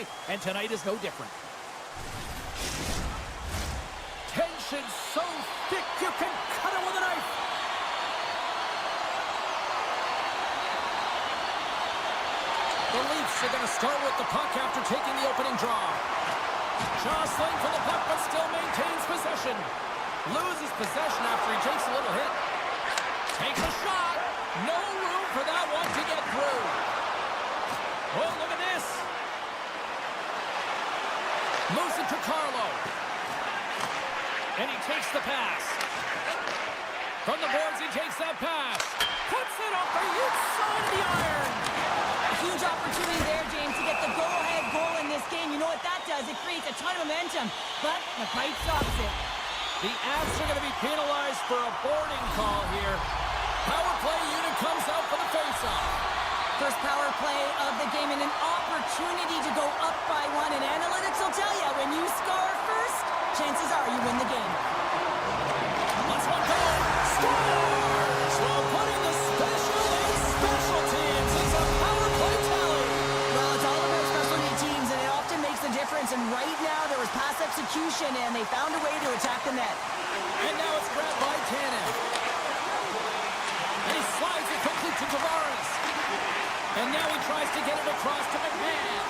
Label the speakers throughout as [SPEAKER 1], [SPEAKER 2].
[SPEAKER 1] way, and tonight is no different. Tension so thick you can cut it with a knife. The Leafs are going to start with the puck after taking the opening draw. Jostling for the puck, but still maintains possession. Loses possession after he takes a little hit. Takes a shot. No room for that one to get through. Oh, look at this. Moves it to Carlo. And he takes the pass. From the boards, he takes that pass. Puts it up the inside of the iron.
[SPEAKER 2] A huge opportunity there, James, to get the go-ahead goal in this game. You know what that does? It creates a ton of momentum. But MaakY stops it.
[SPEAKER 1] The Avs are going to be penalized for a boarding call here. Power play unit comes out for the face-off.
[SPEAKER 2] First power play of the game and an opportunity to go up by one. And analytics will tell you, when you score first, chances are you win the game.
[SPEAKER 1] Let's one go. Scores! While putting the special in special teams. It's a power play tally.
[SPEAKER 2] Well, it's all about specialty teams, and it often makes the difference. And right now, there was pass execution, and they found a way to attack the net.
[SPEAKER 1] And now it's grabbed by Tanev. And he slides it quickly to Tavares. And now he tries to get it across to McMahon.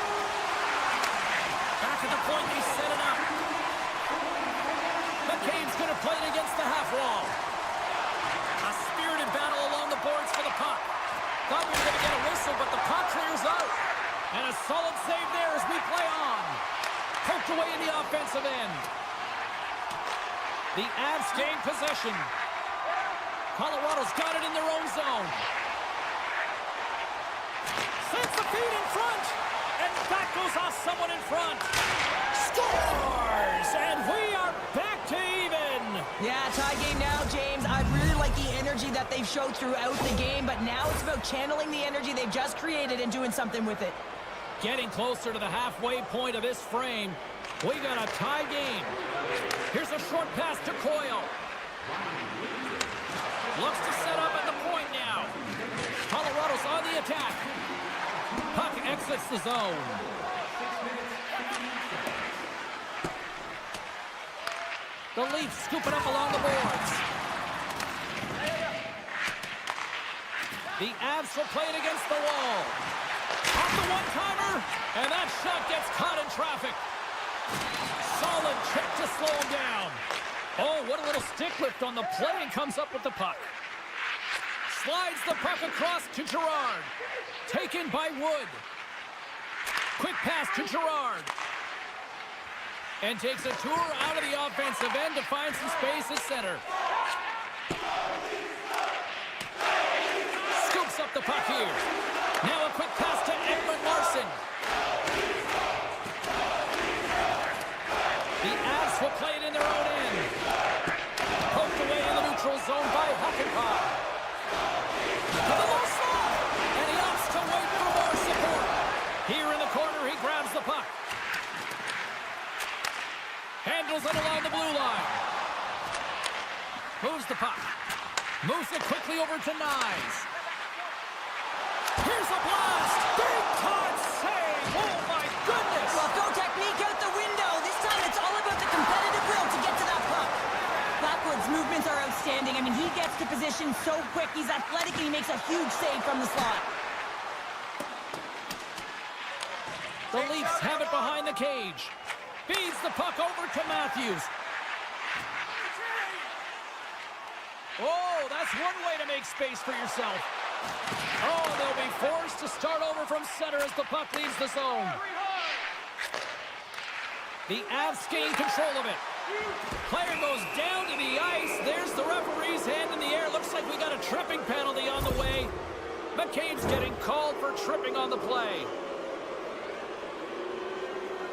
[SPEAKER 1] Back at the point, they set it up. McCabe's going to play it against the half wall. A spirited battle along the boards for the puck. Thought we were going to get a whistle, but the puck clears out. And a solid save there as we play on. Poked away in the offensive end. The Avs gain possession. Colorado's got it in their own zone. Sends the feed in front. And that goes off someone in front. Scores! And we are back to even.
[SPEAKER 2] Yeah, tie game now, James. I really like the energy that they've showed throughout the game, but now it's about channeling the energy they've just created and doing something with it.
[SPEAKER 1] Getting closer to the halfway point of this frame. We got a tie game. Here's a short pass to Coyle. Looks to set up at the point now. Colorado's on the attack. Puck exits the zone. The Leafs scoop it up along the boards. The Avs will play it against the wall. Off the one-timer, and that shot gets caught in traffic. Solid check to slow him down. Oh, what a little stick lift on the play, and comes up with the puck. Slides the puck across to Girard. Taken by Wood. Quick pass to Girard. And takes a tour out of the offensive end to find some space at center. Scoops up the puck here. Now a quick pass to Edmund Larson. The Avs will play it in their own end. Poked away in the neutral zone by Hockenpah. To the low slot. And he opts to wait for more support. Here in the corner, he grabs the puck. Handles it along the blue line. Moves the puck. Moves it quickly over to Nyes. Here's a blast. Big time save. Oh, my goodness.
[SPEAKER 2] Well, throw technique out the window. This time it's all about the competitive will to get to that puck. Blackwood's movements are outstanding. I mean, he gets to position so quick. He's athletic, and he makes a huge save from the slot.
[SPEAKER 1] The Leafs have it behind the cage. Feeds the puck over to Matthews. Oh, that's one way to make space for yourself. Oh, they'll be forced to start over from center as the puck leaves the zone. The Avs gain control of it. Player goes down to the ice. There's the referee's hand in the air. Looks like we got a tripping penalty on the way. McCabe's getting called for tripping on the play.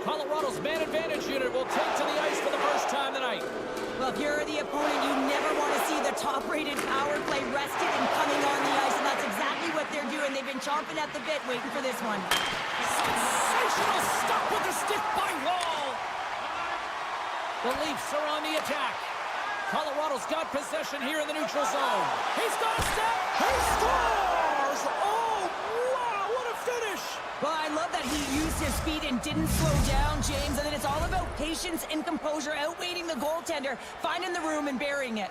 [SPEAKER 1] Colorado's man advantage unit will take to the ice for the first time tonight.
[SPEAKER 2] Well, if you're the opponent, you never want to see the top-rated power play rested and coming on the ice, and that's exactly what they're doing. They've been chomping at the bit waiting for this one.
[SPEAKER 1] Sensational stop with the stick by Wall. The Leafs are on the attack. Colorado's got possession here in the neutral zone. He's got a step. He scores! Oh, wow, what a finish!
[SPEAKER 2] Well, I love that he used his feet and didn't slow down, James. And then it's all about patience and composure, outweighing the goaltender, finding the room and burying it.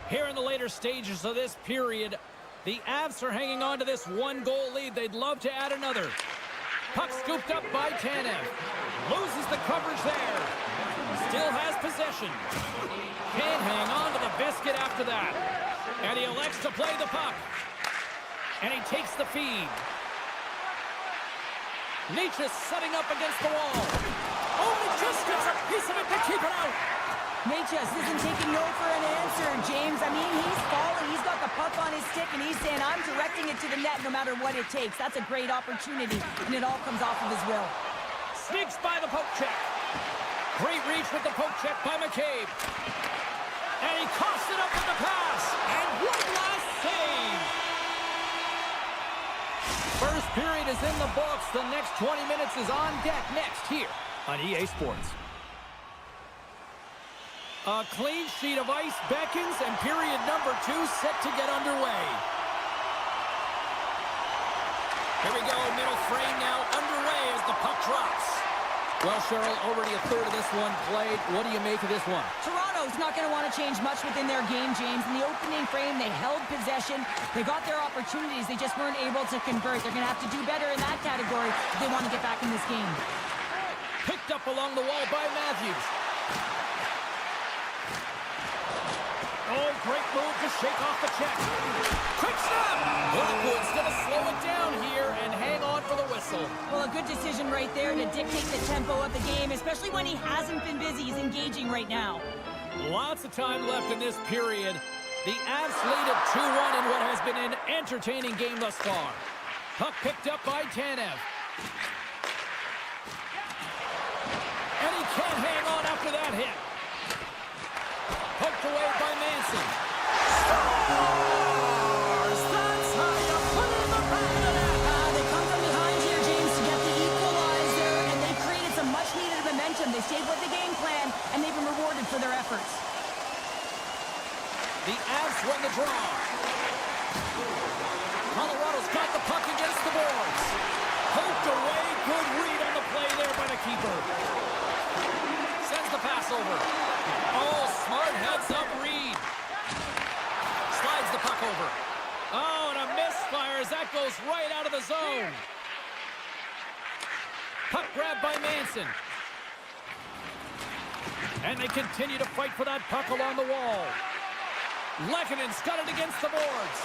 [SPEAKER 1] Here in the later stages of this period, the Avs are hanging on to this one-goal lead. They'd love to add another. Puck scooped up by Tanev. Loses the coverage there. Still has possession. Can't hang on to the biscuit after that. And he elects to play the puck. And he takes the feed. Nietzsche setting up against the wall. Oh, he just gets a piece of it to keep it out.
[SPEAKER 2] Nietzsche isn't taking no for an answer, James. I mean, he's falling. He's got the puck on his stick, and he's saying, I'm directing it to the net no matter what it takes. That's a great opportunity, and it all comes off of his will.
[SPEAKER 1] Sneaks by the poke check. Great reach with the poke check by McCabe. And he coughs it up with the pass. And one last save. First period is in the books. The next 20 minutes is on deck next here on EA Sports. A clean sheet of ice beckons, and period number 2 set to get underway. Here we go, middle frame now underway as the puck drops. Well, Cheryl, already a third of this one played. What do you make of this one?
[SPEAKER 2] Toronto's not going to want to change much within their game, James. In the opening frame, they held possession. They got their opportunities. They just weren't able to convert. They're going to have to do better in that category if they want to get back in this game.
[SPEAKER 1] Picked up along the wall by Matthews. Oh, great move to shake off the check. Quick snap! Blackwood's going to slow it down here and hang on for the whistle.
[SPEAKER 2] Well, a good decision right there to dictate the tempo of the game, especially when he hasn't been busy. He's engaging right now.
[SPEAKER 1] Lots of time left in this period. The Avs lead at 2-1 in what has been an entertaining game thus far. Puck picked up by Tanev. And he can't hang on after that hit. Poked away by Manson. Scores! That's how you put it in the back of the net.
[SPEAKER 2] They come from behind here, James, to get the equalizer, and they created some much-needed momentum. They stayed with the game plan, and they've been rewarded for their efforts.
[SPEAKER 1] The Avs won the draw. Colorado's got the puck against the boards. Poked away. Good read on the play there by the keeper. Sends the pass over. Oh, smart heads-up read. Slides the puck over. Oh, and a misfire as that goes right out of the zone. Puck grab by Manson. And they continue to fight for that puck along the wall. Lekkonen's got it against the boards.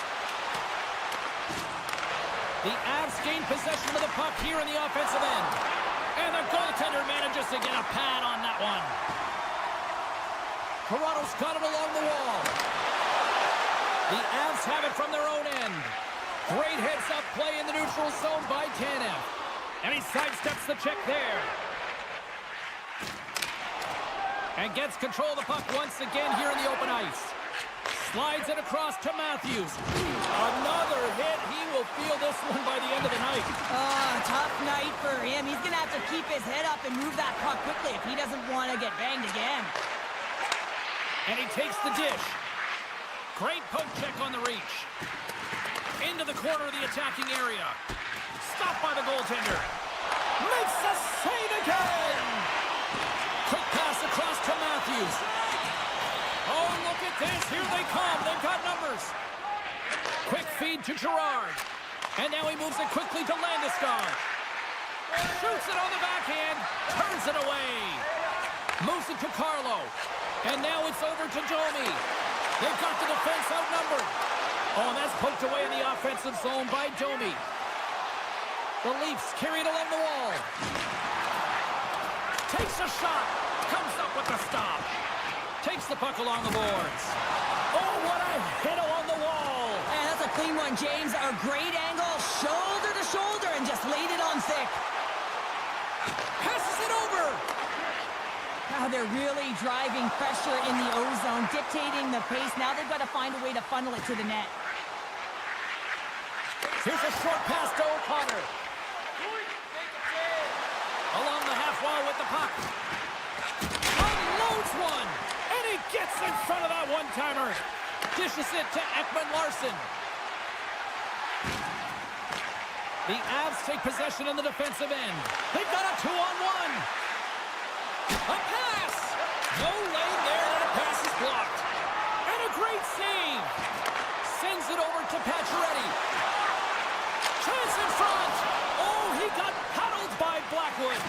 [SPEAKER 1] The Avs gain possession of the puck here in the offensive end. And the goaltender manages to get a pad on that one. Toronto's got it along the wall. The Avs have it from their own end. Great heads-up play in the neutral zone by Tanev. And he sidesteps the check there. And gets control of the puck once again here in the open ice. Slides it across to Matthews. Another hit. He will feel this one by the end of the night.
[SPEAKER 2] Tough night for him. He's going to have to keep his head up and move that puck quickly if he doesn't want to get banged again.
[SPEAKER 1] And he takes the dish. Great poke check on the reach. Into the corner of the attacking area. Stopped by the goaltender. Makes the save again. Quick pass across to Matthews. Oh, look at this. Here they come. They've got numbers. Quick feed to Girard. And now he moves it quickly to Landeskog. Shoots it on the backhand. Turns it away. Moves it to Carlo. And now it's over to Domi. They've got the defense outnumbered. Oh, and that's poked away in the offensive zone by Domi. The Leafs carry it along the wall. Takes a shot. Comes up with the stop. Takes the puck along the boards. Oh, what a hit along the wall.
[SPEAKER 2] And that's a clean one, James. A great angle, shoulder to shoulder, and just laid it on thick.
[SPEAKER 1] Passes it over.
[SPEAKER 2] Now they're really driving pressure in the O-zone, dictating the pace. Now they've got to find a way to funnel it to the net.
[SPEAKER 1] Here's a short pass to O'Connor. Along the half wall with the puck. Unloads one. And he gets in front of that one-timer. Dishes it to Ekman Larsson. The Avs take possession in the defensive end. They've got a 2-on-1. A pass. No lane there, and a pass is blocked. And a great save. Sends it over to Pacioretty. Chance in front. Oh, he got paddled by Blackwood.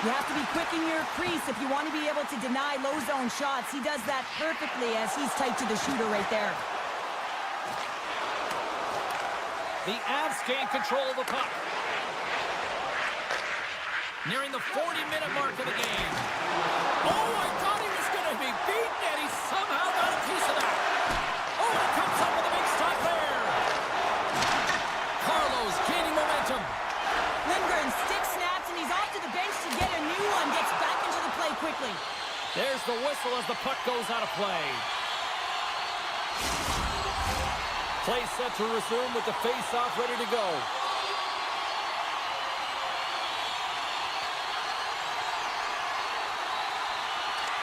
[SPEAKER 2] You have to be quick in your crease if you want to be able to deny low zone shots. He does that perfectly as he's tight to the shooter right there.
[SPEAKER 1] The Avs gain control of the puck. Nearing the 40-minute mark of the game. Oh, I thought he was going to be beaten, and he somehow got a piece of that. Oh, he comes up with a big stop there. Carlos gaining momentum.
[SPEAKER 2] Lindgren stick snaps, and he's off to the bench to get a new one. Gets back into the play quickly.
[SPEAKER 1] There's the whistle as the puck goes out of play. Play set to resume with the face-off ready to go.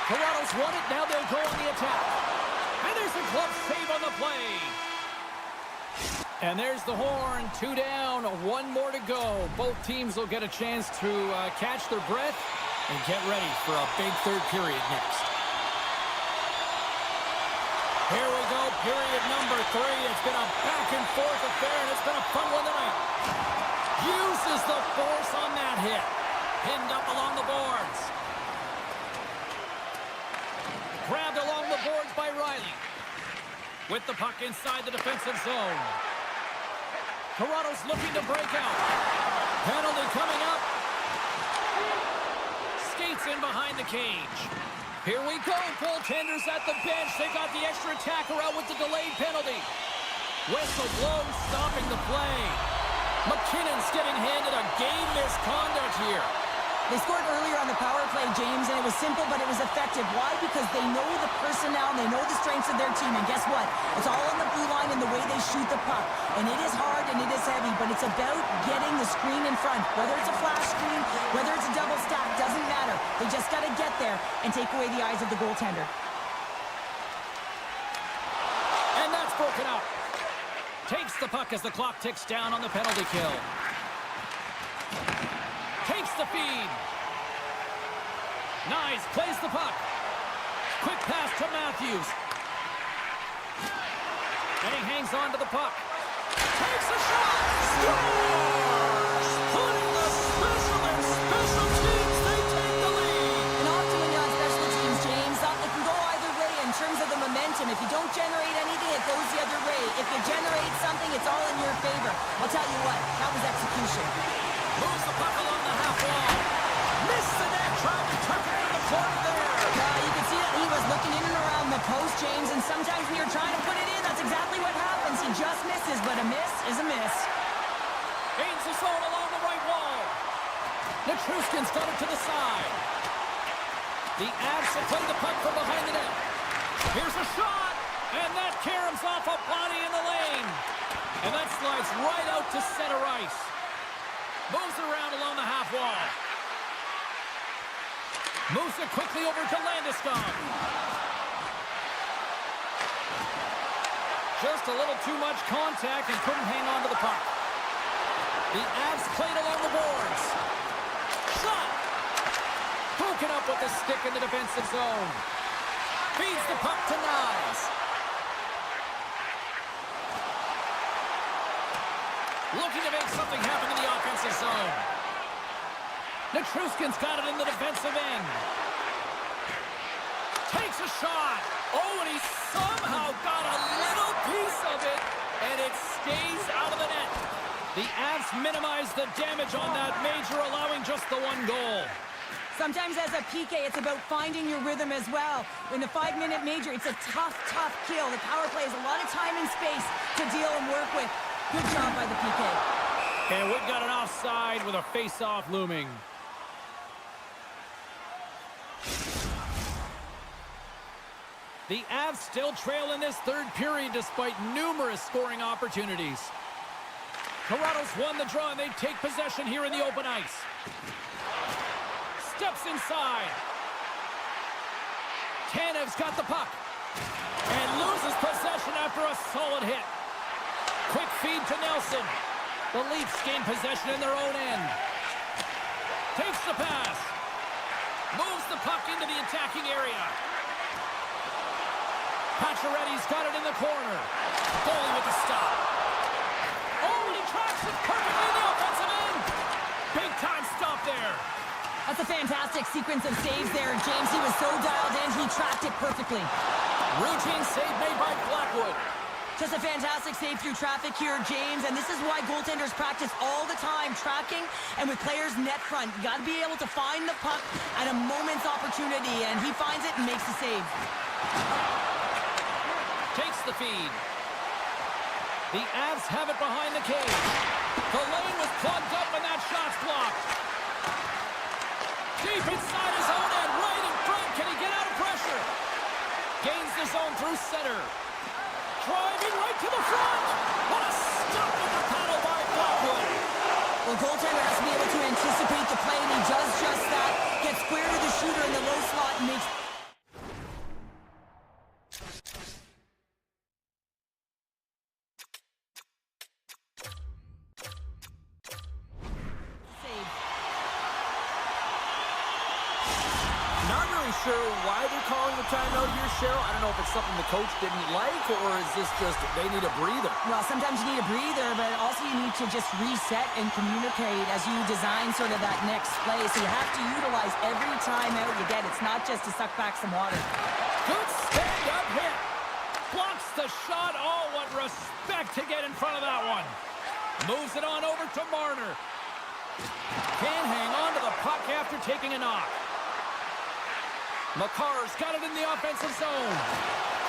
[SPEAKER 1] Toronto's won it. Now they'll go on the attack. And there's a glove save on the play. And there's the horn. 2 down, 1 more to go. Both teams will get a chance to catch their breath and get ready for a big third period next. Here we go, period number 3. It's been a back-and-forth affair, and it's been a fun one tonight. Uses the force on that hit. Pinned up along the boards. Grabbed along the boards by Riley. With the puck inside the defensive zone. Toronto's looking to break out. Penalty coming up. Skates in behind the cage. Here we go, goaltenders at the bench. They got the extra attacker out with the delayed penalty. Whistle blows, stopping the play. McKinnon's getting handed a game misconduct here.
[SPEAKER 2] They scored earlier on the power play, James, and it was simple, but it was effective. Why? Because they know the personnel, and they know the strengths of their team. And guess what? It's all on the blue line and the way they shoot the puck. And it is hard and it is heavy, but it's about getting the screen in front. Whether it's a flash screen, whether it's a double stack, doesn't matter. They just got to get there and take away the eyes of the goaltender.
[SPEAKER 1] And that's broken up. Takes the puck as the clock ticks down on the penalty kill. Takes the feed. Nice, plays the puck. Quick pass to Matthews. And he hangs on to the puck. Takes a shot. Scores! Putting the special and special teams, they take the lead.
[SPEAKER 2] And often when you're on special teams, James, it can go either way in terms of the momentum. If you don't generate anything, it goes the other way. If you generate something, it's all in your favor. I'll tell you what, that was execution.
[SPEAKER 1] Moves the puck along the half wall. Missed the net, trying to tuck it into the corner there.
[SPEAKER 2] You can see that he was looking in and around the post, James, and sometimes when you're trying to put it in, that's exactly what happens. He just misses, but a miss is a miss.
[SPEAKER 1] Gains the zone along the right wall. Nichushkin's got it to the side. The Avs have played the puck from behind the net. Here's a shot, and that caroms off a body in the lane. And that slides right out to center ice. Moves around along the half wall. Moves it quickly over to Landeskog. Just a little too much contact and couldn't hang on to the puck. The Avs played along the boards. Shot! Broken up with the stick in the defensive zone. Feeds the puck to Nyes. Looking to make something happen in the offensive zone. Nichushkin's got it in the defensive end. Takes a shot. Oh, and he somehow got a little piece of it, and it stays out of the net. The Avs minimize the damage on that major, allowing just the 1 goal.
[SPEAKER 2] Sometimes as a PK, it's about finding your rhythm as well. In the 5-minute major, it's a tough, tough kill. The power play has a lot of time and space to deal and work with. Good job by the PK.
[SPEAKER 1] And we've got an offside with a face-off looming. The Avs still trail in this third period despite numerous scoring opportunities. Toronto's won the draw, and they take possession here in the open ice. Steps inside. Tanev's got the puck. And loses possession after a solid hit. Quick feed to Nelson. The Leafs gain possession in their own end. Takes the pass. Moves the puck into the attacking area. Pacioretty's got it in the corner. Goalie with the stop. Oh, and he tracks it perfectly in the offensive end. Big time stop there.
[SPEAKER 2] That's a fantastic sequence of saves there, James. He was so dialed in, he tracked it perfectly.
[SPEAKER 1] Routine save made by Blackwood.
[SPEAKER 2] Just a fantastic save through traffic here, James, and this is why goaltenders practice all the time, tracking and with players net front. You got to be able to find the puck at a moment's opportunity, and he finds it and makes the save.
[SPEAKER 1] Takes the feed. The Avs have it behind the cage. The lane was plugged up and that shot's blocked. Deep inside his own end, right in front. Can he get out of pressure? Gains the zone through center. Driving right to the front. What a stop with the paddle by Blackwood.
[SPEAKER 2] Well, goaltender has to be able to anticipate the play, and he does just that. Gets square to the shooter in the low slot and makes...
[SPEAKER 1] Sure why they're calling the timeout here, Cheryl. I don't know if it's something the coach didn't like, or is this just they need a breather?
[SPEAKER 2] Well, sometimes you need a breather, but also you need to just reset and communicate as you design sort of that next play. So you have to utilize every timeout you get. It's not just to suck back some water.
[SPEAKER 1] Good stand-up hit. Blocks the shot. Oh, what respect to get in front of that one. Moves it on over to Marner. Can't hang on to the puck after taking a knock. McCarr's got it in the offensive zone.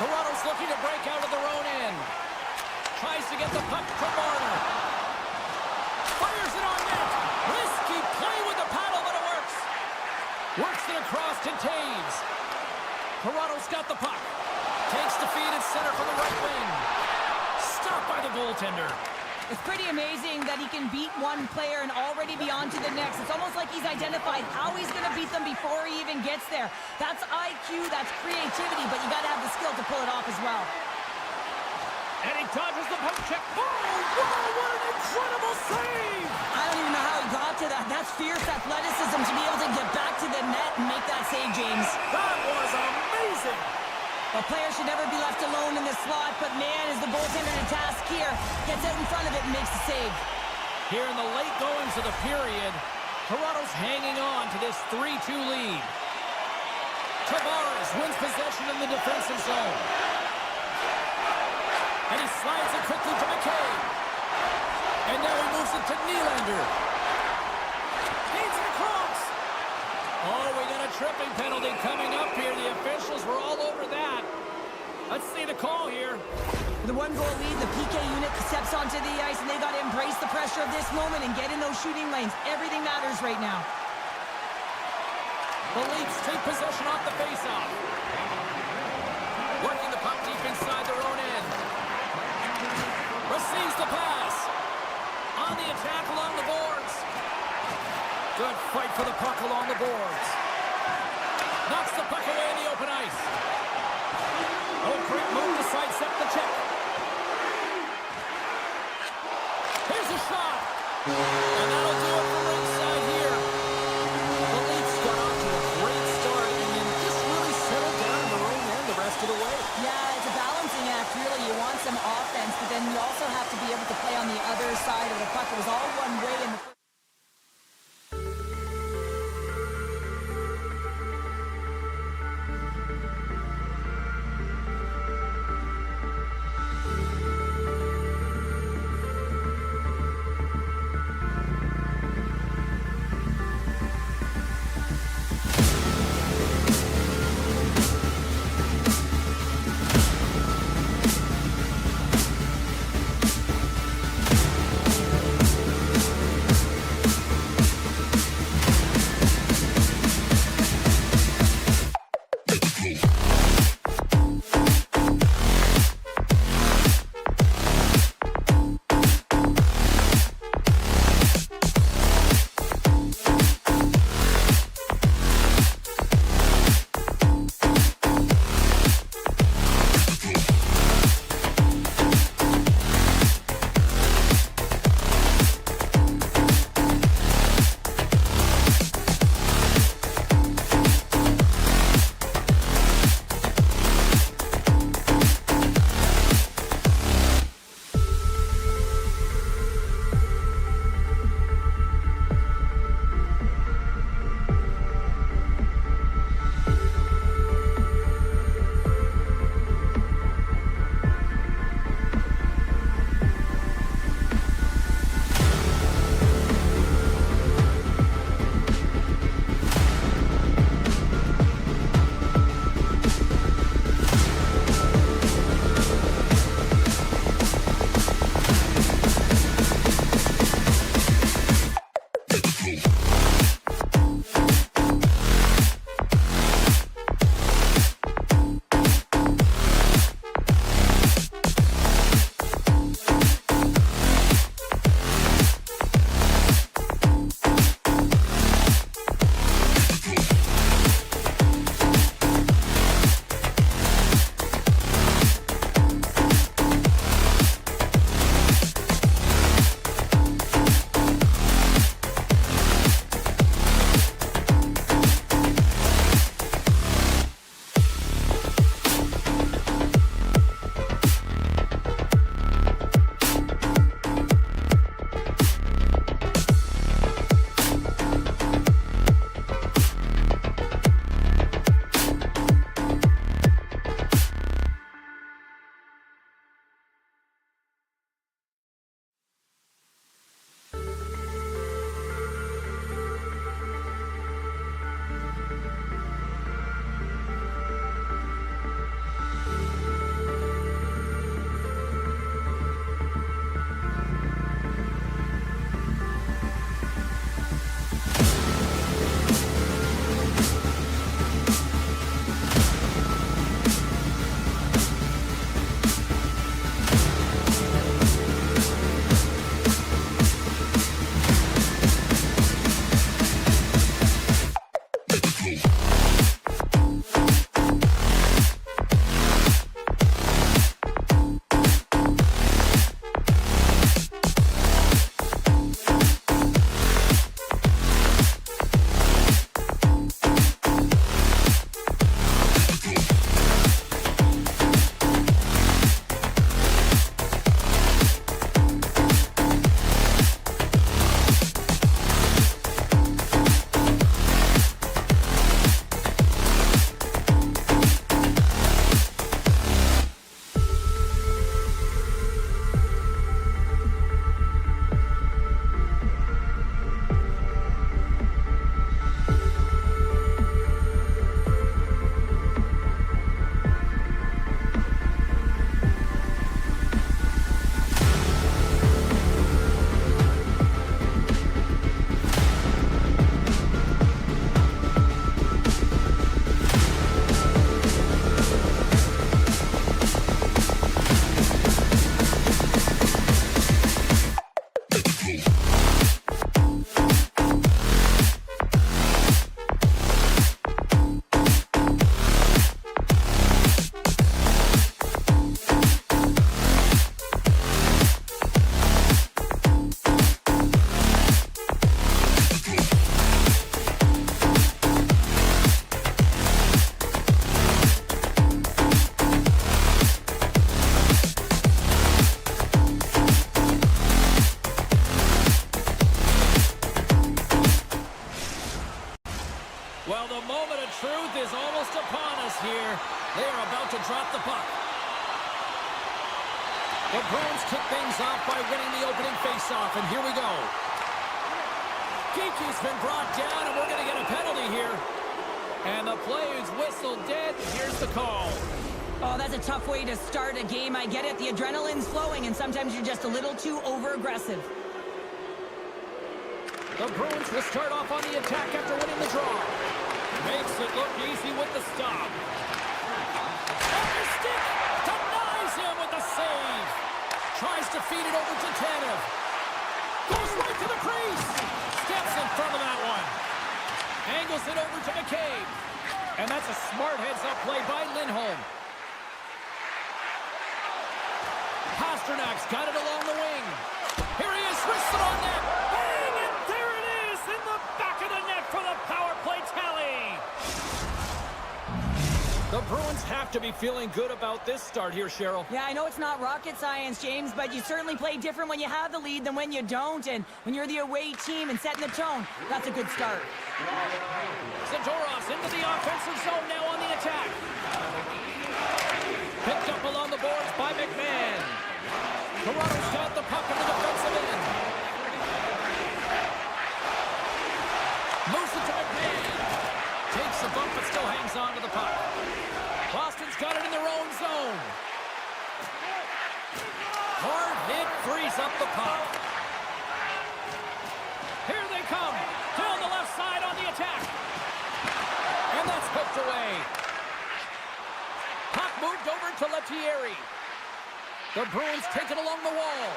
[SPEAKER 1] Toronto's looking to break out of their own end. Tries to get the puck to Marner. Fires it on net. Risky play with the paddle, but it works. Works it across to Taves. Toronto's got the puck. Takes the feed at center from the right wing. Stopped by the goaltender.
[SPEAKER 2] It's pretty amazing that he can beat one player and already be on to the next. It's almost like he's identified how he's going to beat them before he even gets there. That's IQ, that's creativity, but you got to have the skill to pull it off as well.
[SPEAKER 1] And he dodges the poke check. Oh, wow, what an incredible save!
[SPEAKER 2] I don't even know how he got to that. That's fierce athleticism to be able to get back to the net and make that save, James.
[SPEAKER 1] That was amazing!
[SPEAKER 2] A player should never be left alone in the slot, but man, is the goaltender to task here. Gets out in front of it and makes the save.
[SPEAKER 1] Here in the late goings of the period, Toronto's hanging on to this 3-2 lead. Tavares wins possession in the defensive zone. And he slides it quickly to McKay. And now he moves it to Nylander. Gains it across. Oh, we got a tripping penalty coming up here. The officials were all over that. Let's see the call here.
[SPEAKER 2] The one-goal lead, the PK unit steps onto the ice, and they got to embrace the pressure of this moment and get in those shooting lanes. Everything matters right now.
[SPEAKER 1] The Leafs take possession off the faceoff. Working the puck deep inside their own end. Receives the pass. On the attack along the boards. Good fight for the puck along the boards. Knocks the puck away in the open ice. Oh, great move to sidestep the check. Here's a shot. And that'll do it for ringside here. The Leafs got off to a great start and then just really settled down in their own end the rest of the way.
[SPEAKER 2] Yeah, it's a balancing act, really. You want some offense, but then you also have to be able to play on the other side of the puck. It was all one way in the first.
[SPEAKER 1] Well, the moment of truth is almost upon us here. They are about to drop the puck. The Bruins kick things off by winning the opening faceoff, and here we go. Geeky's been brought down, and we're going to get a penalty here. And the play is whistled dead. Here's the call.
[SPEAKER 2] Oh, that's a tough way to start a game. I get it. The adrenaline's flowing, and sometimes you're just a little too over-aggressive.
[SPEAKER 1] The Bruins will start off on the attack after winning the draw. Makes it look easy with the stop. Off the stick! Denies him with the save! Tries to feed it over to Tanev. Goes right to the crease! Steps in front of that one. Angles it over to McCabe. And that's a smart heads-up play by Lindholm. Pasternak's got it along the wing. Here he is, wrists it on net. Bang! And there it is in the back of the net for the power play tally. The Bruins have to be feeling good about this start here, Cheryl.
[SPEAKER 2] Yeah, I know it's not rocket science, James, but you certainly play different when you have the lead than when you don't. And when you're the away team and setting the tone, that's a good start.
[SPEAKER 1] Zadorov's into the offensive zone now on the attack. Picked up along the boards by McMahon. Toronto's got the puck in the defensive end. Moves it to McMahon. Takes a bump but still hangs on to the puck. Boston's got it in their own zone. Hard hit frees up the puck. Here they come. Down the left side on the attack. And that's hooked away. Puck moved over to Lettieri. The Bruins take it along the wall.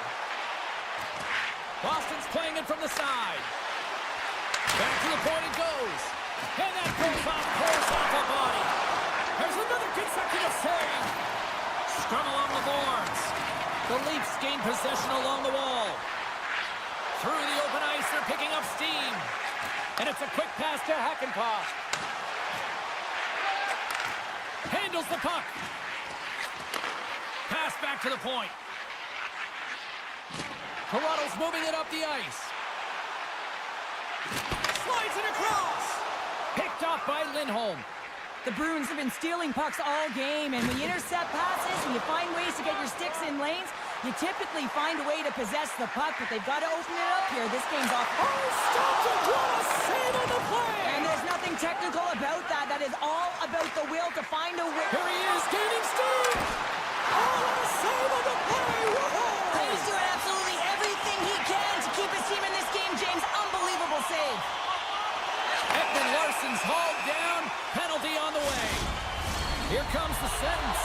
[SPEAKER 1] Boston's playing it from the side. Back to the point it goes. And that goes off course off the body. There's another consecutive save. Scrum along the boards. The Leafs gain possession along the wall. Through the open ice, they're picking up steam. And it's a quick pass to Hakanpää. Handles the puck. Pass back to the point. Toronto's moving it up the ice. Slides it across. Picked off by Lindholm.
[SPEAKER 2] The Bruins have been stealing pucks all game, and when you intercept passes and you find ways to get your sticks in lanes, you typically find a way to possess the puck, but they've got to open it up here. This game's off.
[SPEAKER 1] Oh, stopped and what a save on the play!
[SPEAKER 2] And there's nothing technical about that. That is all about the will to find a way.
[SPEAKER 1] Here he is, gaining steam! Oh, what a save on the play! Whoa!
[SPEAKER 2] He's doing absolutely everything he can to keep his team in this game, James. Unbelievable save.
[SPEAKER 1] Ekman Larsson's hauled down. Penalty on the way. Here comes the sentence.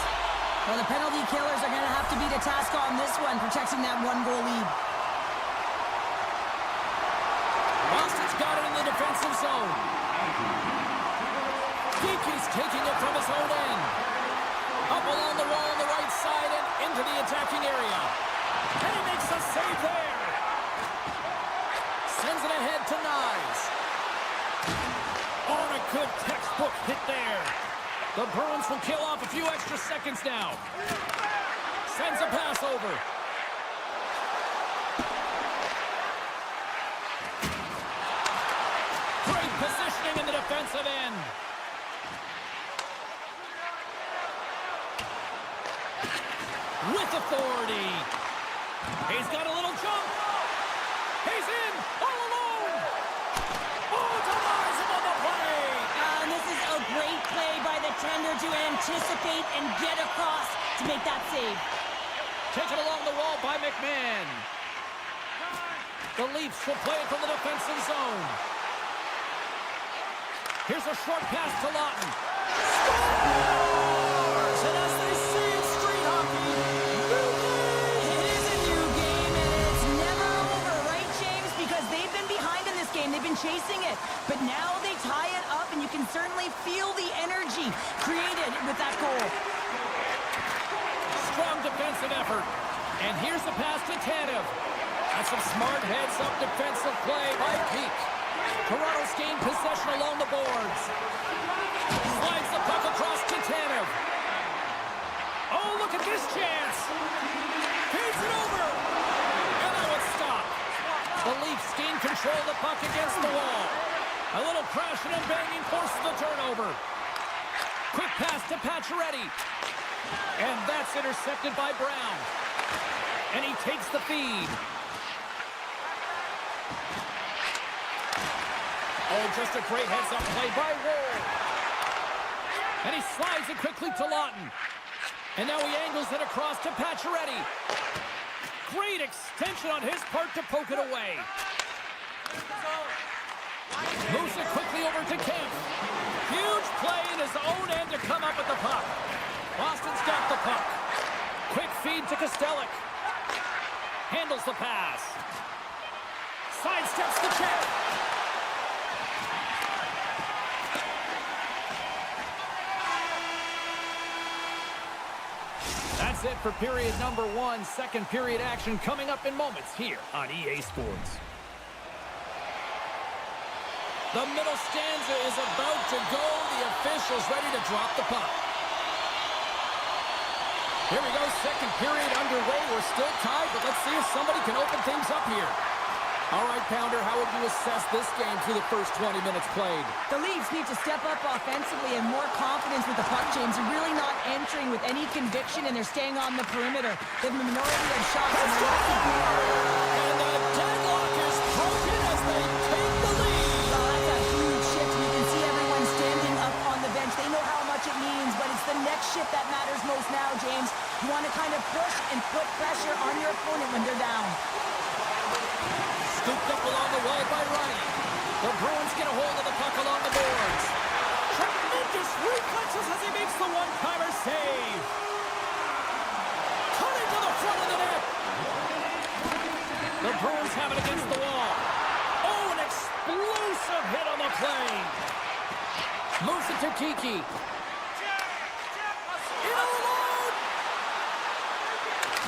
[SPEAKER 2] Well, the penalty killers are going to have to beat a task on this one, protecting that one-goal lead.
[SPEAKER 1] Boston's got it in the defensive zone. Geeky's taking it from his own end. Up along the wall on the right side and into the attacking area. And he makes a save there. Sends it ahead to Nyes. On a good textbook hit there. The Bruins will kill off a few extra seconds now. Sends a pass over. Great positioning in the defensive end. With authority. He's got a little jump. He's in all alone. Oh, denies him on the play.
[SPEAKER 2] And this is a great play by the tender to anticipate and get across to make that save.
[SPEAKER 1] Taken along the wall by McMahon. The Leafs will play it from the defensive zone. Here's a short pass to Lawton. Scores! And as they say in street hockey, new game!
[SPEAKER 2] It is a new game, and it's never over, right, James? Because they've been behind in this game. They've been chasing it. But now they tie it up, and you can certainly feel the energy created with that goal.
[SPEAKER 1] Strong defensive effort. And here's the pass to Tanev. That's some smart heads-up defensive play by Peak. Toronto's gained possession along the boards. Slides the puck across to Tanev. Oh, look at this chance. Feeds it over. And now it's stopped. The Leafs gain control of the puck against the wall. A little crashing and banging forces the turnover. Quick pass to Pacioretty. And that's intercepted by Brown. And he takes the feed. Oh, just a great heads-up play by Ward. And he slides it quickly to Lawton. And now he angles it across to Pacioretty. Great extension on his part to poke it away. Moves it quickly over to Kemp. Huge play in his own end to come up with the puck. Boston's got the puck. Quick feed to Kostelic. Handles the pass. Sidesteps the check. That's it for period number 1. Second period action coming up in moments here on EA Sports. The middle stanza is about to go. The official's ready to drop the puck. Here we go, second period underway. We're still tied, but let's see if somebody can open things up here. All right, Pounder, how would you assess this game through the first 20 minutes played?
[SPEAKER 2] The Leafs need to step up offensively and more confidence with the puck, James. They're really not entering with any conviction, and they're staying on the perimeter. They have a minority of shots. And
[SPEAKER 1] the deadlock is broken as they take the lead.
[SPEAKER 2] Oh, that's a huge shift. You can see everyone standing up on the bench. They know how much it means, but it's the next shift that matters most now, James. You want to kind of push and put pressure on your opponent when they're down.
[SPEAKER 1] Scooped up along the wall by Ronnie. The Bruins get a hold of the puck along the boards. Tremendous reflexes as he makes the one-timer save. Cutting to the front of the net. The Bruins have it against the wall. Oh, an explosive hit on the play. Moves it to Kiki. In alone.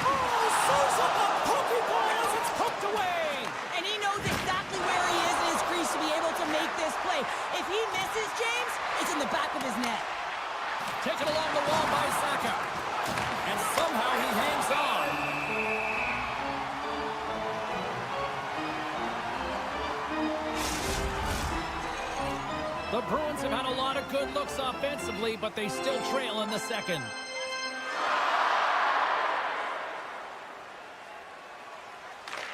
[SPEAKER 1] Oh, sews up a pokeball as it's poked away.
[SPEAKER 2] And he knows exactly where he is in his crease to be able to make this play. If he misses, James, it's in the back of his net.
[SPEAKER 1] Taken along the wall by Saka. And somehow he hangs on. The Bruins have had a lot of good looks offensively, but they still trail in the second.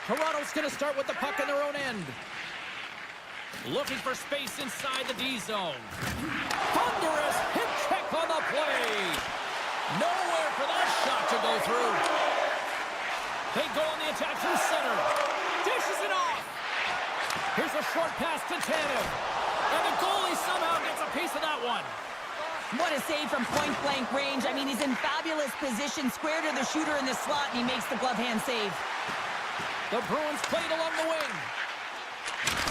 [SPEAKER 1] Toronto's going to start with the puck in their own end. Looking for space inside the D zone. Thunderous hip check on the play. Nowhere for that shot to go through. They go on the attack through center. Dishes it off. Here's a short pass to Tanev. And the goalie somehow gets a piece of that one.
[SPEAKER 2] What a save from point-blank range. I mean, he's in fabulous position, square to the shooter in the slot, and he makes the glove hand save.
[SPEAKER 1] The Bruins played along the wing.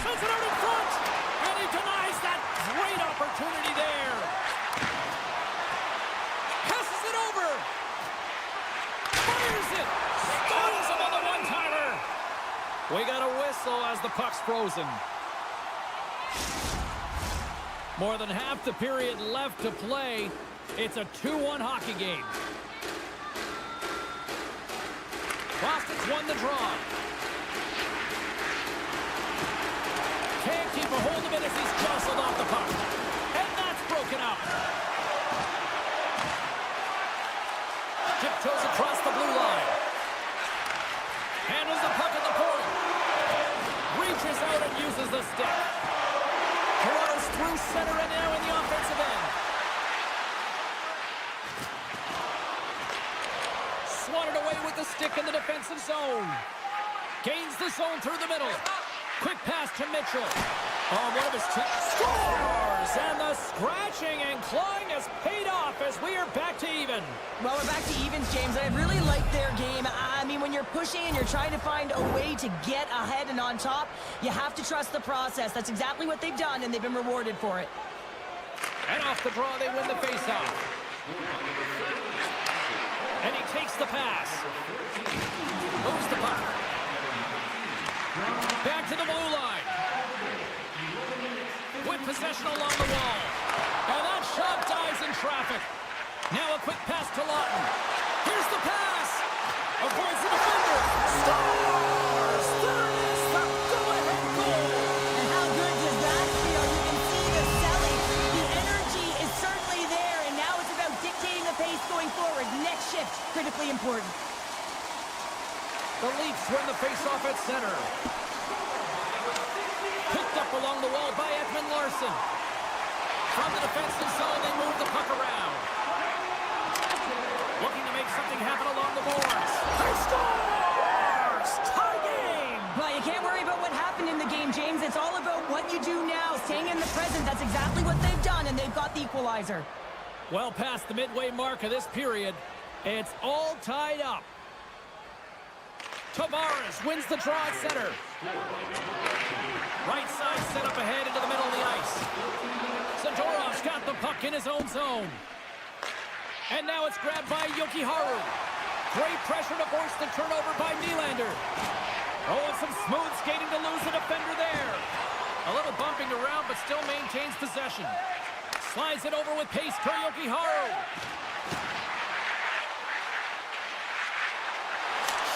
[SPEAKER 1] Sends it out in front. And he denies that great opportunity there. puck's frozen. More than half the period left to play. It's a 2-1 hockey game. Boston's won the draw. Can't keep a hold of it as he's jostled off the puck. And that's broken up. Tiptoes across the blue line. Handles the puck at the point. Reaches out and uses the stick. Toronto's through center and now in the offensive end. Swatted away with the stick in the defensive zone. Gains the zone through the middle. Quick pass to Mitchell. Oh, one of his two scores! And the scratching and clawing has paid off as we are back to even.
[SPEAKER 2] Well, we're back to evens, James. I really like their game. I mean, when you're pushing and you're trying to find a way to get ahead and on top, you have to trust the process. That's exactly what they've done, and they've been rewarded for it.
[SPEAKER 1] And off the draw, they win the faceoff. And he takes the pass. Moves the puck. Back to the blue line. With possession along the wall. And that shot dies in traffic. Now a quick pass to Lawton. Here's the pass. Avoids the defender. Scores! There is the go-ahead goal.
[SPEAKER 2] And how good does that feel? You can see the selling. The energy is certainly there, and now it's about dictating the pace going forward. Next shift, critically important.
[SPEAKER 1] The Leafs win the faceoff at center. Picked up along the wall by Edmund Larson. From the defensive zone, they move the puck around. Looking to make something happen along the boards. He scores! Tie game!
[SPEAKER 2] Well, you can't worry about what happened in the game, James. It's all about what you do now, staying in the present. That's exactly what they've done, and they've got the equalizer.
[SPEAKER 1] Well past the midway mark of this period, it's all tied up. Tavares wins the draw at center. Right side set up ahead into the middle of the ice. Zadorov's got the puck in his own zone. And now it's grabbed by Jokiharju. Great pressure to force the turnover by Nylander. Oh, and some smooth skating to lose the defender there. A little bumping around, but still maintains possession. Slides it over with pace to Jokiharju.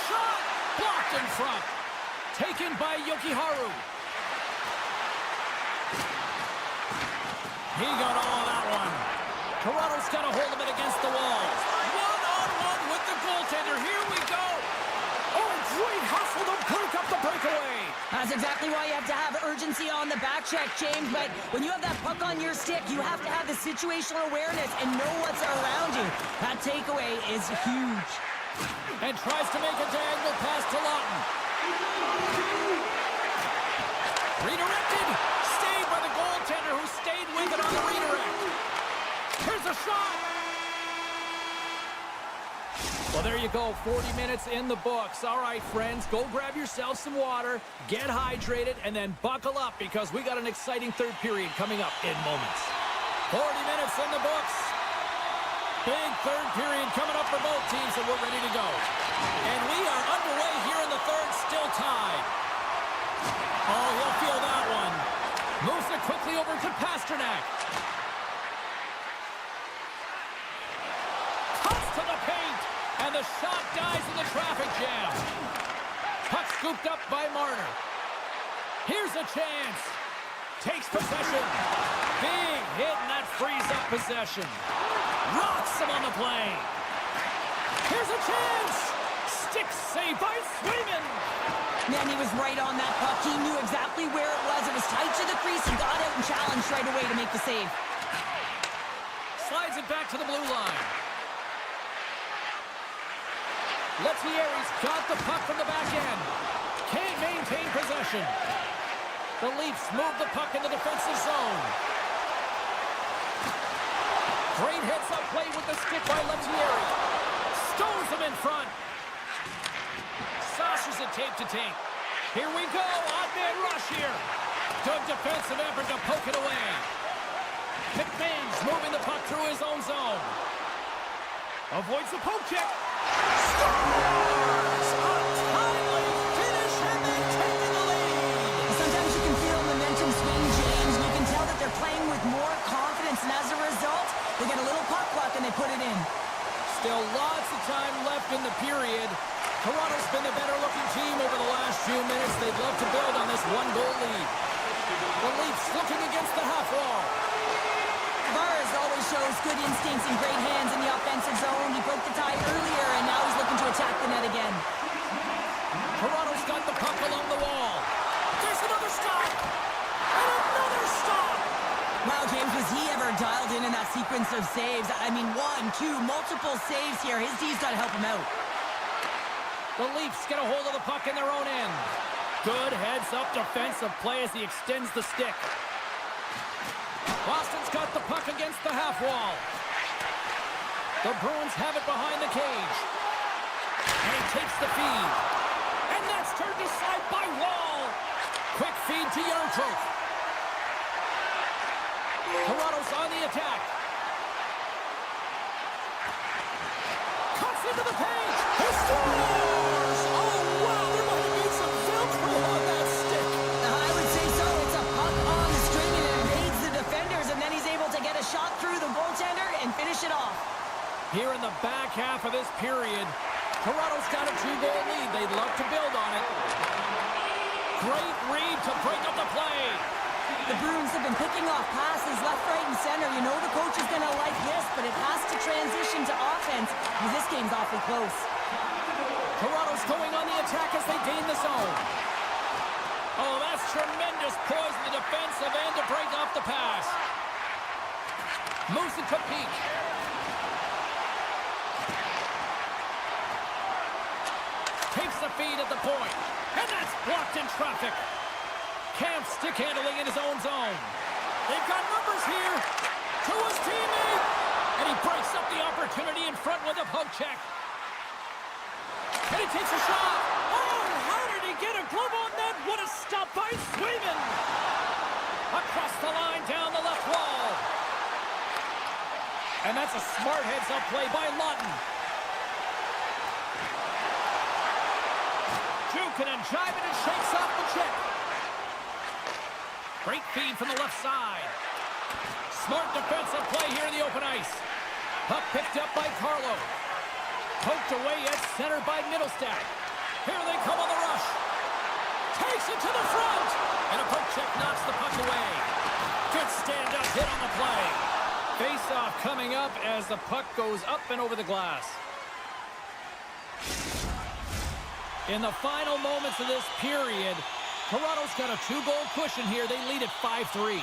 [SPEAKER 1] Shot! Blocked in front. Taken by Jokiharju. He got all of that one. Toronto's got a hold of it against the wall. One-on-one with the goaltender. Here we go. Oh, great hustle to break up the breakaway.
[SPEAKER 2] That's exactly why you have to have urgency on the back check, James. But when you have that puck on your stick, you have to have the situational awareness and know what's around you. That takeaway is huge.
[SPEAKER 1] And tries to make a diagonal pass to Lawton. Redirected. Stayed by the goaltender who stayed with it on the redirect. Here's a shot. Well, there you go. 40 minutes in the books. All right, friends, go grab yourself some water, get hydrated, and then buckle up because we got an exciting third period coming up in moments. 40 minutes in the books. Big third period coming up for both teams, and we're ready to go. And we are underway here in the third, still tied. Oh, he'll feel that one. Moves it quickly over to Pasternak. Cuts to the paint, and the shot dies in the traffic jam. Puck scooped up by Marner. Here's a chance. Takes possession. Big hit, and that frees up possession. Rocks him on the play. Here's a chance. Stick save by Swayman.
[SPEAKER 2] Man, he was right on that puck. He knew exactly where it was. It was tight to the crease. He got out and challenged right away to make the save.
[SPEAKER 1] Slides it back to the blue line. Lettieri's got the puck from the back end. Can't maintain possession. The Leafs move the puck in the defensive zone. Great heads-up play with the stick by Lettieri. Stones him in front. Saucers it tape to tape. Here we go. Odd man rush here. Good defensive effort to poke it away. McMain's moving the puck through his own zone. Avoids the poke check. Scores! A timely finish, and they've taken the lead.
[SPEAKER 2] They get a little puck luck and they put it in.
[SPEAKER 1] Still lots of time left in the period. Toronto's been the better-looking team over the last few minutes. They'd love to build on this one-goal lead. The Leafs looking against the half wall.
[SPEAKER 2] Tavares always shows good instincts and great hands in the offensive zone. He broke the tie earlier, and now he's looking to attack the net again.
[SPEAKER 1] Toronto's got the puck along the wall. There's another stop! And another stop!
[SPEAKER 2] Wow, James, was he ever dialed in that sequence of saves? I mean, 1, 2, multiple saves here. His D's got to help him out.
[SPEAKER 1] The Leafs get a hold of the puck in their own end. Good heads-up defensive play as he extends the stick. Boston's got the puck against the half wall. The Bruins have it behind the cage. And he takes the feed. And that's turned aside by Wall. Quick feed to EuroCup. Toronto's on the attack. Cuts into the paint. He scores! Oh, wow, there might have been some Velcro on that stick.
[SPEAKER 2] I would say so. It's a puck on the string and it evades the defenders, and then he's able to get a shot through the goaltender and finish it off.
[SPEAKER 1] Here in the back half of this period, Toronto's got a 2-goal lead. They'd love to build on it. Great read to break up the play.
[SPEAKER 2] The Bruins have been picking off passes left, right, and center. You know the coach is going to like this, but it has to transition to offense because this game's awfully close.
[SPEAKER 1] Toronto's going on the attack as they gain the zone. Oh, that's tremendous poise in the defensive end to break off the pass. Moves it to Peak. Takes the feed at the point. And that's blocked in traffic. Camp stick handling in his own zone. They've got numbers here. To his teammate. And he breaks up the opportunity in front with a poke check. And he takes a shot. Oh, how did he get a glove on that? What a stop by Swayman. Across the line, down the left wall. And that's a smart heads-up play by Lawton. Jukin and jiving and shakes off the check. Great feed from the left side. Smart defensive play here in the open ice. Puck picked up by Carlo. Poked away at center by Middlestat. Here they come on the rush. Takes it to the front. And a poke check knocks the puck away. Good stand-up hit on the play. Face-off coming up as the puck goes up and over the glass. In the final moments of this period, Toronto's got a 2-goal cushion here. They lead at 5-3.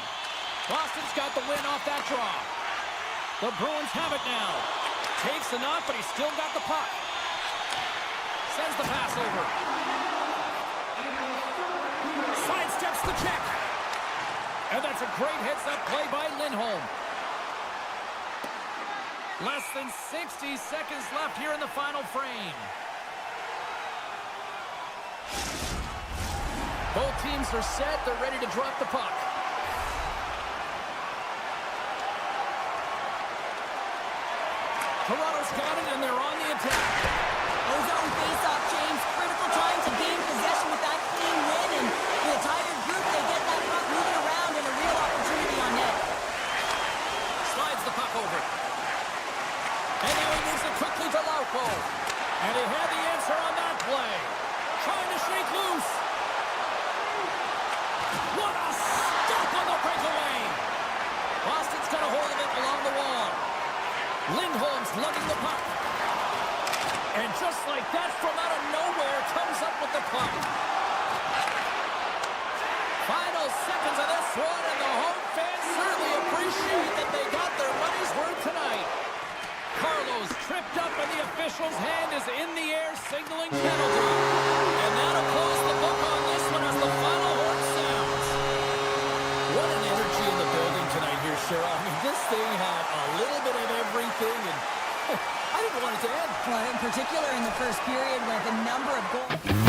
[SPEAKER 1] Boston's got the win off that draw. The Bruins have it now. Takes the knock, but he's still got the puck. Sends the pass over. Sidesteps the check. And that's a great heads-up play by Lindholm. Less than 60 seconds left here in the final frame. Both teams are set. They're ready to drop the puck. Toronto's got it, and they're on the attack.
[SPEAKER 2] Ozone face-off, James. Critical time to gain possession with that clean win. And with a tired group, they get that puck moving around and a real opportunity on net.
[SPEAKER 1] Slides the puck over. And now he moves it quickly to Lauko. And he had the answer on that play. Trying to shake loose. What a stop on the breakaway. Boston's got a hold of it along the wall. Lindholm's lugging the puck. And just like that, from out of nowhere, comes up with the puck. Final seconds of this one, and the home fans certainly appreciate that they got their money's worth tonight. Carlo's tripped up, and the official's hand is in the air, signaling penalty. And that'll close the book on this one as the final horn sounds. What an energy in the building tonight here, Cheryl. I mean, this thing had a little bit of everything, and I didn't want it to end.
[SPEAKER 2] Well, in particular in the first period with a number of goals.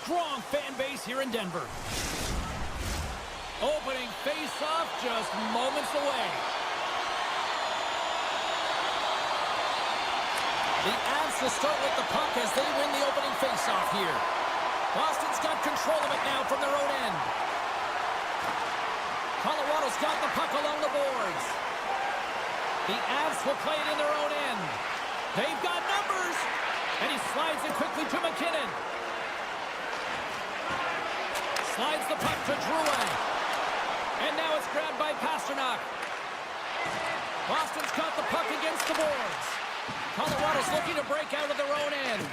[SPEAKER 1] strong fan base here in Denver. Opening face-off just moments away. The Avs will start with the puck as they win the opening face-off here. Boston's got control of it now from their own end. Colorado's got the puck along the boards. The Avs will play it in their own end. They've got numbers. And he slides it quickly to McKinnon. Slides the puck to Drouin. And now it's grabbed by Pasternak. Boston's got the puck against the boards. Colorado's looking to break out of their own end.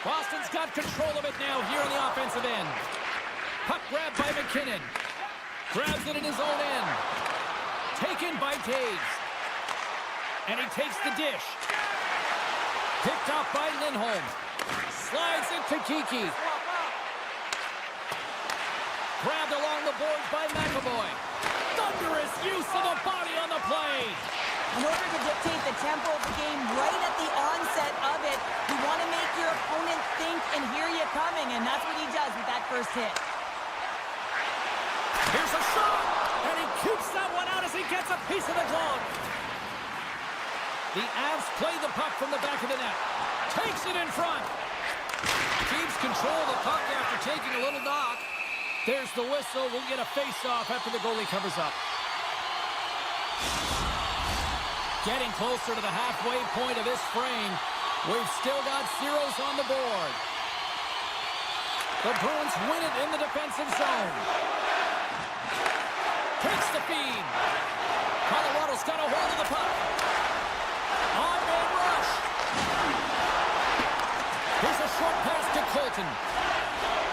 [SPEAKER 1] Boston's got control of it now here on the offensive end. Puck grabbed by McKinnon. Grabs it in his own end. Taken by Taves. And he takes the dish. Picked up by Lindholm. Slides it to Kiki. Grabbed along the boards by McAvoy. Thunderous use of the body on the play.
[SPEAKER 2] In order to dictate the tempo of the game right at the onset of it, you want to make your opponent think and hear you coming, and that's what he does with that first hit.
[SPEAKER 1] Here's a shot, and he keeps that one out as he gets a piece of the glove. The Avs play the puck from the back of the net. Takes it in front. Keeps control of the puck after taking a little knock. There's the whistle. We'll get a face-off after the goalie covers up. Getting closer to the halfway point of this frame. We've still got zeros on the board. The Bruins win it in the defensive zone. Takes the feed. Colorado's got a hold of the puck. On-man rush. Here's a short pass to Colton.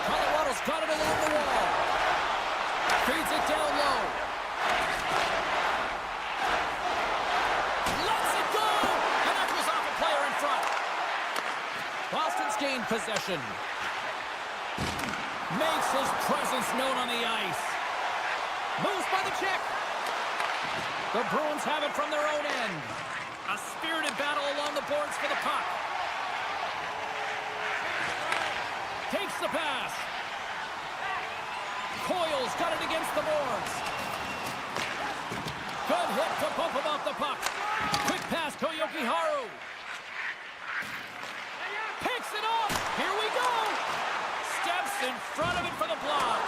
[SPEAKER 1] Colorado's got it along the wall. Feeds it down low. Lets it go! And that goes off a player in front. Boston's gained possession. Makes his presence known on the ice. Moves by the check. The Bruins have it from their own end. A spirited battle along the boards for the puck. Takes the pass. Coyle's got it against the boards. Good hit to bump him off the puck. Quick pass to Jokiharju. Picks it up. Here we go. Steps in front of it for the block.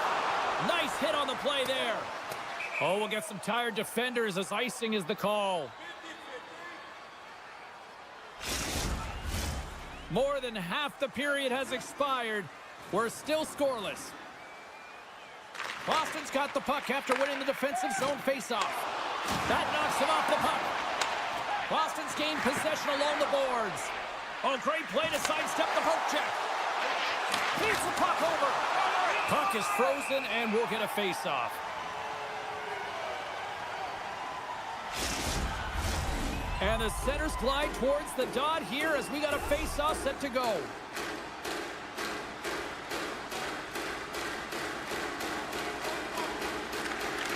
[SPEAKER 1] Nice hit on the play there. Oh, we'll get some tired defenders as icing is the call. More than half the period has expired. We're still scoreless. Boston's got the puck after winning the defensive zone faceoff. That knocks him off the puck. Boston's gained possession along the boards. Oh, great play to sidestep the poke check. Feeds the puck over. Puck is frozen, and we'll get a faceoff. And the centers glide towards the dot here as we got a face-off set to go.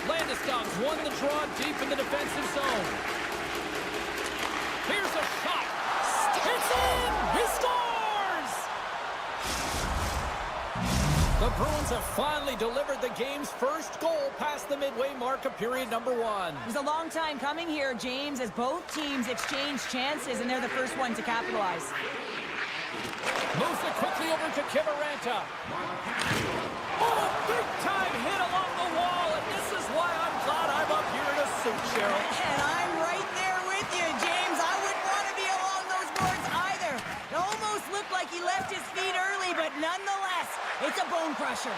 [SPEAKER 1] Landeskog's won the draw deep in the defensive zone. Here's a shot. It's in! He scores! The Bruins have finally delivered the game's first goal past the midway mark of period number 1.
[SPEAKER 2] It was a long time coming here, James, as both teams exchange chances, and they're the first one to capitalize.
[SPEAKER 1] Moves it quickly over to Kiviranta. Oh, big-time hit along the wall, and this is why I'm glad I'm up here in a suit, Cheryl.
[SPEAKER 2] And I'm right there with you, James. I wouldn't want to be along those boards either. It almost looked like he left his feet early, but nonetheless, it's a bone crusher.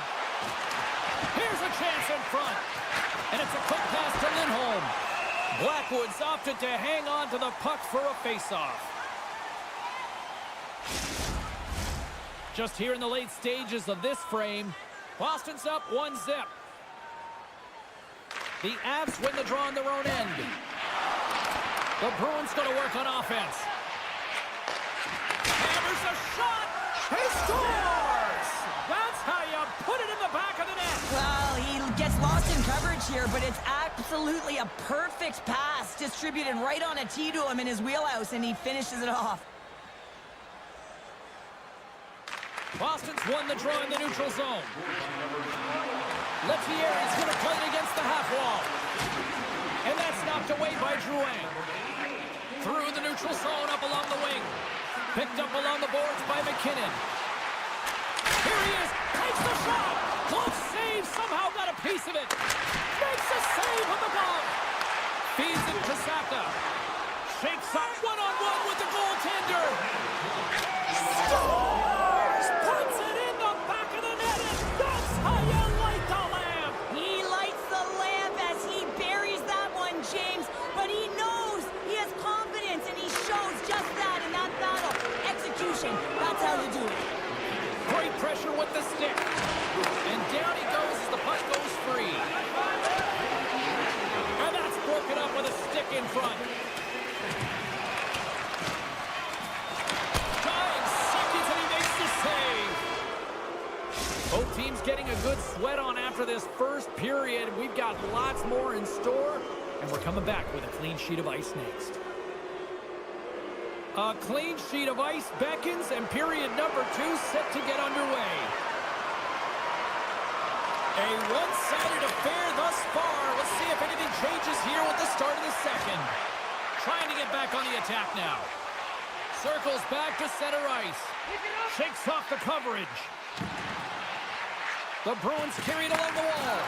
[SPEAKER 1] Here's a chance in front. And it's a quick pass to Lindholm. Blackwood's opted to hang on to the puck for a face-off. Just here in the late stages of this frame, Boston's up 1-0. The Avs win the draw on their own end. The Bruins going to work on offense. Hammers a shot. He scores! That's how you put it in the back of the net.
[SPEAKER 2] Well, he gets lost in coverage here, but it's absolutely a perfect pass distributed right on a tee to him in his wheelhouse, and he finishes it off.
[SPEAKER 1] Boston's won the draw in the neutral zone. Lettieri's going to play it against the half wall. And that's knocked away by Drouin. Through the neutral zone, up along the wing. Picked up along the boards by McKinnon. Here he is, takes the shot. Close save, somehow got a piece of it. Makes a save from the glove. Feeds it to Saka. Shakes up one-on-one with the goaltender. Scores! Puts it in the back of the net, and that's how you light the lamp.
[SPEAKER 2] He lights the lamp as he buries that one, James. But he knows he has confidence, and he shows just that in that battle. Execution, that's how you do it.
[SPEAKER 1] Great pressure with the stick. And down he goes as the puck goes free. And that's broken up with a stick in front. Giant seconds and he makes the save. Both teams getting a good sweat on after this first period. We've got lots more in store. And we're coming back with a clean sheet of ice next. A clean sheet of ice beckons, and period number 2 set to get underway. A one-sided affair thus far. Let's see if anything changes here with the start of the second. Trying to get back on the attack now. Circles back to center ice. Shakes off the coverage. The Bruins carried along the wall.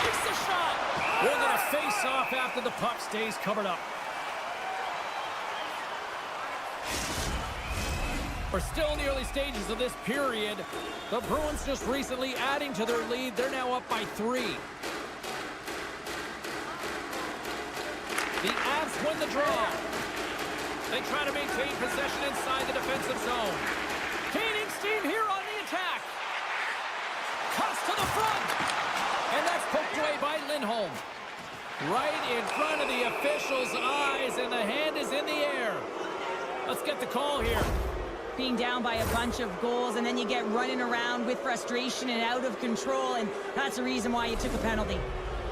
[SPEAKER 1] Takes the shot. We're going to face off after the puck stays covered up. We're still in the early stages of this period. The Bruins just recently adding to their lead. They're now up by 3. The Avs win the draw. They try to maintain possession inside the defensive zone. Gaining steam here on the attack. Cuts to the front. And that's poked away by Lindholm. Right in front of the official's eyes, and the hand is in the air. Let's get the call here.
[SPEAKER 2] Being down by a bunch of goals, and then you get running around with frustration and out of control, and that's the reason why you took a penalty.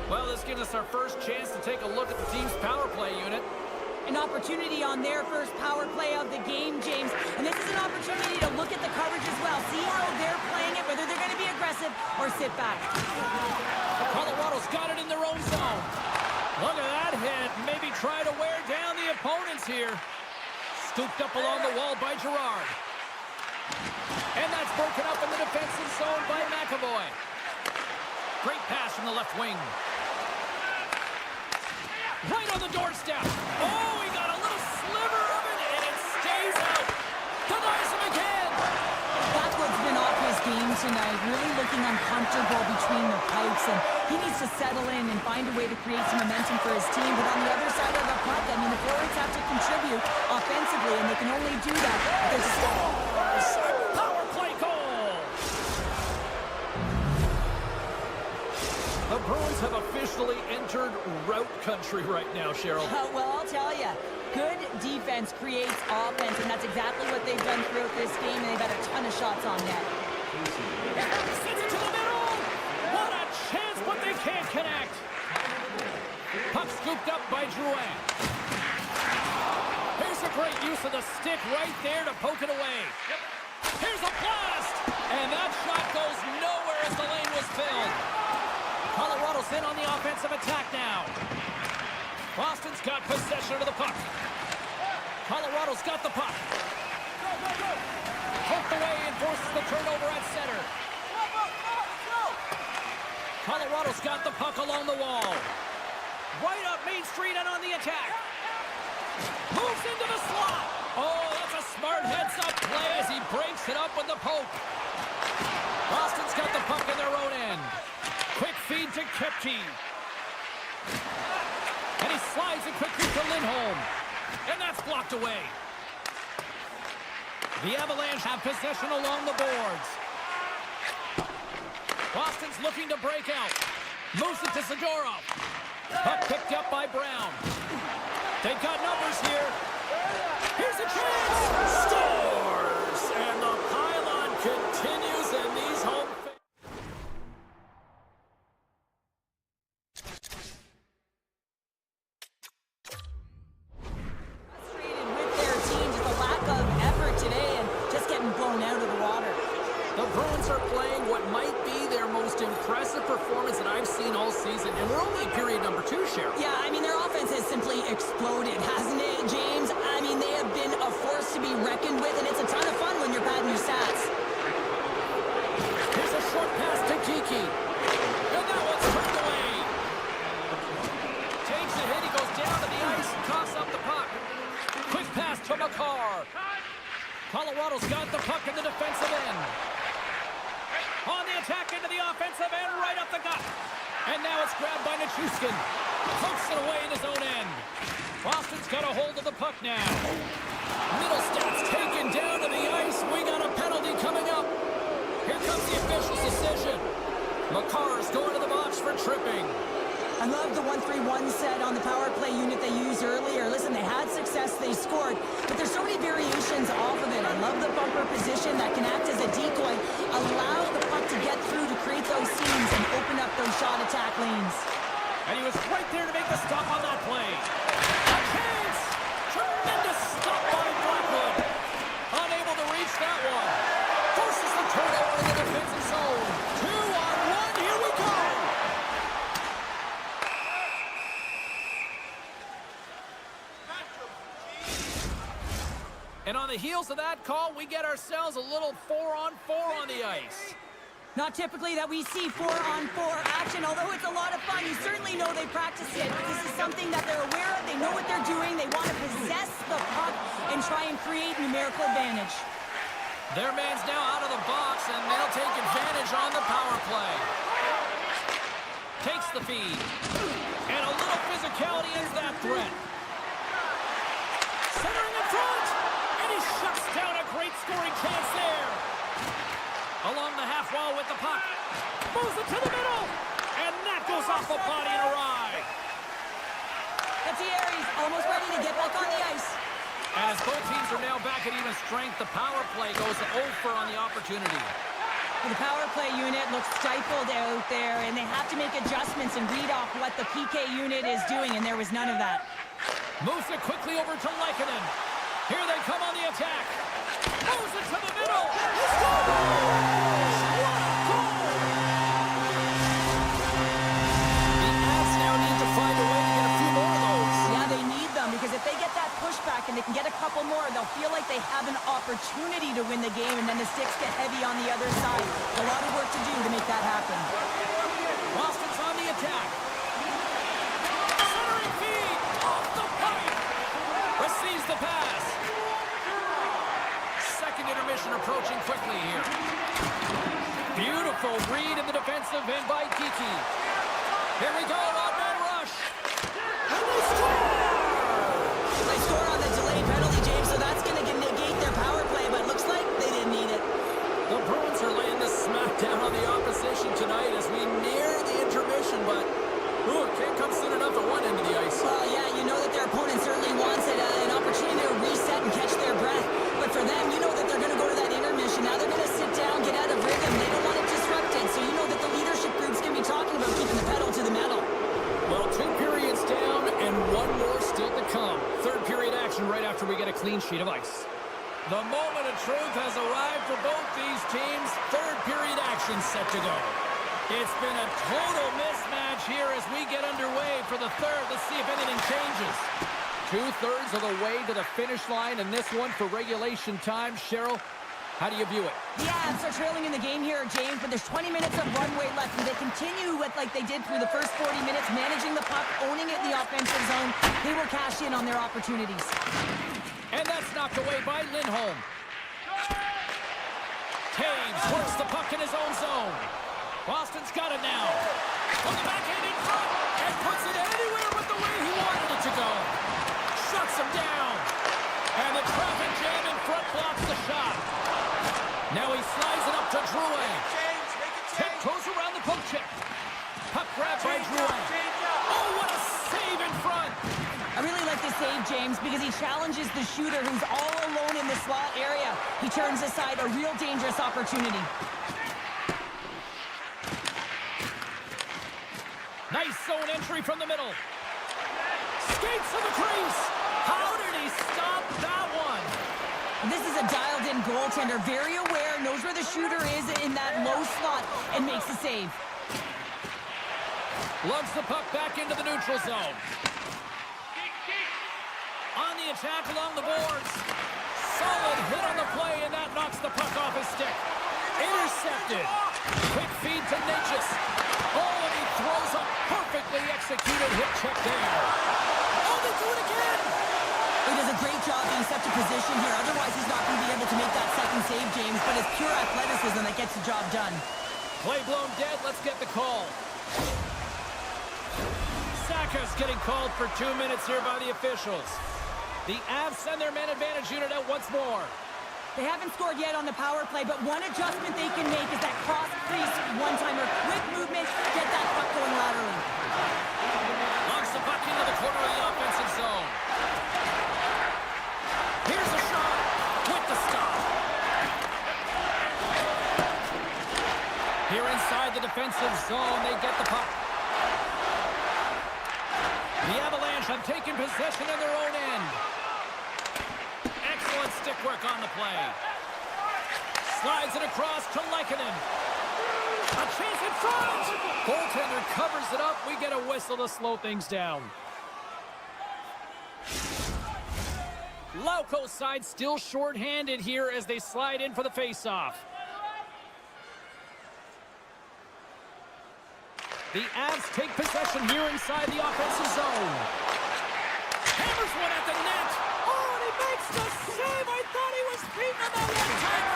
[SPEAKER 1] Well, this gives us our first chance to take a look at the team's power play unit.
[SPEAKER 2] An opportunity on their first power play of the game, James. And this is an opportunity to look at the coverage as well. See how they're playing it, whether they're going to be aggressive or sit back.
[SPEAKER 1] Colorado's got it in their own zone. Look at that hit. Maybe try to wear down the opponents here. Scooped up along the wall by Girard. And that's broken up in the defensive zone by MaakY. Great pass from the left wing. Right on the doorstep. Oh, he got a little sliver of it, and it stays out. Denies him again.
[SPEAKER 2] That's what's been off his game tonight. Really looking uncomfortable between the pipes, and he needs to settle in and find a way to create some momentum for his team. But on the other side of the puck, I mean, the forwards have to contribute offensively, and they can only do that if there's a
[SPEAKER 1] power play goal. The Bruins have officially entered rout country right now, Cheryl.
[SPEAKER 2] Well, I'll tell you, good defense creates offense, and that's exactly what they've done throughout this game, and they've had a ton of shots on net.
[SPEAKER 1] Sends it to the middle. What a chance, but they can't connect. Puck scooped up by Drouin. Here's a great use of the stick right there to poke it away. Here's a blast, and that shot goes nowhere as the lane was filled. Colorado's in on the offensive attack now. Boston's got possession of the puck. Colorado's got the puck. Poked away and forces the turnover at center. Colorado's got the puck along the wall. Right up Main Street and on the attack. Moves into the slot. Oh, that's a smart heads-up play as he breaks it up with the poke. Boston's got the puck in their own end. Quick feed to Kepke. And he slides it quickly to Lindholm. And that's blocked away. The Avalanche have possession along the boards. Boston's looking to break out. Moves it to Zadorov. Puck picked up by Brown. They've got numbers here. Here's a chance. Scores! And the pylon continues in these home.
[SPEAKER 2] Frustrated with their team, just a lack of effort today and just getting blown out of the water.
[SPEAKER 1] performance that I've seen all season, and we're only in period number 2, Cheryl.
[SPEAKER 2] Yeah, I mean, their offense has simply exploded, hasn't it, James? I mean, they have been a force to be reckoned with, and it's a ton of fun when you're padding your stats.
[SPEAKER 1] Here's a short pass to Kiki. And that one's turned away. Takes a hit. He goes down to the ice and coughs up the puck. Quick pass to McCarr. Colorado's got the puck in the defensive end. On the attack into the offensive end, right up the gut. And now it's grabbed by Nichushkin. Pokes it away in his own end. Boston's got a hold of the puck now. Middlestad's taken down to the ice. We got a penalty coming up. Here comes the official's decision. McCarr's going to the box for tripping.
[SPEAKER 2] I love the 1-3-1 set on the power play unit they used earlier. Listen, they had success, they scored, but there's so many variations off of it. I love the bumper position that can act as a decoy, allow the puck to get through to create those seams and open up those shot attack lanes.
[SPEAKER 1] And he was right there to make the stop on that play. A chance! Tremendous stop by Blackwood. Unable to reach that one. Forces the turnover in the defensive zone. 2-on-1, here we go! And on the heels of that call, we get ourselves a little 4-on-4 on the ice.
[SPEAKER 2] Not typically that we see 4-on-4 action, although it's a lot of fun. You certainly know they practice it. This is something that they're aware of. They know what they're doing. They want to possess the puck and try and create numerical advantage.
[SPEAKER 1] Their man's now out of the box, and they'll take advantage on the power play. Takes the feed. And a little physicality ends that threat. Centering in front. And he shuts down a great scoring chance there. Along the half wall with the puck. Moves it to the middle. And that goes off the body and awry.
[SPEAKER 2] Gutierrez almost ready to get back on the ice.
[SPEAKER 1] And as both teams are now back at even strength, the power play goes over on the opportunity.
[SPEAKER 2] The power play unit looks stifled out there, and they have to make adjustments and read off what the PK unit is doing, and there was none of that.
[SPEAKER 1] Moves it quickly over to Lehkonen. Here they come on the attack. Moves it to the middle. He scores! What a goal! The Avs now need to find a way to get a few more of those.
[SPEAKER 2] Yeah, they need them, because if they get that pushback and they can get a couple more, they'll feel like they have an opportunity to win the game, and then the sticks get heavy on the other side. A lot of work to do to make that happen.
[SPEAKER 1] Boston's on the attack. Centering feed off the pipe. Receives the pass. Second intermission approaching quickly here. Beautiful read in the defensive end by Kiki. Here we go, odd-man rush. And they score!
[SPEAKER 2] They score on the delayed penalty, James, so that's going to negate their power play, but it looks like they didn't need it.
[SPEAKER 1] The Bruins are laying the smackdown on the opposition tonight as we near the intermission, but it can't come soon enough at one end of the ice.
[SPEAKER 2] Well, yeah, you know that their opponent certainly wants it, an opportunity to reset and catch their breath. But for them, you know that they're going to go to that intermission. Now they're going to sit down, get out of rhythm. They don't want it disrupted, so you know that the leadership group's going to be talking about keeping the pedal to the metal.
[SPEAKER 1] Well, 2 periods down and 1 more still to come. Third period action right after we get a clean sheet of ice. The moment of truth has arrived for both these teams. Third period action set to go. It's been a total mismatch here as we get underway for the third. Let's see if anything changes. 2/3 of the way to the finish line, and this one for regulation time. Cheryl, how do you view it?
[SPEAKER 2] The Avs are trailing in the game here, James, but there's 20 minutes of runway left. If they continue with like they did through the first 40 minutes, managing the puck, owning it in the offensive zone, they will cash in on their opportunities.
[SPEAKER 1] And that's knocked away by Lindholm. Taves works the puck in his own zone. Boston's got it now. On the backhand in front, and puts it anywhere but the way he wanted it to go. Shuts him down. And the traffic jam in front blocks the shot. Now he slides it up to Drouin. Tiptoes around the poke check. Puck grab by Drouin. Oh, what a save in front.
[SPEAKER 2] I really like this save, James, because he challenges the shooter who's all alone in the slot area. He turns aside a real dangerous opportunity.
[SPEAKER 1] Nice zone entry from the middle. Skates to the crease. How did he stop that one?
[SPEAKER 2] This is a dialed-in goaltender, very aware, knows where the shooter is in that low slot, and makes the save.
[SPEAKER 1] Lugs the puck back into the neutral zone. On the attack along the boards. Solid hit on the play, and that knocks the puck off his stick. Intercepted. Quick feed to Natchez. Oh, and he throws a perfectly executed hit check there. Oh, they do it again.
[SPEAKER 2] He does a great job being set to position here. Otherwise, he's not going to be able to make that second save, James. But it's pure athleticism that gets the job done.
[SPEAKER 1] Play blown dead. Let's get the call. Saka's getting called for 2 minutes here by the officials. The Avs send their man advantage unit out once more.
[SPEAKER 2] They haven't scored yet on the power play, but one adjustment they can make is that cross-crease one-timer. Quick movement, get that puck going laterally.
[SPEAKER 1] Knocks the puck into the corner of the offensive zone. Here's a shot with the stop. Here inside the defensive zone, they get the puck. The Avalanche have taken possession in their own end. Excellent stick work on the play. Slides it across to Lehkonen. A chance in front. Goaltender covers it up. We get a whistle to slow things down. Lauko's side still short-handed here as they slide in for the face-off. The Avs take possession here inside the offensive zone. Hammers one at the net. Oh, and he makes the save. I thought he was beaten on that one-time.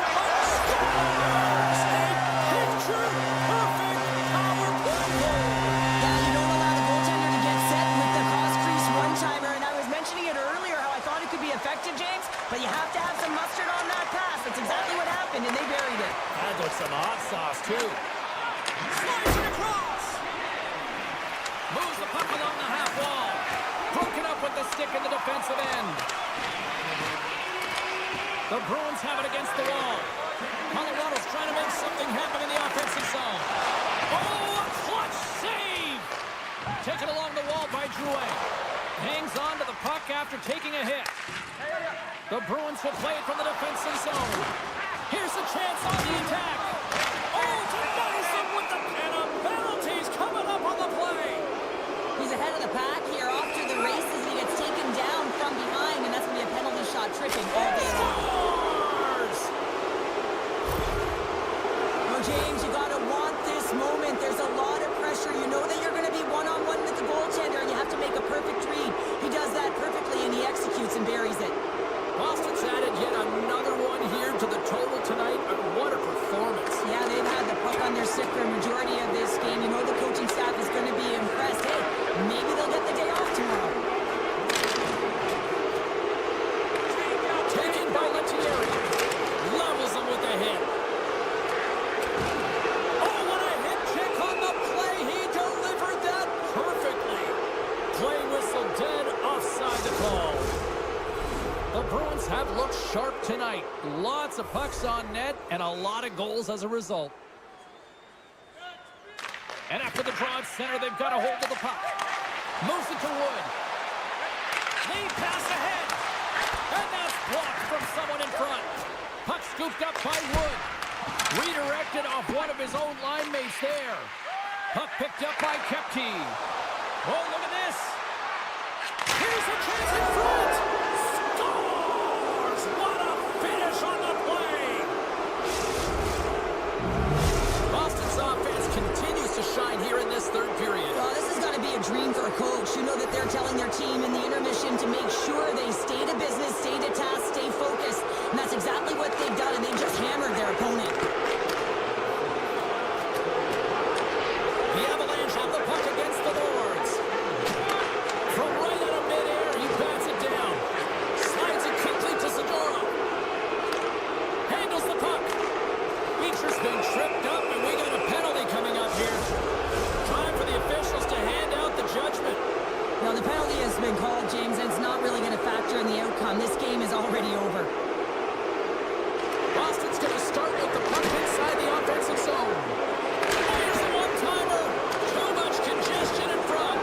[SPEAKER 1] Scores! A picture-perfect power play goal.
[SPEAKER 2] Yeah, you don't allow the goaltender to get set with the cross-crease one-timer. And I was mentioning it earlier how I thought it could be effective, James. But you have to have some mustard on that pass. That's exactly what happened, and they buried it.
[SPEAKER 1] That was some hot sauce, too. Slides it across. Moves the puck along the half wall. Broken up with the stick in the defensive end. The Bruins have it against the wall. Colorado's trying to make something happen in the offensive zone. Oh, a clutch save! Taken along the wall by Drouin. Hangs on to the puck after taking a hit. The Bruins will play it from the defensive zone. Here's a chance on the attack. Oh, denies him with the pen. A penalty's coming up on the play.
[SPEAKER 2] He's ahead of the pack here off to the races, and he gets taken down from behind, and that's going to be a penalty shot tripping all day long.
[SPEAKER 1] Scores!
[SPEAKER 2] Oh, James, you got to want this moment. There's a lot of pressure. You know that you're going to be one-on-one with the goaltender, and you have to make a perfect read. He does that perfectly, and he executes and buries it.
[SPEAKER 1] Boston's added yet another one here to the total tonight. What a performance.
[SPEAKER 2] Yeah, they've had the puck on their stick for a majority of this game. You know the coaching staff is going to be impressed. Hey, maybe they'll get the day off tomorrow.
[SPEAKER 1] Taken by Lettieri. Levels him with a hit. Oh, what a hit check on the play. He delivered that perfectly. Play whistle dead, offside the call. The Bruins have looked sharp tonight. Lots of pucks on net and a lot of goals as a result. And after the draw at center, they've got a hold of the puck. Moves it to Wood. Lead pass ahead. And that's blocked from someone in front. Puck scooped up by Wood. Redirected off one of his own line mates there. Puck picked up by Kepke. Oh, look at this. Here's a chance in front. Scores! What a finish on the play. Boston's offense continues to shine here in this third period.
[SPEAKER 2] Well, this has got to be a dream for a coach. You know that they're telling their team in the intermission to make sure they stay to business, stay to task, stay focused. And that's exactly what they've done, and they just hammered their opponent.
[SPEAKER 1] The Avalanche have the puck against the boards. From right out of midair, he bats it down. Slides it quickly to Zadorov. Handles the puck. Beecher's been tripped up, and we got a penalty coming up here. Time for the officials to hand out the judgment.
[SPEAKER 2] Now, the penalty has been called, James, and it's not really going to factor in the outcome. This game is already over.
[SPEAKER 1] Boston's going to start with the puck inside the offensive zone. Here's a one-timer. Too much congestion in front.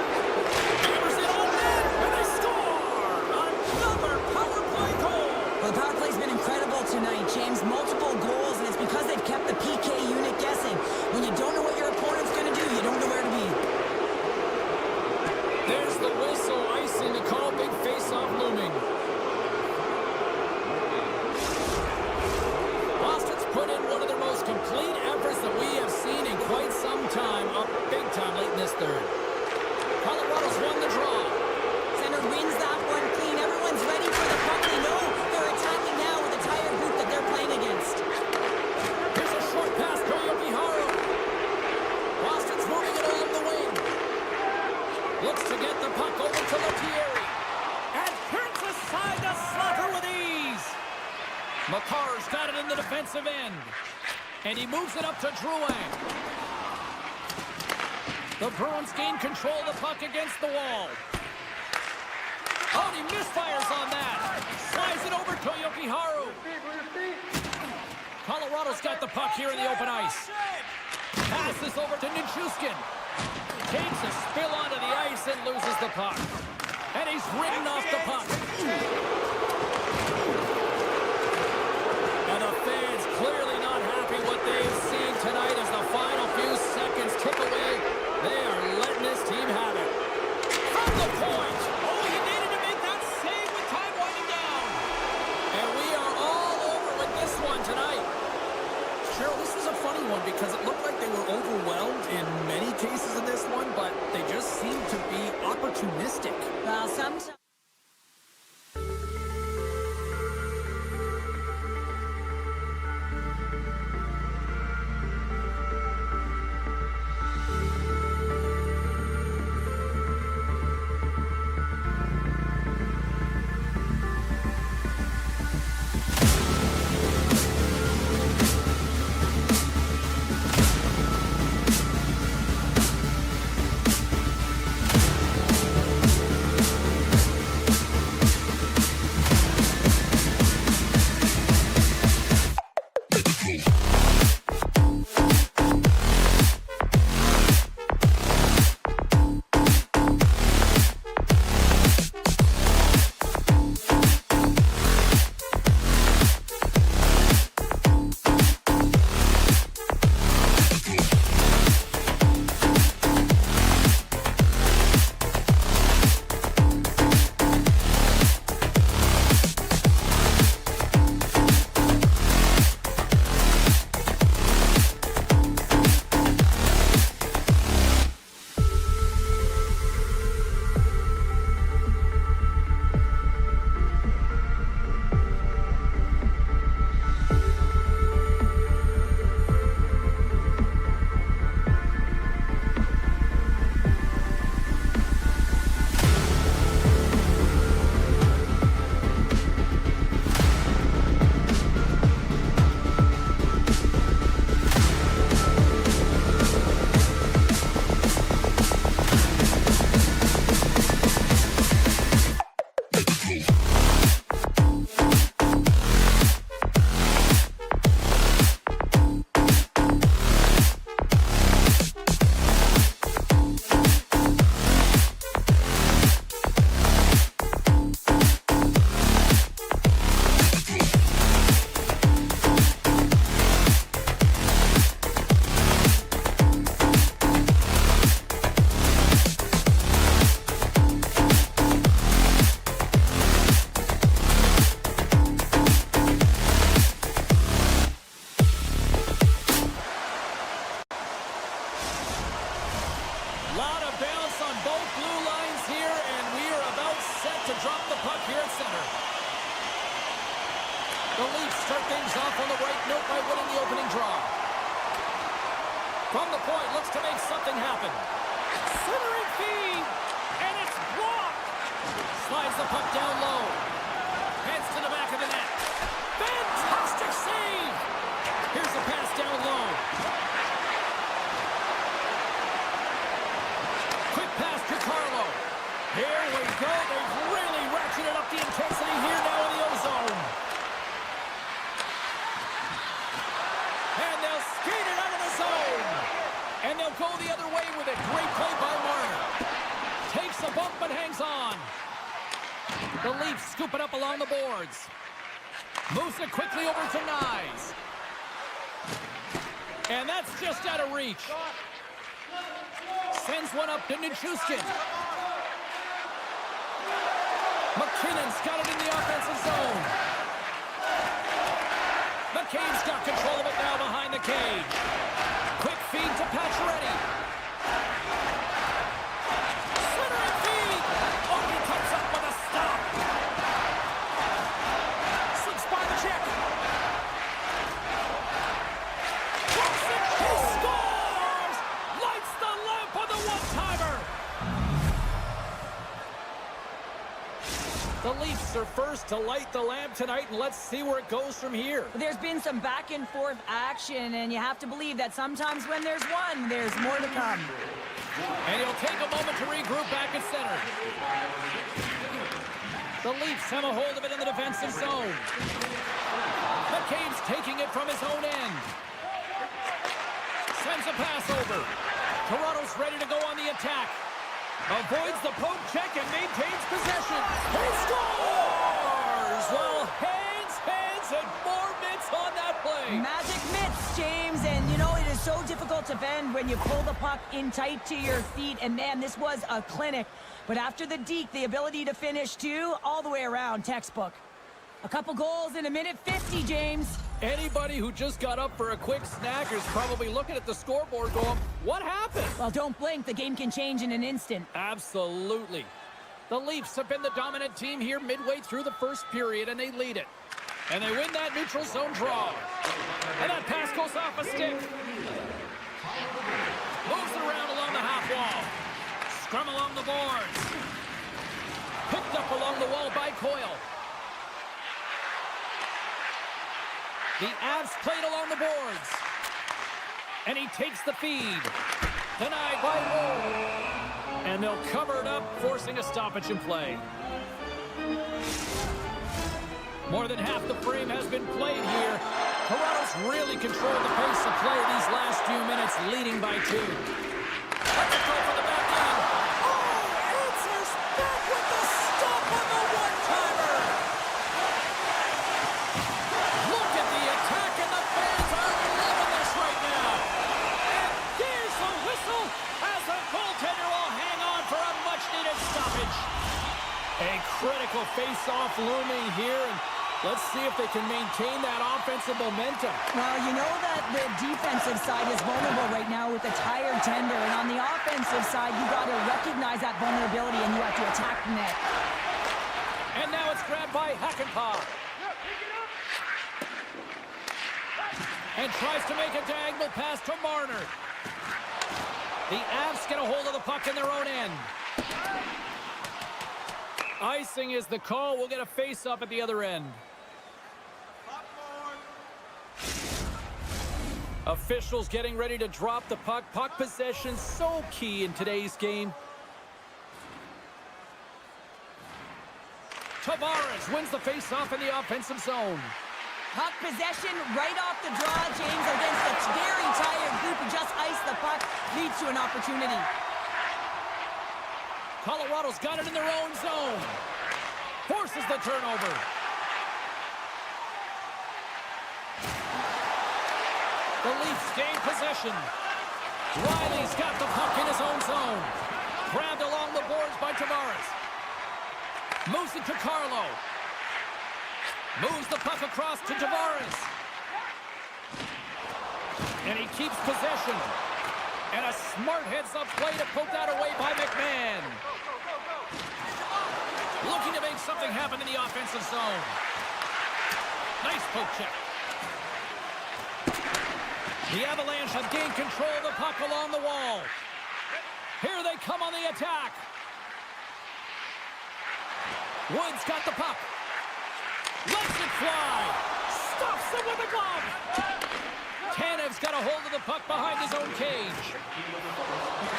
[SPEAKER 1] Hammers it on net, and they score! Another power play goal!
[SPEAKER 2] Well, the power play's been incredible tonight, James. Multiple goals, and it's because they've kept the PK unit guessing. When you don't know what your opponent's going to do, you don't know where to be.
[SPEAKER 1] Getting the call, big face-off looming. Boston's put in one of their most complete efforts that we have seen in quite some time, up big time late in this third. Colorado's won the draw.
[SPEAKER 2] Center wins that one clean. Everyone's ready for the puck. They know they're attacking now with the tired group that they're playing against.
[SPEAKER 1] Here's a short pass to Yokiharu. Boston's moving it along the wing. Looks to get the puck over to Lettieri. And turns aside to Slater with ease. McCarr's got it in the defensive end. And he moves it up to Drouin. The Bruins gain control of the puck against the wall. Oh, he misfires on that. Slides it over to Yokiharu. Colorado's got the puck here in the open ice. Passes over to Nichushkin. Takes a spill onto the ice and loses the puck. And he's ridden off the puck. And the fans clearly not happy what they've seen tonight as the final few seconds tick away. They are letting this team have it. From the point. Oh, he needed to make that save with time winding down. And we are all over with this one tonight. Cheryl, this was a funny one because it looked like they were overwhelmed in many cases in this one, but they just seemed to be opportunistic.
[SPEAKER 2] Well, sometimes...
[SPEAKER 1] The Leafs start things off on the right note by winning the opening draw. From the point, looks to make something happen. Centering feed, and it's blocked. Slides the puck down low. Heads to the back of the net. Fantastic save. Here's the pass down low. Quick pass to Carlo. Here we go. They've really ratcheted up the intensity here now in the O-zone. And they'll skate it out of the zone. And they'll go the other way with it. Great play by Marner. Takes a bump but hangs on. The Leafs scoop it up along the boards. Moves it quickly over to Nyes. And that's just out of reach. Sends one up to Nichushkin. McKinnon's got it in the offensive zone. McCabe's got control of it now behind the cage. Quick feed to Pacioretty. Centering feed. Oh, he comes up with a stop. Slips by the check. Wilson, he scores! Lights the lamp on the one-timer. The Leafs are first to light the lamp tonight, and let's see where it goes from here.
[SPEAKER 2] There's been some back-and-forth action, and you have to believe that sometimes when there's one, there's more to come.
[SPEAKER 1] And he'll take a moment to regroup back at center. The Leafs have a hold of it in the defensive zone. McCabe's taking it from his own end. Sends a pass over. Toronto's ready to go on the attack. Avoids the poke check and maintains possession. He scores! Well, hands, and more mitts on that play.
[SPEAKER 2] Magic mitts, James, and you know it is so difficult to bend when you pull the puck in tight to your feet, and man, this was a clinic. But after the deke, the ability to finish too, all the way around, textbook. A couple goals in a minute 50, James.
[SPEAKER 1] Anybody who just got up for a quick snack is probably looking at the scoreboard going, what happened?
[SPEAKER 2] Well, don't blink. The game can change in an instant.
[SPEAKER 1] Absolutely. The Leafs have been the dominant team here midway through the first period, and they lead it. And they win that neutral zone draw. And that pass goes off a stick. Moves it around along the half wall. Scrum along the boards. Picked up along the wall by Coyle. The Avs played along the boards. And he takes the feed. Denied by Woe. And they'll cover it up, forcing a stoppage in play. More than half the frame has been played here. Toronto's really controlled the pace of play these last few minutes, leading by 2. Let's go for the back end. Oh, answers back with the stop on the one-timer. Look at the attack, and the fans are loving this right now. And there's a whistle as the goaltender will hang on for a much-needed stoppage. A critical face-off looming here, and let's see if they can maintain that offensive momentum.
[SPEAKER 2] Well, you know that the defensive side is vulnerable right now with a tired tender, and on the offensive side, you got to recognize that vulnerability and you have to attack the net.
[SPEAKER 1] And now it's grabbed by Hakanpää. And tries to make a diagonal pass to Marner. The Avs get a hold of the puck in their own end. Icing is the call. We'll get a face-up at the other end. Officials getting ready to drop the puck. Puck possession so key in today's game. Tavares wins the face-off in the offensive zone.
[SPEAKER 2] Puck possession right off the draw, James, against a very tired group who just iced the puck, leads to an opportunity.
[SPEAKER 1] Colorado's got it in their own zone. Forces the turnover. The Leafs gain possession. Riley's got the puck in his own zone. Grabbed along the boards by Tavares. Moves it to Carlo. Moves the puck across to Tavares. And he keeps possession. And a smart heads-up play to poke that away by McMahon. Looking to make something happen in the offensive zone. Nice poke check. The Avalanche have gained control of the puck along the wall. Here they come on the attack. Woods got the puck. Lets it fly. Stops it with a glove. Tanev's got a hold of the puck behind his own cage.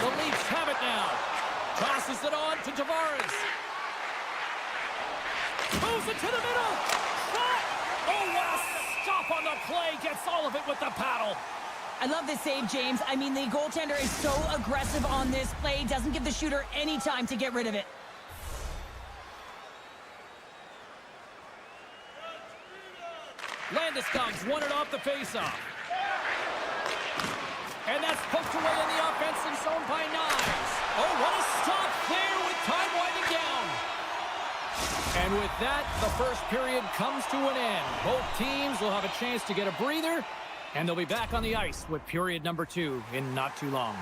[SPEAKER 1] The Leafs have it now. Tosses it on to Tavares. Moves it to the middle. Shot. Oh, what a stop on the play. Gets all of it with the paddle.
[SPEAKER 2] I love this save, James. I mean, the goaltender is so aggressive on this play. Doesn't give the shooter any time to get rid of it.
[SPEAKER 1] Landeskog's won it off the faceoff. And that's poked away in the offensive zone by Knives. Oh, what a stop there with time winding down. And with that, the first period comes to an end. Both teams will have a chance to get a breather, and they'll be back on the ice with period number 2 in not too long.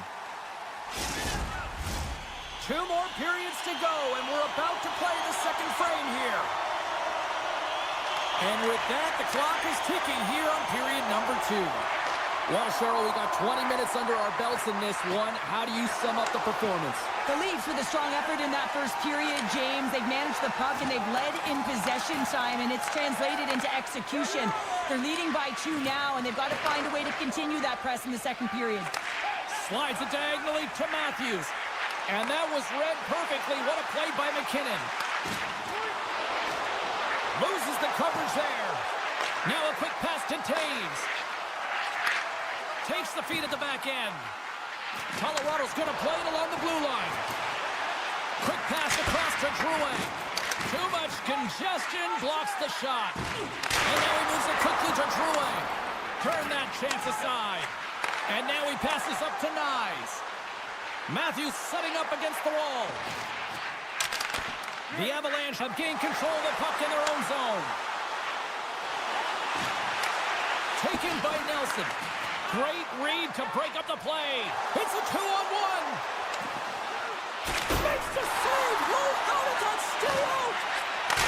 [SPEAKER 1] 2 more periods to go, and we're about to play the second frame here. And with that, the clock is ticking here on period number 2. Well, Cheryl, we got 20 minutes under our belts in this one. How do you sum up the performance?
[SPEAKER 2] The Leafs with a strong effort in that first period, James. They've managed the puck and they've led in possession time, and it's translated into execution. They're leading by 2 now, and they've got to find a way to continue that press in the second period.
[SPEAKER 1] Slides it diagonally to Matthews. And that was read perfectly. What a play by McKinnon. Loses the coverage there. Now a quick pass to Taves. Takes the feed at the back end. Colorado's going to play it along the blue line. Quick pass across to Drouin. Too much congestion, blocks the shot. And now he moves it quickly to Drouin. Turn that chance aside. And now he passes up to Nyes. Matthews setting up against the wall. The Avalanche have gained control of the puck in their own zone. Taken by Nelson. Great read to break up the play. It's a 2-on-1. Makes the save. Low out. It's still out.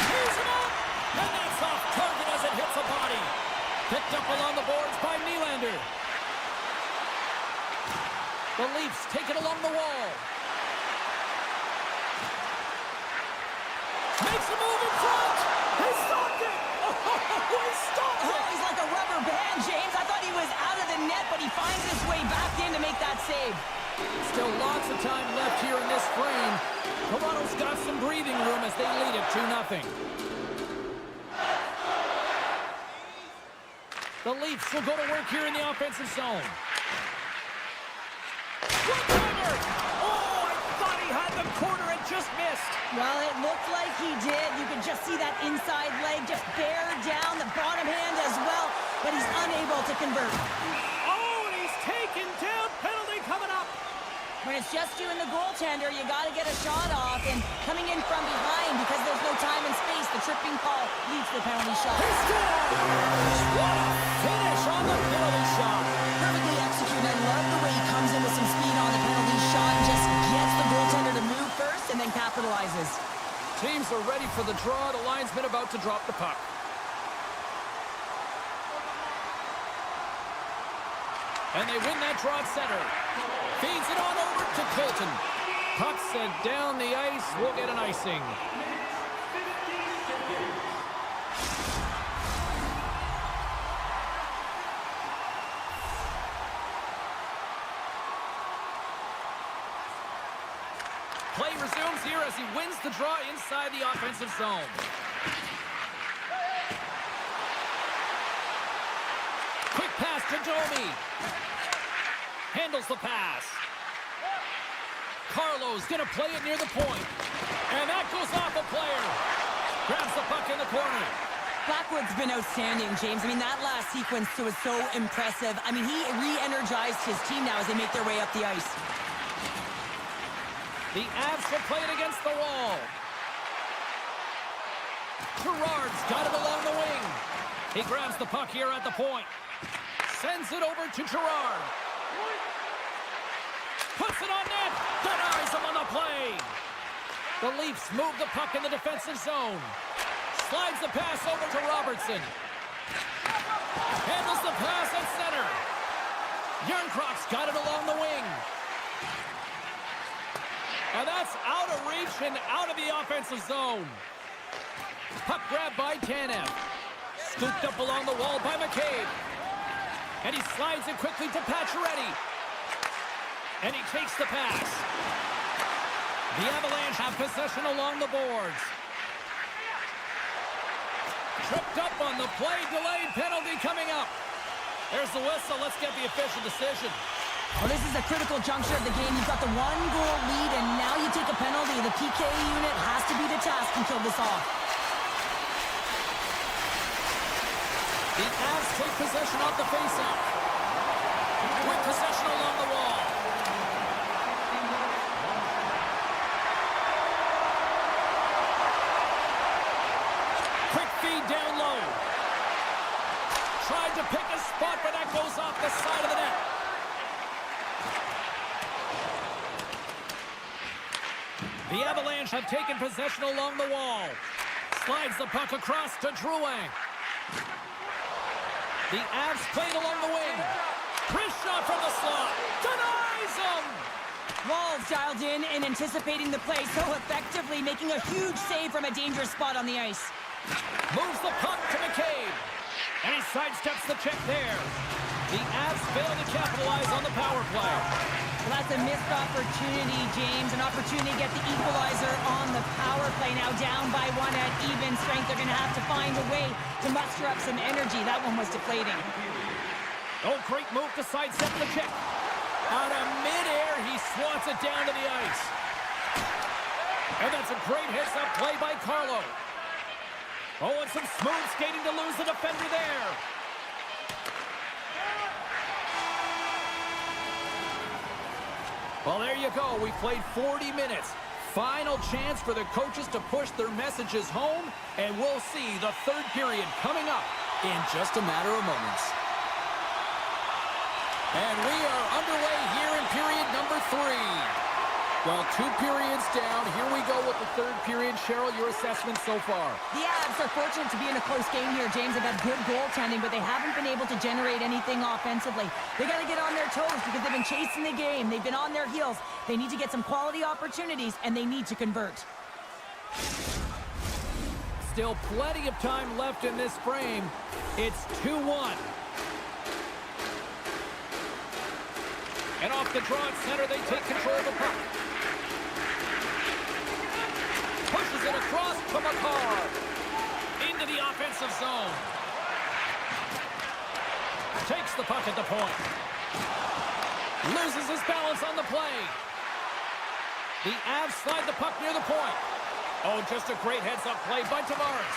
[SPEAKER 1] He's it up. And that's off target as it hits a body. Picked up along the boards by Nylander. The Leafs take it along the wall. Makes a move in front. He stopped it. Oh, he stopped it.
[SPEAKER 2] He's like a rubber band, James. I thought he was out of the net, but he finds his way back in to make that save.
[SPEAKER 1] Still lots of time left here in this frame. Toronto's got some breathing room as they lead it 2-0. The Leafs will go to work here in the offensive zone. One-timer! Oh, I thought he had the corner and just missed.
[SPEAKER 2] Well, it looked like he did. You could just see that inside leg just bear down, the bottom hand as well, but he's unable to convert.
[SPEAKER 1] Oh, and he's taken down. Penalty coming up.
[SPEAKER 2] When it's just you and the goaltender, you got to get a shot off, and coming in from behind because there's no time and space, the tripping call leads to the penalty shot.
[SPEAKER 1] He scores! What a finish on the penalty shot.
[SPEAKER 2] Perfectly executed. I love the way he comes in with some speed on the penalty shot and just gets the goaltender to move first and then capitalizes.
[SPEAKER 1] Teams are ready for the draw. The linesman about to drop the puck. And they win that draw at center. Feeds it on over to Colton. Puck sent down the ice. We'll get an icing. Play resumes here as he wins the draw inside the offensive zone. Quick pass to Domi. Handles the pass. Carlo's going to play it near the point. And that goes off a player. Grabs the puck in the corner.
[SPEAKER 2] Blackwood's been outstanding, James. I mean, that last sequence was so impressive. I mean, he re-energized his team now as they make their way up the ice.
[SPEAKER 1] The Avs will play it against the wall. Gerard's got it along the wing. He grabs the puck here at the point. Sends it over to Gerard. Puts it on net. Denies him on the play. The Leafs move the puck in the defensive zone. Slides the pass over to Robertson. Handles the pass at center. Yerncroft's got it along the wing. And that's out of reach and out of the offensive zone. Puck grabbed by Tanev. Scooped up along the wall by McCabe. And he slides it quickly to Pacioretty. And he takes the pass. The Avalanche have possession along the boards. Tripped up on the play, delayed penalty coming up. There's the whistle. Let's get the official decision.
[SPEAKER 2] Well, this is a critical juncture of the game. You've got the 1-goal lead, and now you take a penalty. The PK unit has to be the task and kill this off.
[SPEAKER 1] The Avs take possession off the faceoff. With possession along the wall. to pick a spot, but that goes off the side of the net. The Avalanche have taken possession along the wall. Slides the puck across to Drouin. The Avs playing along the wing. Chris shot from the slot. Denies him!
[SPEAKER 2] Walls dialed in and anticipating the play so effectively, making a huge save from a dangerous spot on the ice.
[SPEAKER 1] Moves the puck to McCabe. And he sidesteps the check there. The Avs fail to capitalize on the power play.
[SPEAKER 2] Well, that's a missed opportunity, James. An opportunity to get the equalizer on the power play. Now down by one at even strength. They're going to have to find a way to muster up some energy. That one was deflating.
[SPEAKER 1] Oh, great move to sidestep the check. Out of midair, he swats it down to the ice. And that's a great heads-up play by Carlo. Oh, and some smooth skating to lose the defender there. Well, there you go. We played 40 minutes. Final chance for the coaches to push their messages home, and we'll see the third period coming up in just a matter of moments. And we are underway here in period number 3. Well, 2 periods down. Here we go with the third period. Cheryl, your assessment so far?
[SPEAKER 2] The Avs are fortunate to be in a close game here, James. They've had good goaltending, but they haven't been able to generate anything offensively. They got to get on their toes because they've been chasing the game. They've been on their heels. They need to get some quality opportunities, and they need to convert.
[SPEAKER 1] Still plenty of time left in this frame. It's 2-1. And off the draw at center, they take control of the puck. Pushes it across to McCarr. Into the offensive zone. Takes the puck at the point. Loses his balance on the play. The Avs slide the puck near the point. Oh, just a great heads-up play by Tavares.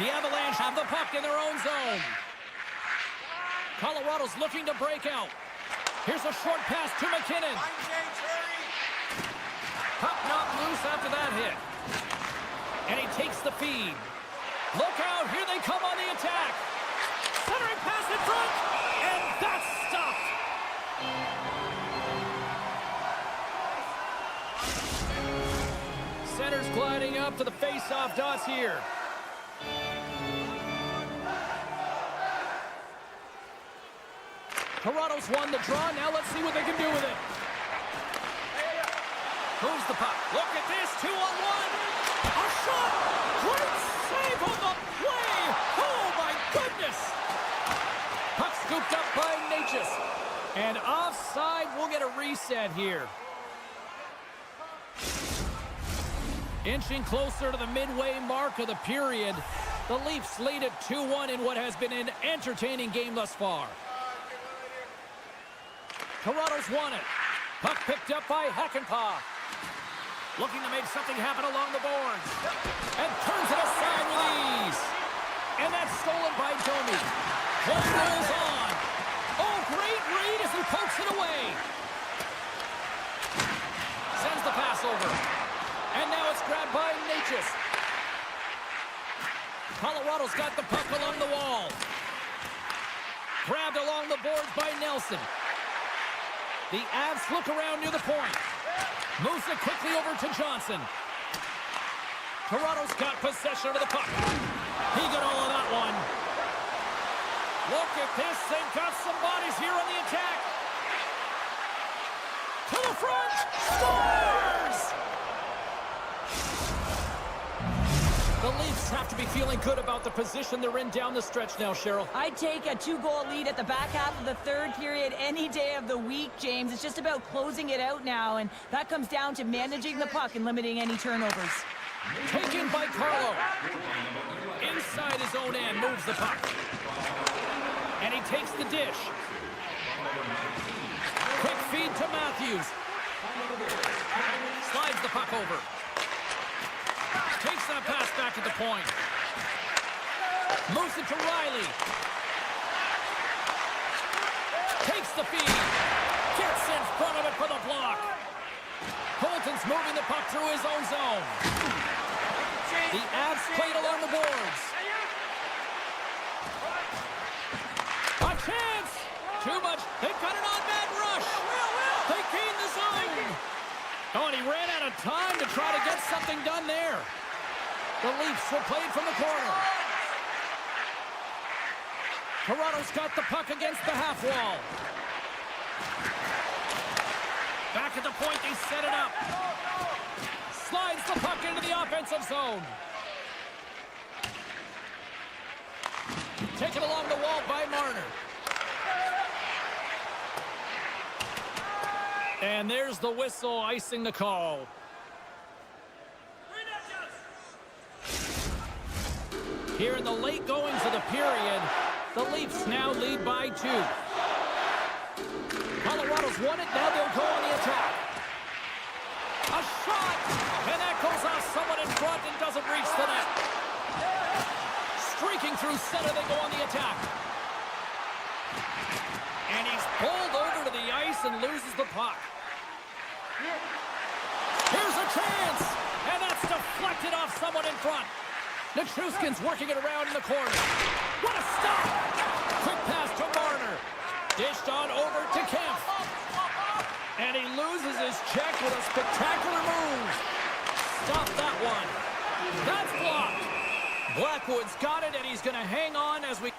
[SPEAKER 1] The Avalanche have the puck in their own zone. Colorado's looking to break out. Here's a short pass to McKinnon. Puck knocked loose after that hit. And he takes the feed. Look out, here they come on the attack. Centering pass in front, and that's stopped. Center's gliding up to the face-off dots here. Toronto's won the draw. Now let's see what they can do with it. Moves the puck. Look at this. 2-on-1. A shot. Great save on the play. Oh, my goodness. Puck scooped up by Natchez. And offside. We'll get a reset here. Inching closer to the midway mark of the period. The Leafs lead at 2-1 in what has been an entertaining game thus far. Toronto's won it. Puck picked up by Hakanpää. Looking to make something happen along the boards. And turns it aside with ease. And that's stolen by Domi. Play rolls on. Oh, great read as he pokes it away. Sends the pass over. And now it's grabbed by Natchez. Colorado's got the puck along the wall. Grabbed along the boards by Nelson. The Avs look around near the point. Moves it quickly over to Johnson. Toronto's got possession of the puck. He got all of that one. Look at this. They've got some bodies here on the attack. To the front. Scores! The Leafs have to be feeling good about the position they're in down the stretch now, Cheryl.
[SPEAKER 2] I'd take a 2-goal lead at the back half of the third period any day of the week, James. It's just about closing it out now, and that comes down to managing the puck and limiting any turnovers.
[SPEAKER 1] Taken by Carlo. Inside his own end, moves the puck. And he takes the dish. Quick feed to Matthews. Slides the puck over. Takes that pass back at the point. Moves it to Riley. Takes the feed. Gets in front of it for the block. Colton's moving the puck through his own zone. The Avs played along the boards. Oh, and he ran out of time to try to get something done there. The Leafs were played from the corner. Toronto's got the puck against the half wall. Back at the point, they set it up. Slides the puck into the offensive zone. Taken along the wall by Marner. And there's the whistle, icing the call. Here in the late goings of the period, the Leafs now lead by 2. Colorado's won it, now they'll go on the attack. A shot! And that goes off someone in front and doesn't reach the net. Streaking through center, they go on the attack. And he's pulled over to the ice and loses the puck. Here's a chance! And that's deflected off someone in front. Nichushkin's working it around in the corner. What a stop! Quick pass to Marner. Dished on over to Kemp. And he loses his check with a spectacular move. Stop that one. That's blocked. Blackwood's got it, and he's going to hang on as we...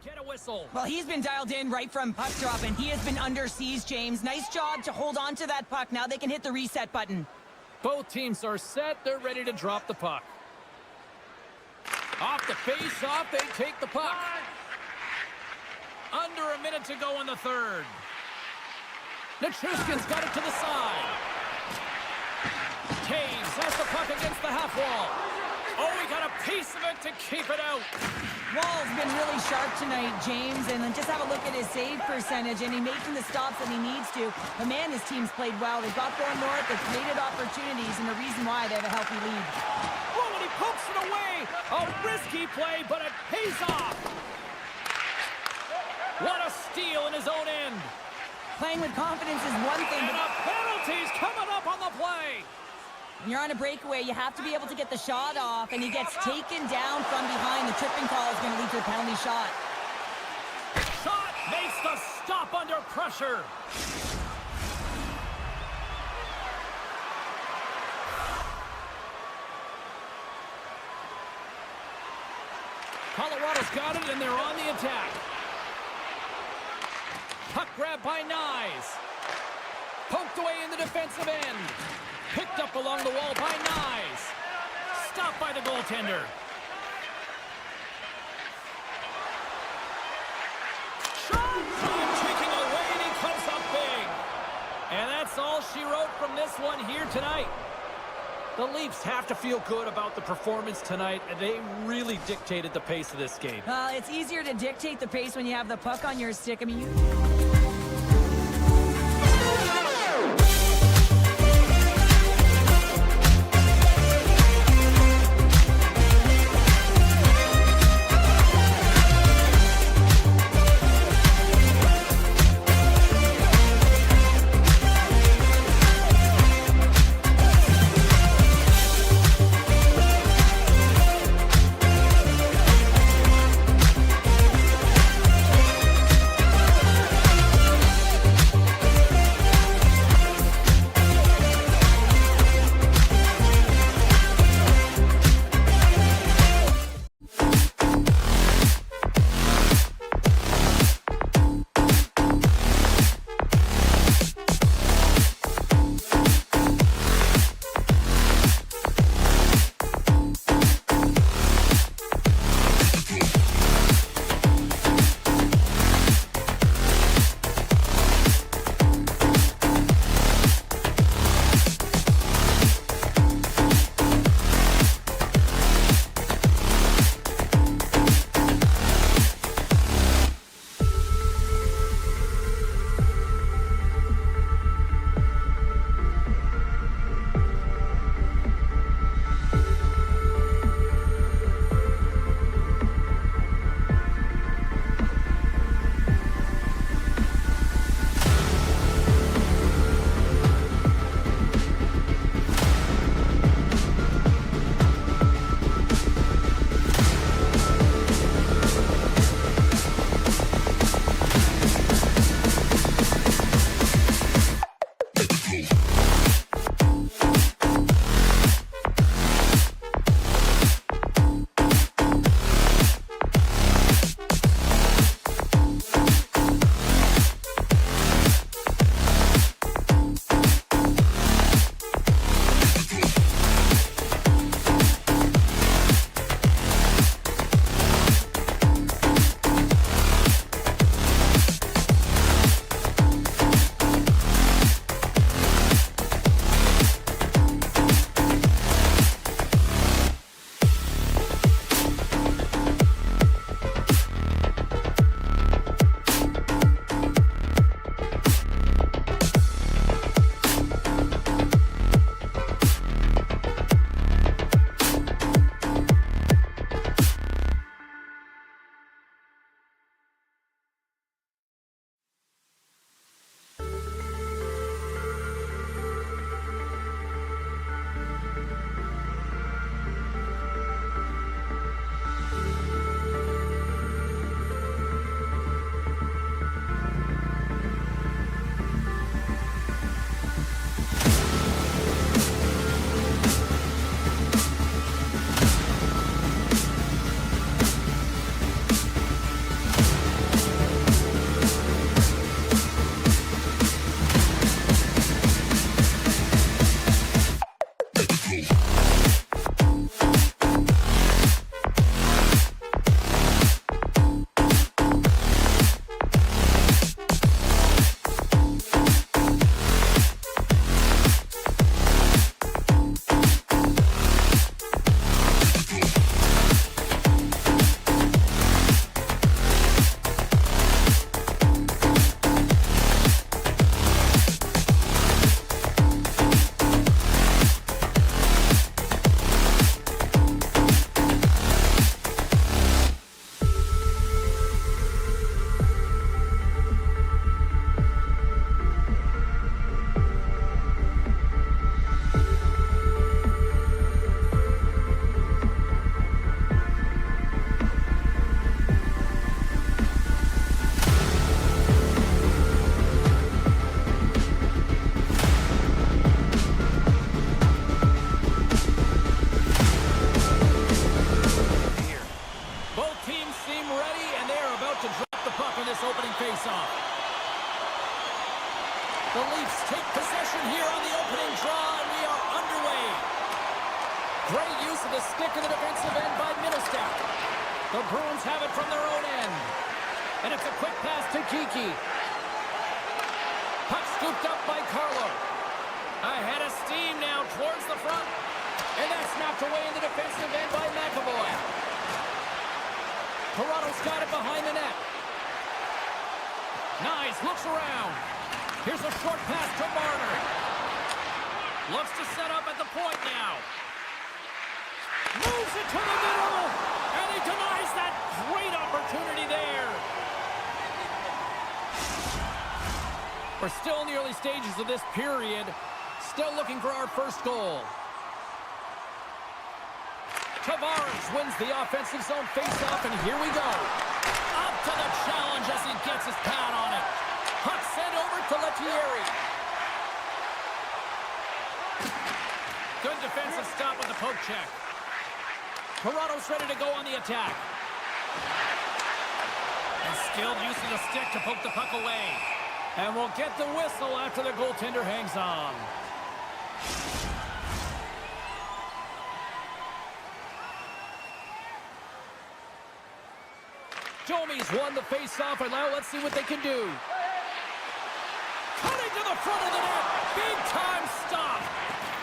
[SPEAKER 1] Get a whistle.
[SPEAKER 2] Well, he's been dialed in right from puck drop, and he has been under siege, James. Nice job to hold on to that puck. Now they can hit the reset button.
[SPEAKER 1] Both teams are set. They're ready to drop the puck. Off the face-off, they take the puck. Under a minute to go in the third. Nichushkin's got it to the side. Taves has the puck against the half wall. Oh, he got a piece of it to keep it out.
[SPEAKER 2] Wall's been really sharp tonight, James, and then just have a look at his save percentage, and he's making the stops that he needs to. But man, his team's played well. They've got going north, they've created opportunities, and the reason why they have a healthy lead.
[SPEAKER 1] Oh, and he pokes it away. A risky play, but it pays off. What a steal in his own end.
[SPEAKER 2] Playing with confidence is one thing,
[SPEAKER 1] And
[SPEAKER 2] but
[SPEAKER 1] a penalty's coming up on the play.
[SPEAKER 2] when you're on a breakaway, you have to be able to get the shot off, and he gets taken down from behind. The tripping call is going to lead to a penalty shot.
[SPEAKER 1] Shot makes the stop under pressure. Colorado's got it, and they're on the attack. Puck grab by Nyes. Poked away in the defensive end. Picked up along the wall by Nyes. Stopped by the goaltender. Shot! Taking away, and he comes up big. And that's all she wrote from this one here tonight. The Leafs have to feel good about the performance tonight, and they really dictated the pace of this game.
[SPEAKER 2] It's easier to dictate the pace when you have the puck on your stick. I mean,
[SPEAKER 1] teams seem ready, and they are about to drop the puck in this opening faceoff. The Leafs take possession here on the opening draw, and we are underway. Great use of the stick in the defensive end by Middlestat. The Bruins have it from their own end. And it's a quick pass to Kiki. Puck scooped up by Carlo. Ahead of steam now towards the front. And that's knocked away in the defensive end by MaakY. Toronto's got it behind the net. Nice, looks around. Here's a short pass to Marner. Looks to set up at the point now. Moves it to the middle. And he denies that great opportunity there. We're still in the early stages of this period. Still looking for our first goal. Tavares wins the offensive zone faceoff, and here we go. Up to the challenge as he gets his pad on it. Puck sent over to Lettieri. Good defensive stop with the poke check. Toronto's ready to go on the attack. And skilled use of the stick to poke the puck away. And we'll get the whistle after the goaltender hangs on. Domi's won the face-off, and now let's see what they can do. Cutting to the front of the net. Big-time stop.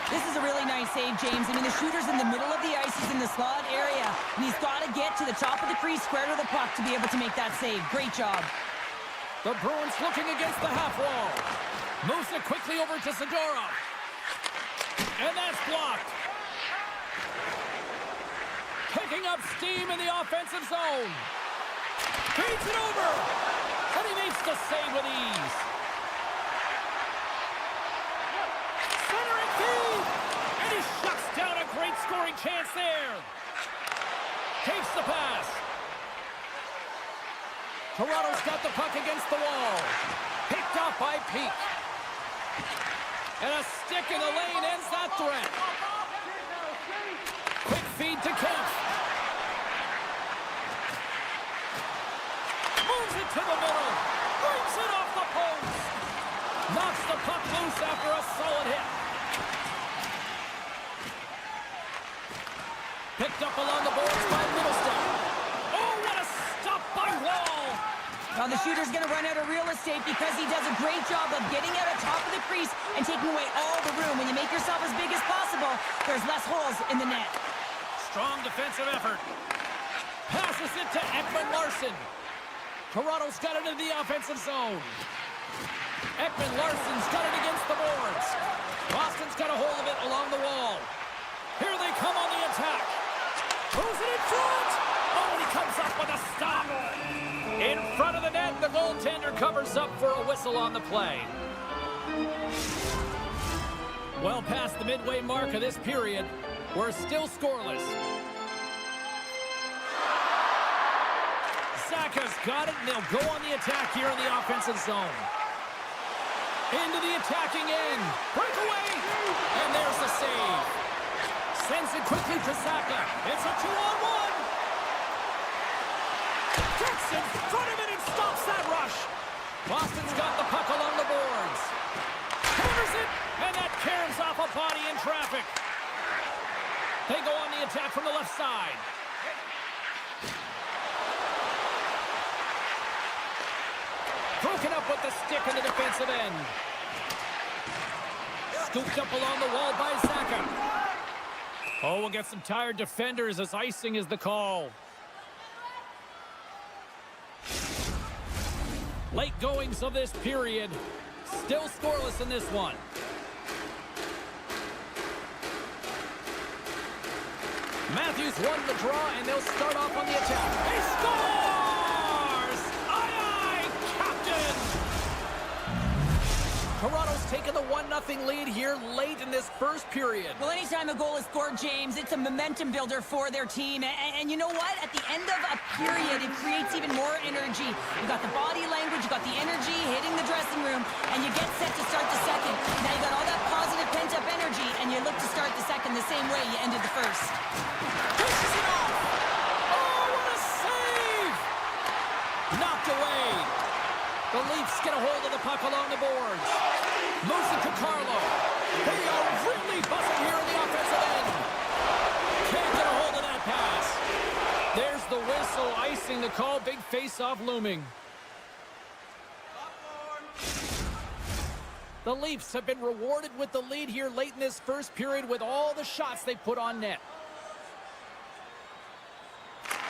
[SPEAKER 2] This is a really nice save, James. I mean, the shooter's in the middle of the ice. He's in the slot area, and he's got to get to the top of the crease, square to the puck to be able to make that save. Great job.
[SPEAKER 1] The Bruins looking against the half wall. Moves it quickly over to Zadorov. And that's blocked. Picking up steam in the offensive zone. Feeds it over. And he makes the save with ease. Centering feed. And he shuts down a great scoring chance there. Takes the pass. Toronto's got the puck against the wall. Picked off by Peak. And a stick in the lane ends that threat. Quick feed to Kemp. Moves it to the middle. Brings it off the post. Knocks the puck loose after a solid hit. Picked up along the boards by Middlestat. Oh, what a stop by Wall.
[SPEAKER 2] Now the shooter's going to run out of real estate because he does a great job of getting out of top of the crease and taking away all the room. When you make yourself as big as possible, there's less holes in the net.
[SPEAKER 1] Strong defensive effort. Passes it to Ekman-Larsson. Toronto's got it in the offensive zone. Ekman-Larsson's got it against the boards. Boston's got a hold of it along the wall. Here they come on the attack. Moves it in front. Oh, and he comes up with a stop. In front of the net, the goaltender covers up for a whistle on the play. Well past the midway mark of this period, we're still scoreless. Saka's got it, and they'll go on the attack here in the offensive zone. Into the attacking end. Breakaway, and there's the save. Sends it quickly to Saka. It's a 2-on-1. Gets in front of it and stops that rush. Boston's got the puck along the boards. Hammers it, and that caroms off a body in traffic. They go on the attack from the left side. Broken up with the stick in the defensive end. Scooped up along the wall by Saka. Oh, we'll get some tired defenders as icing is the call. Late goings of this period. Still scoreless in this one. Matthews won the draw, and they'll start off on the attack. He scores! Aye, aye, Captain! Toronto's taken the 1-0 lead here late in this first period.
[SPEAKER 2] Well, anytime a goal is scored, James, it's a momentum builder for their team. And you know what? At the end of a period, it creates even more energy. You got the body language, you got the energy hitting the dressing room, and you get set to start the second. Now you got all that positive pent-up energy, and you look to start the second the same way you ended the first.
[SPEAKER 1] Pushes it off! Oh, what a save! Leafs get a hold of the puck along the boards. Moves it to Carlo. They are really buzzing here in the offensive end. Can't get a hold of that pass. There's the whistle, icing the call. Big face-off looming. The Leafs have been rewarded with the lead here late in this first period with all the shots they put on net.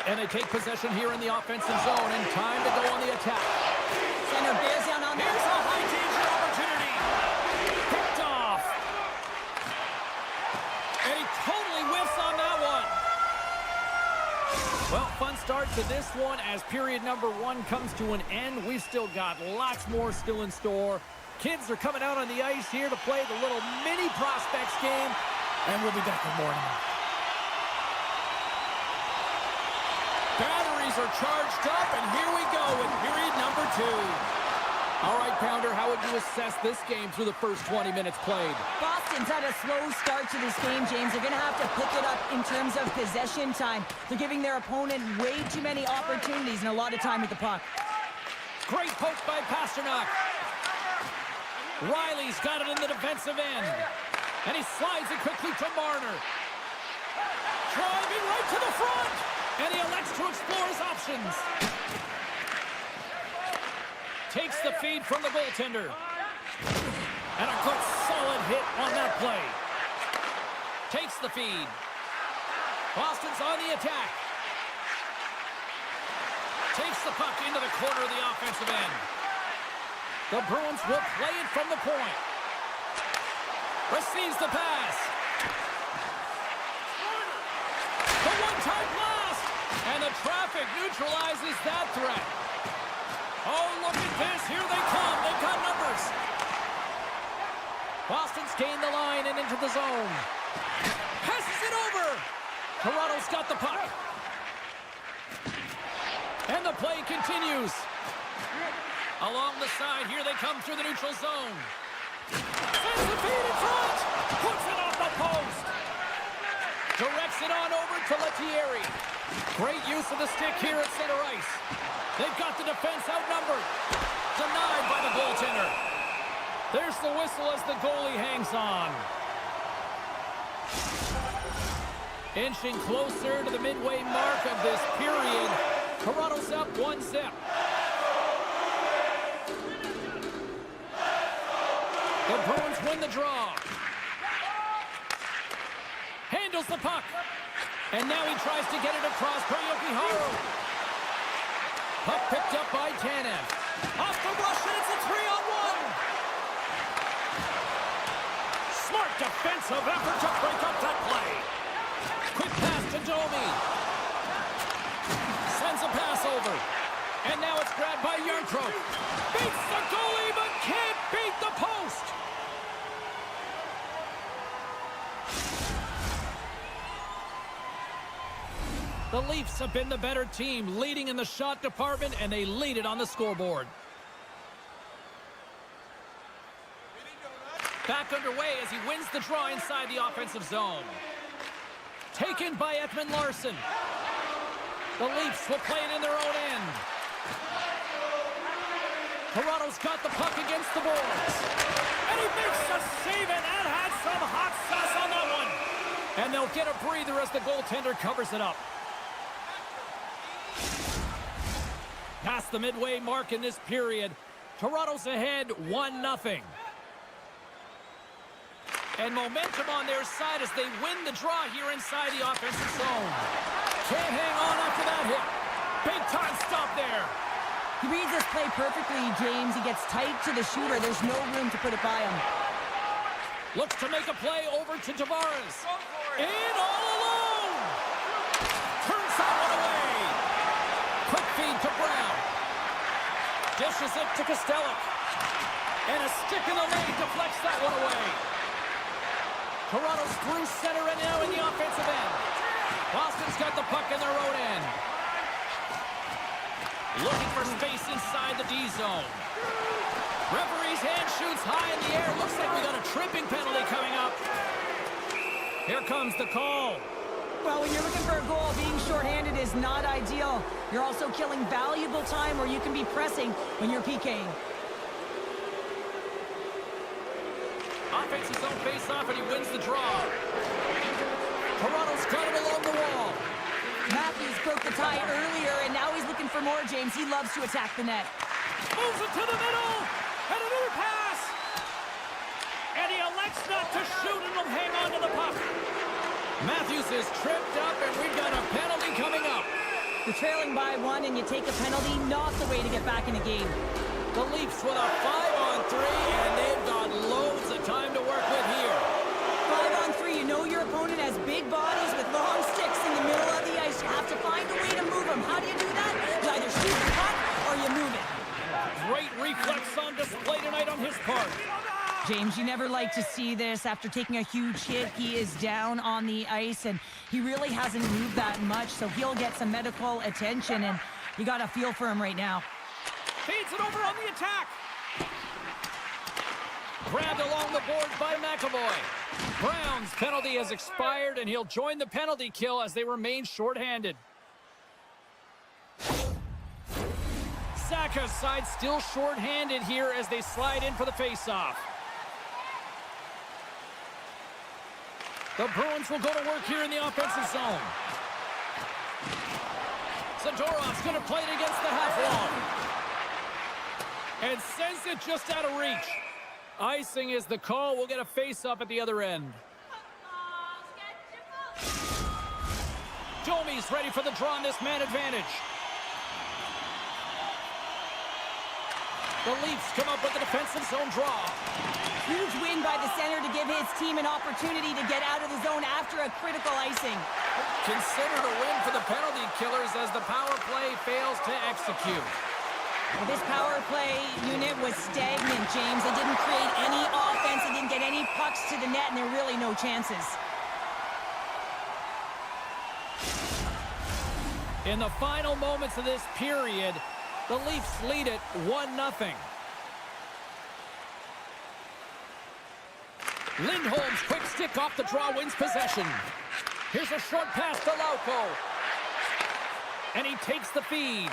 [SPEAKER 1] And they take possession here in the offensive zone, and time to go on the attack.
[SPEAKER 2] Center bears down on
[SPEAKER 1] Here's a high-danger opportunity. Picked off. And he totally whiffs on that one. Well, fun start to this one as period number 1 comes to an end. We've still got lots more still in store. Kids are coming out on the ice here to play the little mini prospects game, and we'll be back with more tonight. Batteries are charged up, and here we go with period number 2. All right, Pounder, how would you assess this game through the first 20 minutes played?
[SPEAKER 2] Boston's had a slow start to this game, James. They're going to have to pick it up in terms of possession time. They're giving their opponent way too many opportunities and a lot of time with the puck.
[SPEAKER 1] Great poke by Pasternak. Riley's got it in the defensive end. And he slides it quickly to Marner. Driving right to the front. And he elects to explore his options. Takes the feed from the goaltender. And a good solid hit on that play. Takes the feed. Boston's on the attack. Takes the puck into the corner of the offensive end. The Bruins will play it from the point. Receives the pass. The one-time blast. And the traffic neutralizes that threat. Oh, look at this. Here they come. They've got numbers. Boston's gained the line and into the zone. Passes it over. Toronto's got the puck. And the play continues. Along the side, here they come through the neutral zone. Sends the feed in front. Puts it off the post. Directs it on over to Lettieri. Great use of the stick here at center ice. They've got the defense outnumbered. Denied by the goaltender. There's the whistle as the goalie hangs on. Inching closer to the midway mark of this period. Toronto's up 1-0. The Bruins win the draw. Handles the puck. And now he tries to get it across Haru. Puck picked up by Tanev. Off the rush, and it's a 3-on-1. Smart defensive effort to break up that play. Quick pass to Domi. Sends a pass over. And now it's grabbed by Yarncroke. Beats the goalie, but can't beat the post. The Leafs have been the better team, leading in the shot department, and they lead it on the scoreboard. Back underway as he wins the draw inside the offensive zone. Taken by Ekman Larsson. The Leafs will play it in their own end. Toronto's got the puck against the boards. And he makes a save, and that had some hot sauce on that one. And they'll get a breather as the goaltender covers it up. Past the midway mark in this period, Toronto's ahead 1-0. And momentum on their side as they win the draw here inside the offensive zone. Can't hang on after that hit. Big time stop there.
[SPEAKER 2] He reads this play perfectly, James. He gets tight to the shooter. There's no room to put it by him.
[SPEAKER 1] Looks to make a play over to Tavares. In all alone. Turns that one away. Quick feed to Brown. Dishes it to Kostelic. And a stick in the lane deflects that one away. Toronto's through center and now in the offensive end. Boston's got the puck in their own end. Looking for space inside the D zone. Referee's hand shoots high in the air. Looks like we got a tripping penalty coming up. Here comes the call.
[SPEAKER 2] Well, when you're looking for a goal, being shorthanded is not ideal. You're also killing valuable time where you can be pressing when you're PKing.
[SPEAKER 1] fakes his own face-off, and he wins the draw. Toronto's got it along the wall.
[SPEAKER 2] Matthews broke the tie earlier, and now he's looking for more, James. He loves to attack the net.
[SPEAKER 1] Moves it to the middle, and another pass. And he elects not to shoot, and will hang on to the puck. Matthews is tripped up, and we've got a penalty coming up.
[SPEAKER 2] You're trailing by 1, and you take a penalty. Not the way to get back in the game.
[SPEAKER 1] The Leafs with a 5-on-3, and they've got loads of time to work with here.
[SPEAKER 2] 5-on-3, you know your opponent has big bodies with long sticks in the middle of the ice. You have to find a way to move them. How do you do that? You either shoot the puck or you move it.
[SPEAKER 1] Great reflex on display tonight on his part.
[SPEAKER 2] James, you never like to see this. After taking a huge hit, he is down on the ice, and he really hasn't moved that much, so he'll get some medical attention, and you got a feel for him right now.
[SPEAKER 1] Feeds it over on the attack. Grabbed along the boards by MaakY. Brown's penalty has expired, and he'll join the penalty kill as they remain shorthanded. Saka's side still shorthanded here as they slide in for the faceoff. The Bruins will go to work here in the offensive zone. Zadorov's going to play it against the half wall. And sends it just out of reach. Icing is the call. We'll get a face-up at the other end. Domi's ready for the draw on this man advantage. The Leafs come up with a defensive zone draw.
[SPEAKER 2] Huge win by the center to give his team an opportunity to get out of the zone after a critical icing.
[SPEAKER 1] Considered a win for the penalty killers as the power play fails to execute.
[SPEAKER 2] Well, this power play unit was stagnant, James. They didn't create any offense. They didn't get any pucks to the net, and there are really no chances.
[SPEAKER 1] In the final moments of this period, the Leafs lead it 1-0. Lindholm's quick stick off the draw wins possession. Here's a short pass to Lauko. And he takes the feed.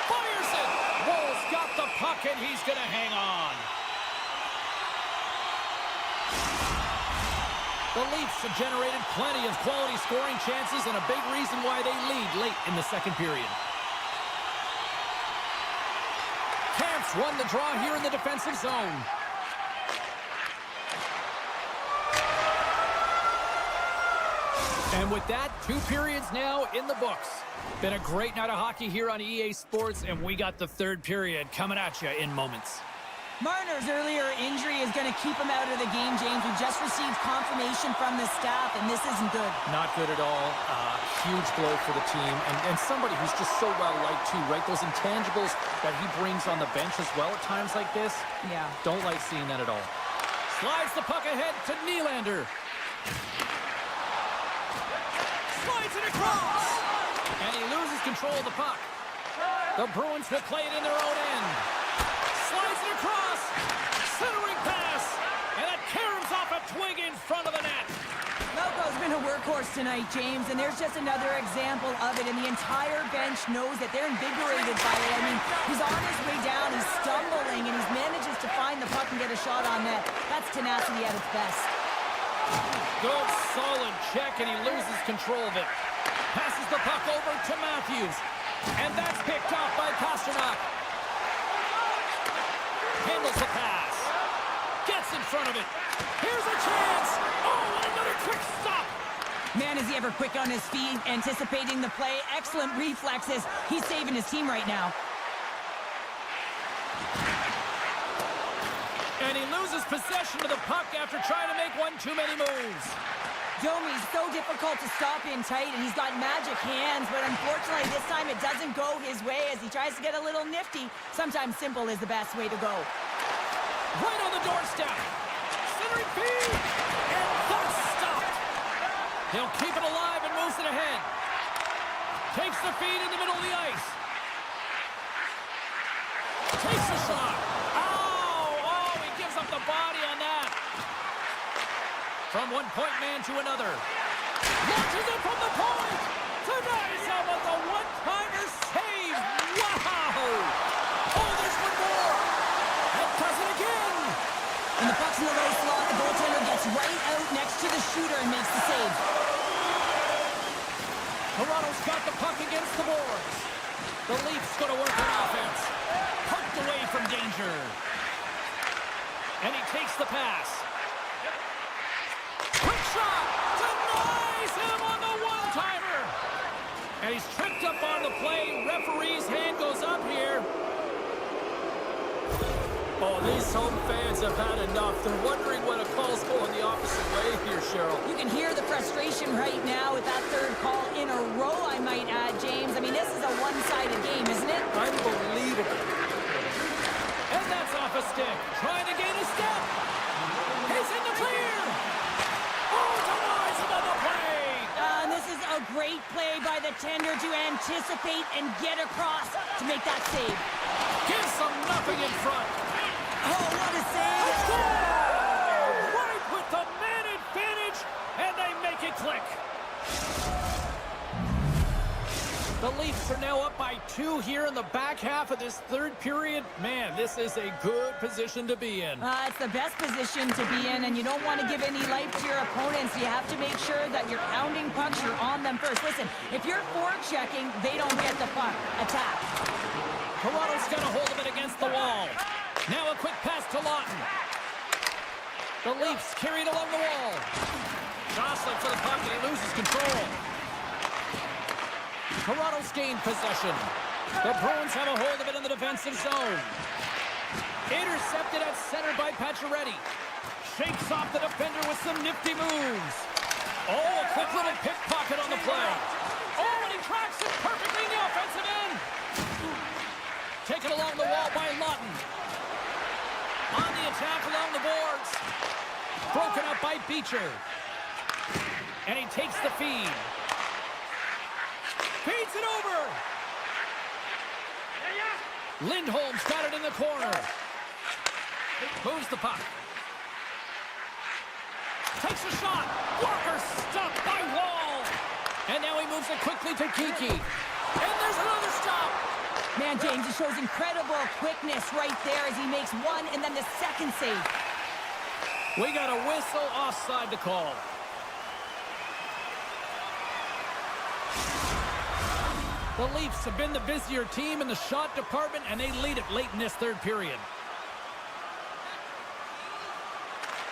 [SPEAKER 1] Fires it! Woll's got the puck, and he's going to hang on. The Leafs have generated plenty of quality scoring chances and a big reason why they lead late in the second period. Camp's won the draw here in the defensive zone. And with that, 2 periods now in the books. Been a great night of hockey here on EA Sports, and we got the third period coming at you in moments.
[SPEAKER 2] Marner's earlier injury is going to keep him out of the game, James. We just received confirmation from the staff, and this isn't good.
[SPEAKER 1] Not good at all. Huge blow for the team, and somebody who's just so well-liked too, right? Those intangibles that he brings on the bench as well at times like this.
[SPEAKER 2] Yeah.
[SPEAKER 1] Don't like seeing that at all. Slides the puck ahead to Nylander. Slides it across! And he loses control of the puck. The Bruins will play it in their own end. Slides it across. Centering pass. And that caroms off a twig in front of the net.
[SPEAKER 2] Lauko's been a workhorse tonight, James, and there's just another example of it. And the entire bench knows that they're invigorated by it. I mean, he's on his way down. He's stumbling, and he manages to find the puck and get a shot on net. That's tenacity at its best.
[SPEAKER 1] Good, solid check, and he loses control of it. Passes the puck over to Matthews. And that's picked off by Pasternak. Handles the pass. Gets in front of it. Here's a chance. Oh, and another quick stop.
[SPEAKER 2] Man, is he ever quick on his feet, anticipating the play. Excellent reflexes. He's saving his team right now.
[SPEAKER 1] And he loses possession of the puck after trying to make one too many moves.
[SPEAKER 2] Domi's so difficult to stop in tight, and he's got magic hands, but unfortunately this time it doesn't go his way as he tries to get a little nifty. Sometimes simple is the best way to go.
[SPEAKER 1] Right on the doorstep. Centering feed. And that's stopped. He'll keep it alive and moves it ahead. Takes the feed in the middle of the ice. Takes the shot. Oh, he gives up the body on that. From one-point man to another. Launches it from the point. Tonight with a one-timer save. Wow. Oh, there's one more. And does it again.
[SPEAKER 2] And the puck's in the low slot. The goaltender shooter and makes the save.
[SPEAKER 1] Toronto's got the puck against the boards. The Leafs going to work on offense. Poked away from danger. And he takes the pass. Quick shot! Denies him on the one-timer! And he's tripped up on the play. Referee's hand goes up here. Oh, these home fans have had enough. They're wondering when a call's going the opposite way here, Cheryl.
[SPEAKER 2] You can hear the frustration right now with that third call in a row, I might add, James. I mean, this is a one-sided game, isn't it?
[SPEAKER 1] Unbelievable. And that's off a stick. Trying to gain a step. He's in the clear. Oh, denies him on the play.
[SPEAKER 2] And this is a great play by the tender to anticipate and get across to make that save.
[SPEAKER 1] Gives them nothing in front.
[SPEAKER 2] Oh, what a save!
[SPEAKER 1] Right with the man advantage, and they make it click. The Leafs are now up by 2 here in the back half of this third period. Man, this is a good position to be in.
[SPEAKER 2] It's the best position to be in, and you don't want to give any life to your opponents. You have to make sure that you're pounding pucks, you're on them first. Listen, if you're forechecking, they don't get the puck. Attack.
[SPEAKER 1] Toronto's got a hold of it against the wall. Now a quick pass to Lawton. The Leafs carried along the wall. Jostling for the puck, and he loses control. Toronto's gained possession. The Bruins have a hold of it in the defensive zone. Intercepted at center by Pacioretty. Shakes off the defender with some nifty moves. Oh, a quick little pickpocket on the play. Oh, and he tracks it perfectly in the offensive end. Taken along the wall by Lawton. On the attack along the boards. Broken up by Beecher. And he takes the feed. Feeds it over. Lindholm's got it in the corner. Moves the puck. Takes a shot. Walker stopped by Wall. And now he moves it quickly to Kiki. And there's another stop.
[SPEAKER 2] Man, James, he shows incredible quickness right there as he makes one and then the second save.
[SPEAKER 1] We got a whistle offside to call. The Leafs have been the busier team in the shot department, and they lead it late in this third period.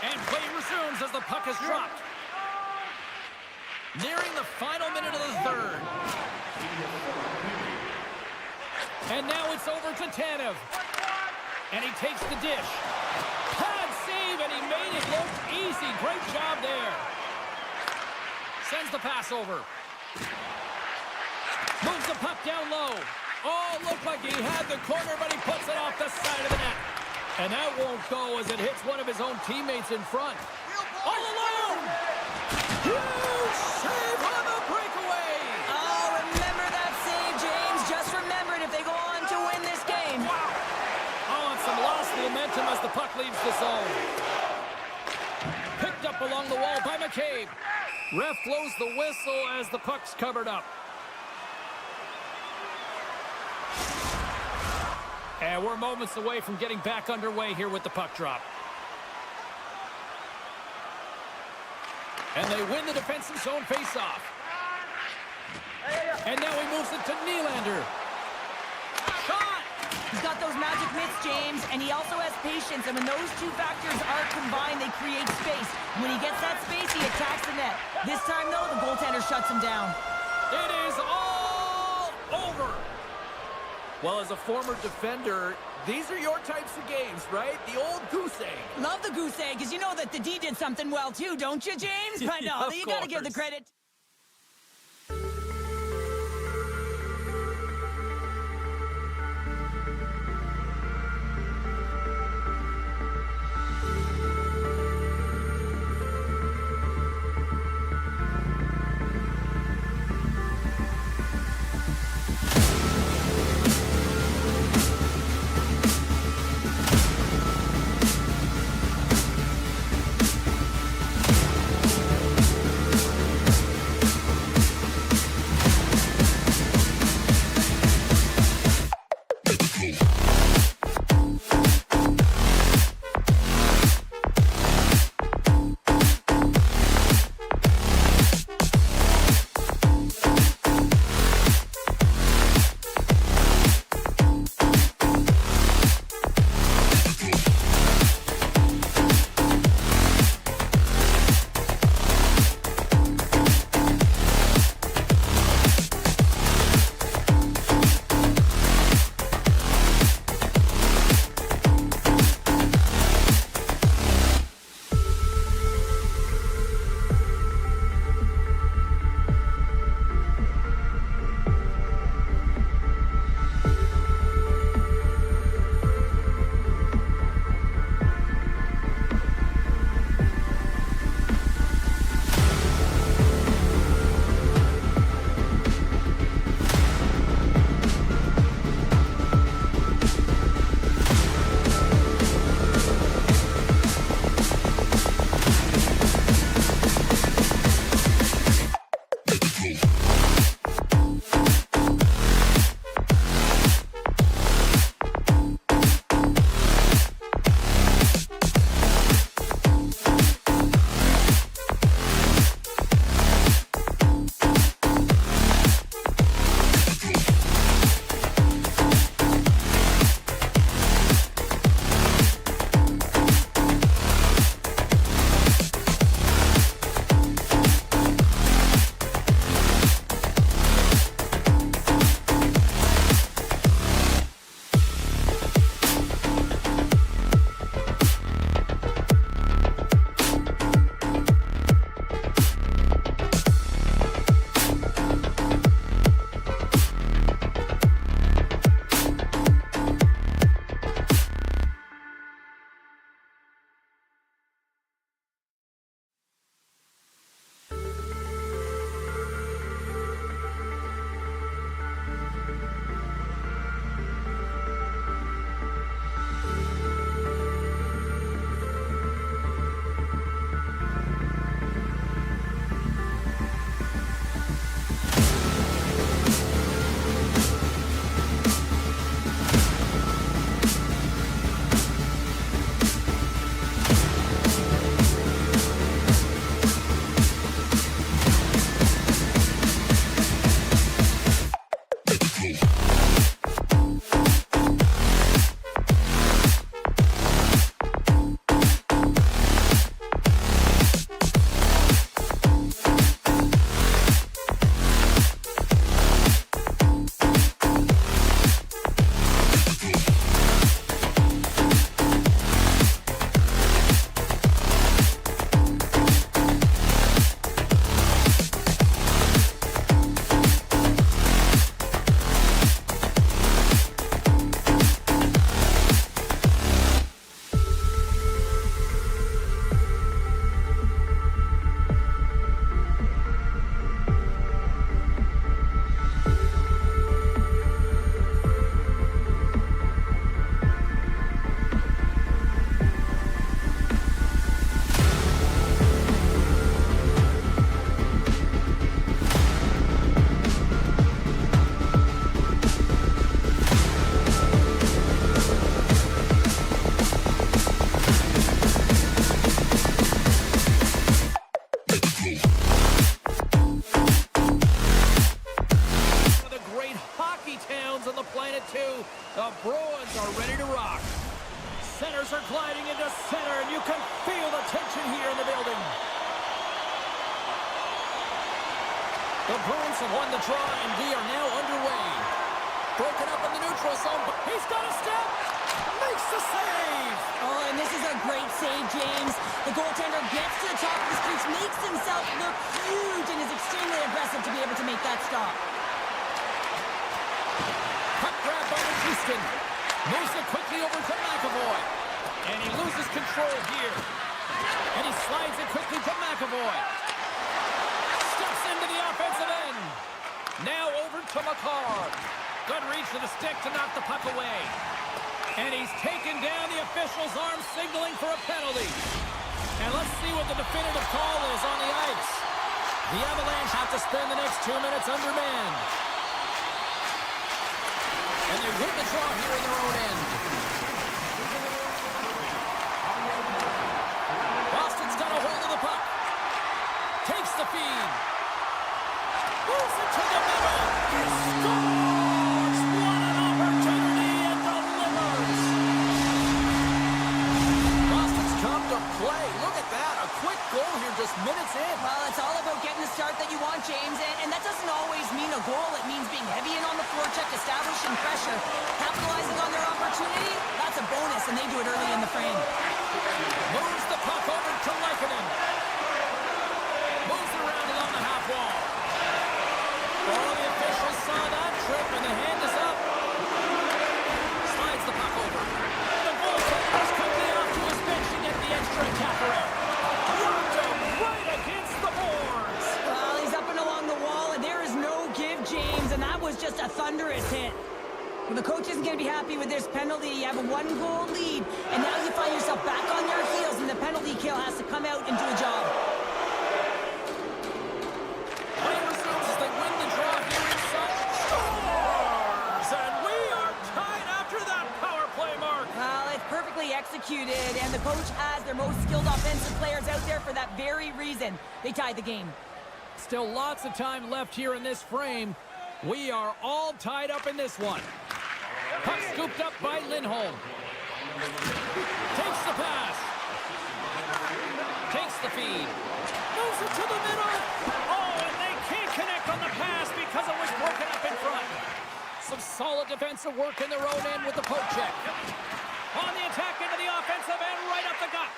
[SPEAKER 1] And play resumes as the puck is dropped. Nearing the final minute of the third. And now it's over to Tanev. And he takes the dish. Pad save, and he made it look easy. Great job there. Sends the pass over. Moves the puck down low. Oh, looked like he had the corner, but he puts it off the side of the net. And that won't go as it hits one of his own teammates in front. All alone! Huge save on the breakaway!
[SPEAKER 2] Oh, remember that save, James. Just remember it if they go on to win this game.
[SPEAKER 1] Wow! Oh, and some lost momentum as the puck leaves the zone. Picked up along the wall by McCabe. Ref blows the whistle as the puck's covered up. And we're moments away from getting back underway here with the puck drop. And they win the defensive zone faceoff. And now he moves it to Nylander. Shot!
[SPEAKER 2] He's got those magic mitts, James, and he also has patience. And when those two factors are combined, they create space. When he gets that space, he attacks the net. This time, though, the goaltender shuts him down.
[SPEAKER 1] It is all over. Well, as a former defender, these are your types of games, right? The old goose egg.
[SPEAKER 2] Love the goose egg, because you know that the D did something well, too, don't you, James? But no, you got to give the credit.
[SPEAKER 1] tied at 2. The Bruins are ready to rock. Centers are gliding into center, and you can feel the tension here in the building. The Bruins have won the draw, and we are now underway. Broken up in the neutral zone, but he's got a step. Makes the save.
[SPEAKER 2] Oh, and this is a great save, James. The goaltender gets to the top of the crease, makes himself look huge, and is extremely aggressive to be able to make that stop.
[SPEAKER 1] Puck grab by Houston. Moves it quickly over to MaakY. And he loses control here. And he slides it quickly to MaakY. Steps into the offensive end. Now over to McCarr. Good reach to the stick to knock the puck away. And he's taken down. The official's arm signaling for a penalty. And let's see what the definitive call is on the ice. The Avalanche have to spend the next 2 minutes undermanned. And they win the draw here in their own end. Boston's got a hold of the puck. Takes the feed. Moves it to the middle. He scores! What an opportunity and delivers! Boston's come to play. Look at that. A quick goal here just minutes in.
[SPEAKER 2] Well, it's all about getting the start that you want, James, and that doesn't always mean a goal. It means being heavy in on the forecheck, establishing pressure, capitalizing on their opportunity. That's a bonus, and they do it early in the frame.
[SPEAKER 1] Moves the puck over to Lehkonen. Moves it around along the half wall. Oh, the officials saw that trip, and the hand is up. Slides the puck over. The goaltender's quickly off to his bench to get the extra attacker out. Blocked him right against the boards.
[SPEAKER 2] Well, he's up and along the wall, and there is no give, James, and that was just a thunderous hit. Well, the coach isn't going to be happy with this penalty. You have a 1-goal lead, and now you find yourself back on your heels, and the penalty kill has to come out and do a job.
[SPEAKER 1] Play resumes as they win the draw here inside. Scores! And we are tied after that power play, Mark.
[SPEAKER 2] Well, it's perfectly executed, and the coach has their most skilled offensive players out there for that very reason. They tied the game.
[SPEAKER 1] Still lots of time left here in this frame. We are all tied up in this one. Puck scooped up by Lindholm. Takes the pass. Takes the feed. Moves it to the middle. Oh, and they can't connect on the pass because it was broken up in front. Some solid defensive work in their own end with the poke check. On the attack into the offensive end, right up the gut.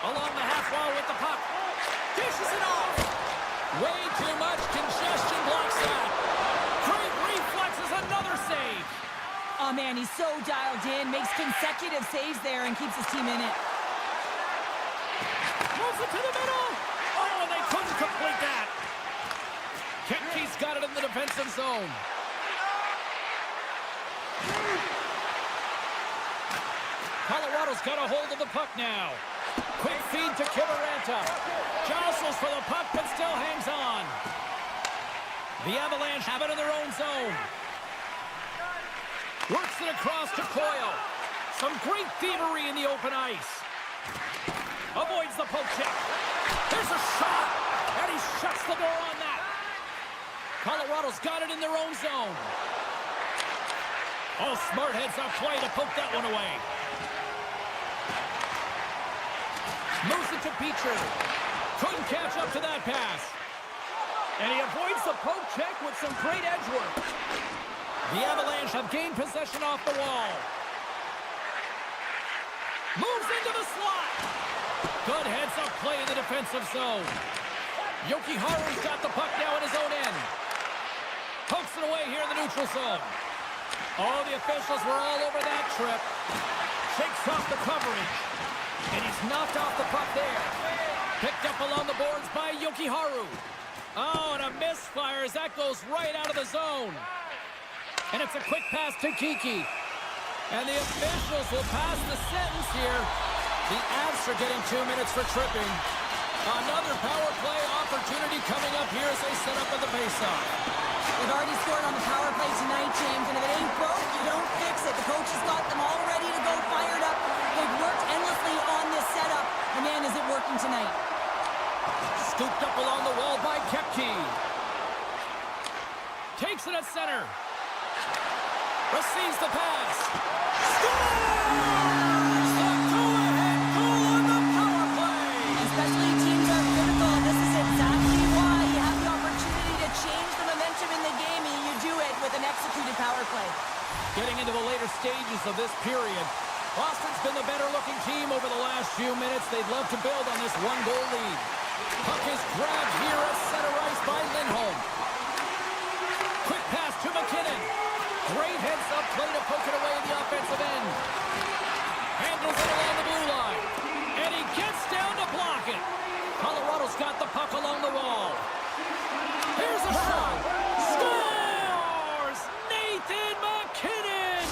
[SPEAKER 1] Along the half wall with the puck. Dishes it off. Way too much congestion blocks that. Great reflexes, another save.
[SPEAKER 2] Oh, man, he's so dialed in, makes consecutive saves there, and keeps his team in it.
[SPEAKER 1] Moves it to the middle. Oh, and they couldn't complete that. Kempke's got it in the defensive zone. Colorado's got a hold of the puck now. Quick feed to Kiviranta. Jostles for the puck, but still hangs on. The Avalanche have it in their own zone. Works it across to Coyle. Some great thievery in the open ice. Avoids the poke check. There's a shot, and he shuts the door on that. Colorado's got it in their own zone. Oh, smart heads up play to poke that one away. Moves it to Beecher. Couldn't catch up to that pass. And he avoids the poke check with some great edge work. The Avalanche have gained possession off the wall. Moves into the slot. Good heads-up play in the defensive zone. Jokiharju's got the puck now in his own end. Pokes it away here in the neutral zone. Oh, the officials were all over that trip. Shakes off the coverage. And he's knocked off the puck there. Picked up along the boards by Jokiharju. Oh, and a misfire as that goes right out of the zone. And it's a quick pass to Kiki. And the officials will pass the sentence here. The Avs are getting 2 minutes for tripping. Another power play opportunity coming up here as they set up at the faceoff.
[SPEAKER 2] They've already scored on the power play tonight, James, and if it ain't broke, you don't fix it. The coach has got them all ready to go, fired up. They've worked endlessly on this setup, and man, is it working tonight.
[SPEAKER 1] Scooped up along the wall by Kepke. Takes it at center. Receives the pass. Scores! The go-ahead goal on the power play.
[SPEAKER 2] Especially teams are critical. This is exactly why you have the opportunity to change the momentum in the game, and you do it with an executed power play.
[SPEAKER 1] Getting into the later stages of this period, Boston's been the better-looking team over the last few minutes. They'd love to build on this one-goal lead. Puck is grabbed here at center ice by Lindholm. Quick pass to McKinnon. Great heads-up play to poke it away in the offensive end. Handles it along the blue line. And he gets down to block it. Colorado's got the puck along the wall. Here's a shot. Scores! Nathan McKinnon!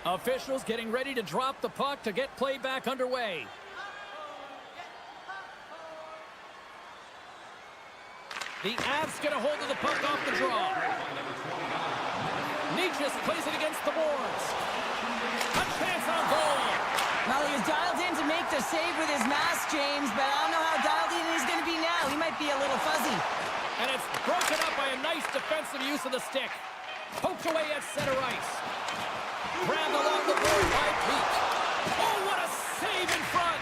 [SPEAKER 1] Officials getting ready to drop the puck to get play back underway. The Avs get a hold of the puck off the draw. Nietzsche plays it against the boards. A chance on goal.
[SPEAKER 2] Well, he was dialed in to make the save with his mask, James, but I don't know how dialed in he's going to be now. He might be a little fuzzy.
[SPEAKER 1] And it's broken up by a nice defensive use of the stick. Poked away at center ice. Grabbed along the board by Peak. Oh, what a save in front.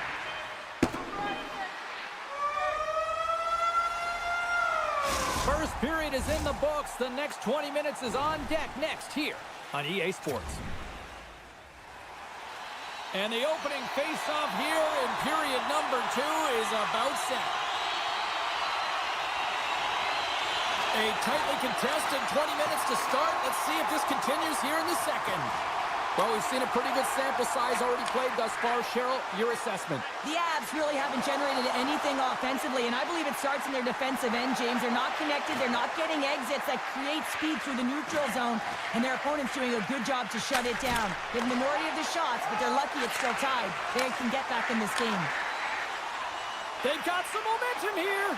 [SPEAKER 1] First period is in the books. The next 20 minutes is on deck next here on EA Sports. And the opening face-off here in period number 2 is about set. A tightly contested 20 minutes to start. Let's see if this continues here in the second. Well, we've seen a pretty good sample size already played thus far. Cheryl, your assessment.
[SPEAKER 2] The Avs really haven't generated anything offensively, and I believe it starts in their defensive end, James. They're not connected. They're not getting exits that create speed through the neutral zone, and their opponent's doing a good job to shut it down. They have the minority of the shots, but they're lucky it's still tied. They can get back in this game.
[SPEAKER 1] They've got some momentum here.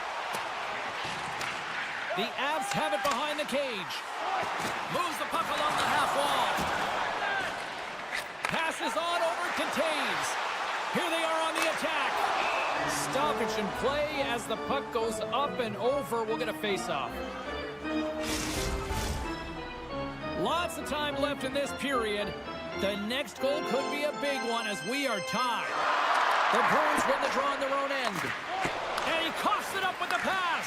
[SPEAKER 1] The Avs have it behind the cage. Moves the puck along the half wall. Passes on over to Taves. Here they are on the attack. Stoppage in play as the puck goes up and over. We'll get a face-off. Lots of time left in this period. The next goal could be a big one as we are tied. The Bruins win the draw on their own end. And he coughs it up with the pass.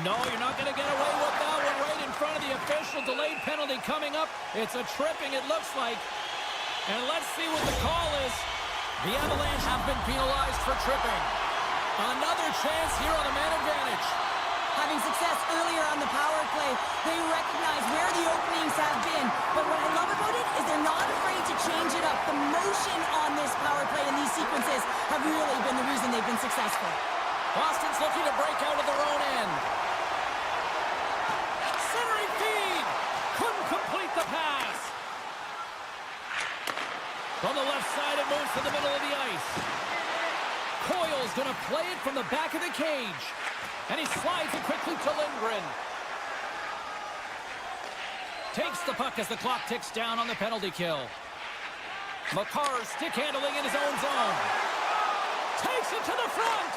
[SPEAKER 1] No, you're not going to get away with that one right in front of the official. Delayed penalty coming up. It's a tripping, it looks like. And let's see what the call is. The Avalanche have been penalized for tripping. Another chance here on a man advantage.
[SPEAKER 2] Having success earlier on the power play, they recognize where the openings have been. But what I love about it is they're not afraid to change it up. The motion on this power play and these sequences have really been the reason they've been successful.
[SPEAKER 1] Boston's looking to break out of their own end. Centering feed. Couldn't complete the pass. From the left side, it moves to the middle of the ice. Coyle's going to play it from the back of the cage. And he slides it quickly to Lindgren. Takes the puck as the clock ticks down on the penalty kill. Makar stick handling in his own zone. Takes it to the front.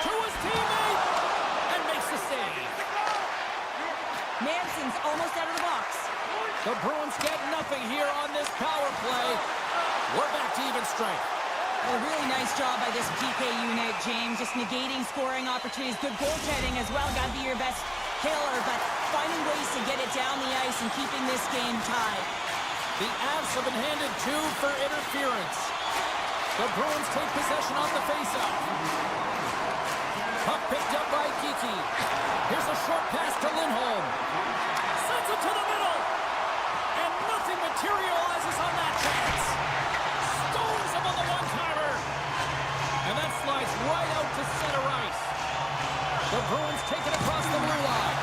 [SPEAKER 1] To his teammate. And makes the save.
[SPEAKER 2] Manson's almost out of the box.
[SPEAKER 1] The Bruins get nothing here on this power play. We're back to even strength.
[SPEAKER 2] A really nice job by this PK unit, James. Just negating scoring opportunities. Good goaltending as well. Got to be your best killer, but finding ways to get it down the ice and keeping this game tied.
[SPEAKER 1] The Avs have been handed 2 for interference. The Bruins take possession off the faceoff. Puck picked up by Kiki. Here's a short pass to Lindholm. Sends it to the middle. And nothing materializes on that chance. Stones him on the one-timer. And that slides right out to center ice. The Bruins take it across the blue line.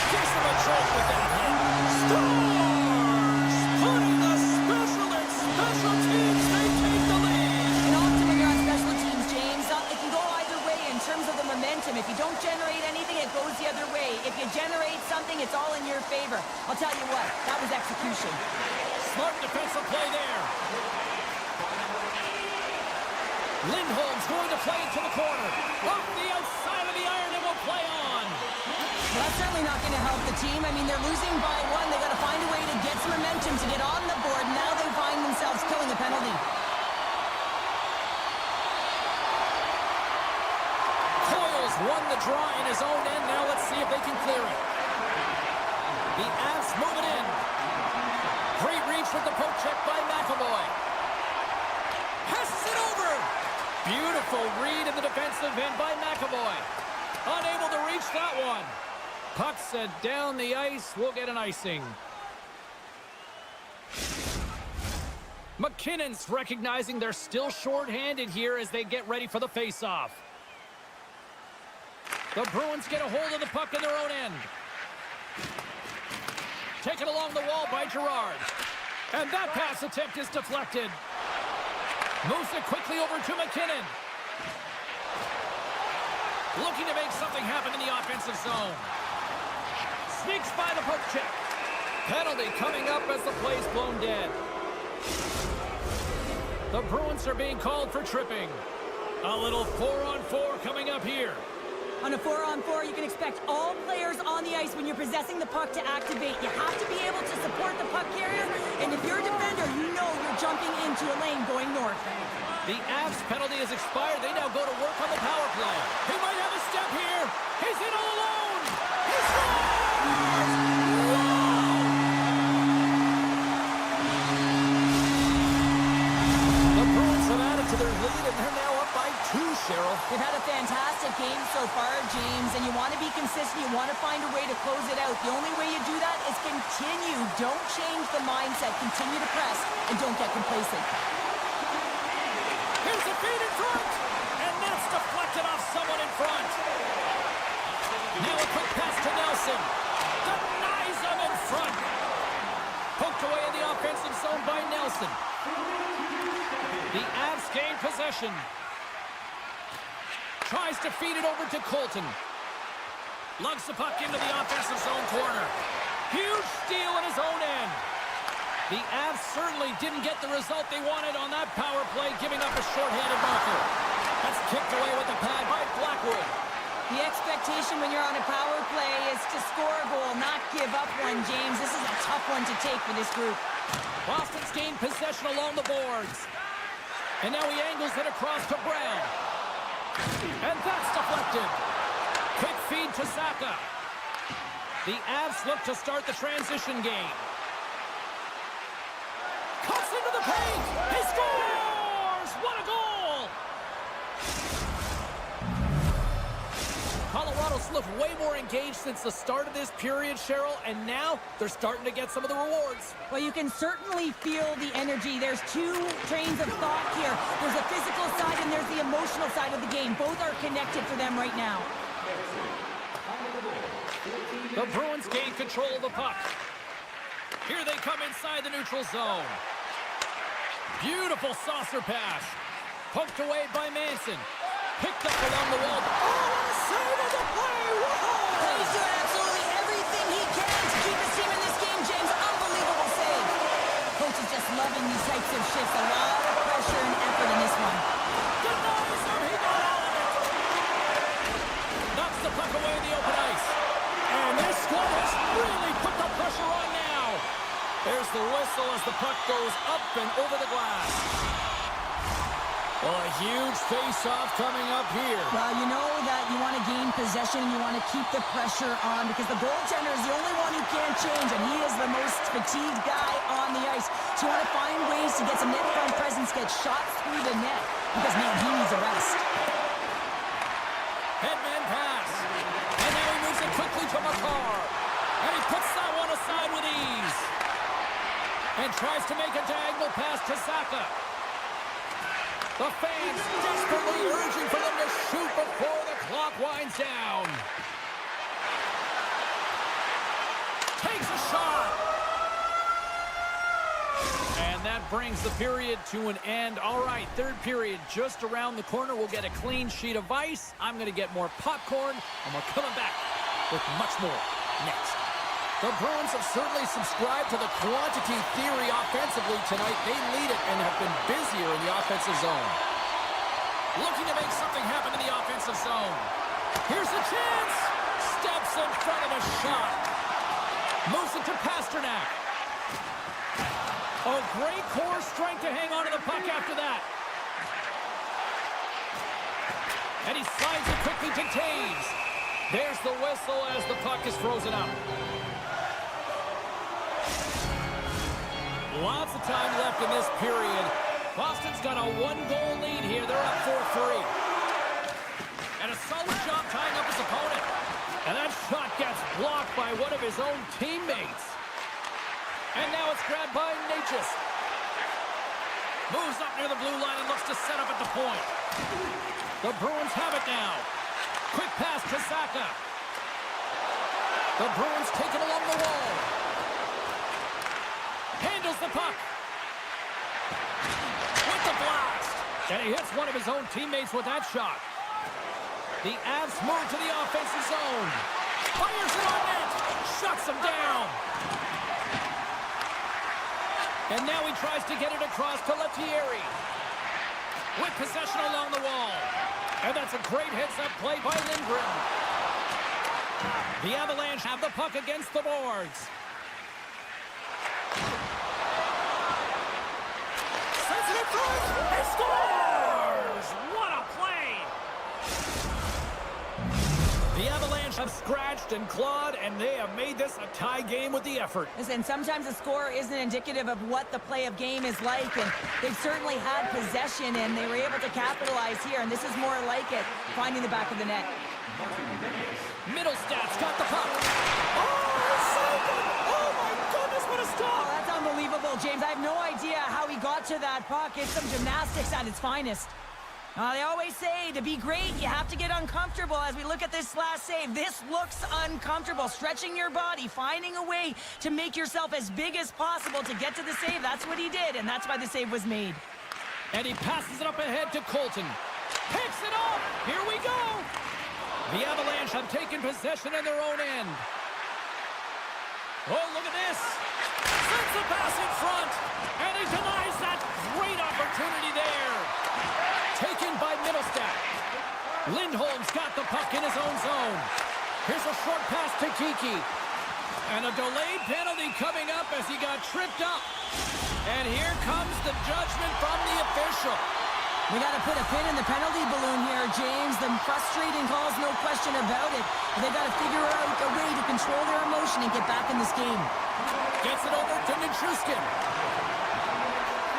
[SPEAKER 1] Gives them a choke with that hit. Scores! Putting the special and special teams, they take the lead.
[SPEAKER 2] And often when you're on special teams, James, it can go either way in terms of the momentum. If you don't generate anything, it goes the other way. If you generate something, it's all in your favor. I'll tell you what, that was execution.
[SPEAKER 1] Smart defensive play there. Lindholm's going to play it to the corner. Off
[SPEAKER 2] certainly not going to help the team. I mean, they're losing by one. They got to find a way to get some momentum to get on the board. Now they find themselves killing a penalty.
[SPEAKER 1] Coyle's won the draw in his own end. Now let's see if they can clear it. The Avs move it in. Great reach with the poke check by MaakY. Passes it over. Beautiful read in the defensive end by MaakY. Unable to reach that one. Puck set down the ice. We'll get an icing. McKinnon's recognizing they're still short-handed here as they get ready for the face-off. The Bruins get a hold of the puck in their own end. Taken along the wall by Girard. And that pass attempt is deflected. Moves it quickly over to McKinnon. Looking to make something happen in the offensive zone. Sneaks by the poke check. Penalty coming up as the play's blown dead. The Bruins are being called for tripping. A little 4-on-4 coming up here.
[SPEAKER 2] On a 4-on-4, you can expect all players on the ice when you're possessing the puck to activate. You have to be able to support the puck carrier, and if you're a defender, you know you're jumping into a lane going north.
[SPEAKER 1] The Avs penalty has expired. They now go to work on the power play. He might have a step here. He's in all alone. He scores! The Bruins have added to their lead, and they're now up by 2, Cheryl.
[SPEAKER 2] They've had a fantastic game so far, James, and you want to be consistent. You want to find a way to close it out. The only way you do that is continue. Don't change the mindset. Continue to press, and don't get complacent.
[SPEAKER 1] Here's a feed in front, and that's deflected off someone in front. Now a quick pass to Nelson. Denies him in front. Poked away in the offensive zone by Nelson. The Avs gain possession. Tries to feed it over to Colton. Lugs the puck into the offensive zone corner. Huge steal in his own end. The Avs certainly didn't get the result they wanted on that power play, giving up a shorthanded marker. That's kicked away with the pad by Blackwood.
[SPEAKER 2] The expectation when you're on a power play is to score a goal, not give up one, James. This is a tough one to take for this group.
[SPEAKER 1] Boston's gained possession along the boards. And now he angles it across to Brown. And that's deflected. Quick feed to Saka. The Avs look to start the transition game. Cuts into the paint. He scores! What a goal! Colorado's looked way more engaged since the start of this period, Cheryl, and now they're starting to get some of the rewards.
[SPEAKER 2] Well, you can certainly feel the energy. There's two trains of thought here. There's a physical side and there's the emotional side of the game. Both are connected for them right now.
[SPEAKER 1] The Bruins gain control of the puck. Here they come inside the neutral zone. Beautiful saucer pass. Poked away by Manson. Picked up along the wall. Oh, save of the play! Whoa!
[SPEAKER 2] He's doing absolutely everything he can to keep his team in this game, James. Unbelievable save. Coach is just loving these types of shifts. A lot of pressure and effort in this one.
[SPEAKER 1] Denies him. He got all of it. Knocks the puck away in the open ice. And this squad has really put the pressure on now. There's the whistle as the puck goes up and over the glass. Well, a huge face-off coming up here.
[SPEAKER 2] Well, you know that you want to gain possession and you want to keep the pressure on because the goaltender is the only one who can't change, and he is the most fatigued guy on the ice. So you want to find ways to get some net front presence, get shots through the net because, man, he needs a rest.
[SPEAKER 1] Headman pass. And now he moves it quickly to McCarr. And he puts that one aside with ease. And tries to make a diagonal pass to Saka. The fans desperately urging for them to shoot before the clock winds down. Takes a shot. And that brings the period to an end. All right, third period just around the corner. We'll get a clean sheet of ice. I'm going to get more popcorn, and we're coming back with much more next. The Bruins have certainly subscribed to the quantity theory offensively tonight. They lead it and have been busier in the offensive zone. Looking to make something happen in the offensive zone. Here's a chance. Steps in front of a shot. Moves it to Pasternak. Oh, great core strength to hang on to the puck after that. And he slides it quickly to Taves. There's the whistle as the puck is frozen up. Lots of time left in this period. Boston's got a one-goal lead here. They're up 4-3. And a solid job tying up his opponent. And that shot gets blocked by one of his own teammates. And now it's grabbed by Natchez. Moves up near the blue line and looks to set up at the point. The Bruins have it now. Quick pass to Saka. The Bruins take it along the wall. Handles the puck. With the blast. And he hits one of his own teammates with that shot. The Avs move to the offensive zone. Fires it on net. Shuts him down. And now he tries to get it across to Lettieri. With possession along the wall. And that's a great heads-up play by Lindgren. The Avalanche have the puck against the boards. Sends it in front. He scores! What a play! The Avalanche have scratched and clawed, and they have made this a tie game with the effort.
[SPEAKER 2] Listen, sometimes a score isn't indicative of what the play of game is like, and they've certainly had possession, and they were able to capitalize here, and this is more like it, finding the back of the net.
[SPEAKER 1] Middlestad's got the puck. Oh, saved it! Oh, my goodness, what a stop!
[SPEAKER 2] Oh, that's unbelievable, James. I have no idea how he got to that puck. It's some gymnastics at its finest. They always say to be great, you have to get uncomfortable. As we look at this last save, this looks uncomfortable. Stretching your body, finding a way to make yourself as big as possible to get to the save. That's what he did, and that's why the save was made.
[SPEAKER 1] And he passes it up ahead to Colton. Picks it up! Here we go! The Avalanche have taken possession in their own end. Oh, look at this! Sends the pass in front! And he denies that great opportunity there! Taken by Middlestad. Lindholm's got the puck in his own zone. Here's a short pass to Kiki. And a delayed penalty coming up as he got tripped up. And here comes the judgment from the official.
[SPEAKER 2] We got to put a pin in the penalty balloon here, James. The frustrating calls, no question about it. They got to figure out a way to control their emotion and get back in this game.
[SPEAKER 1] Gets it over to Nichushkin.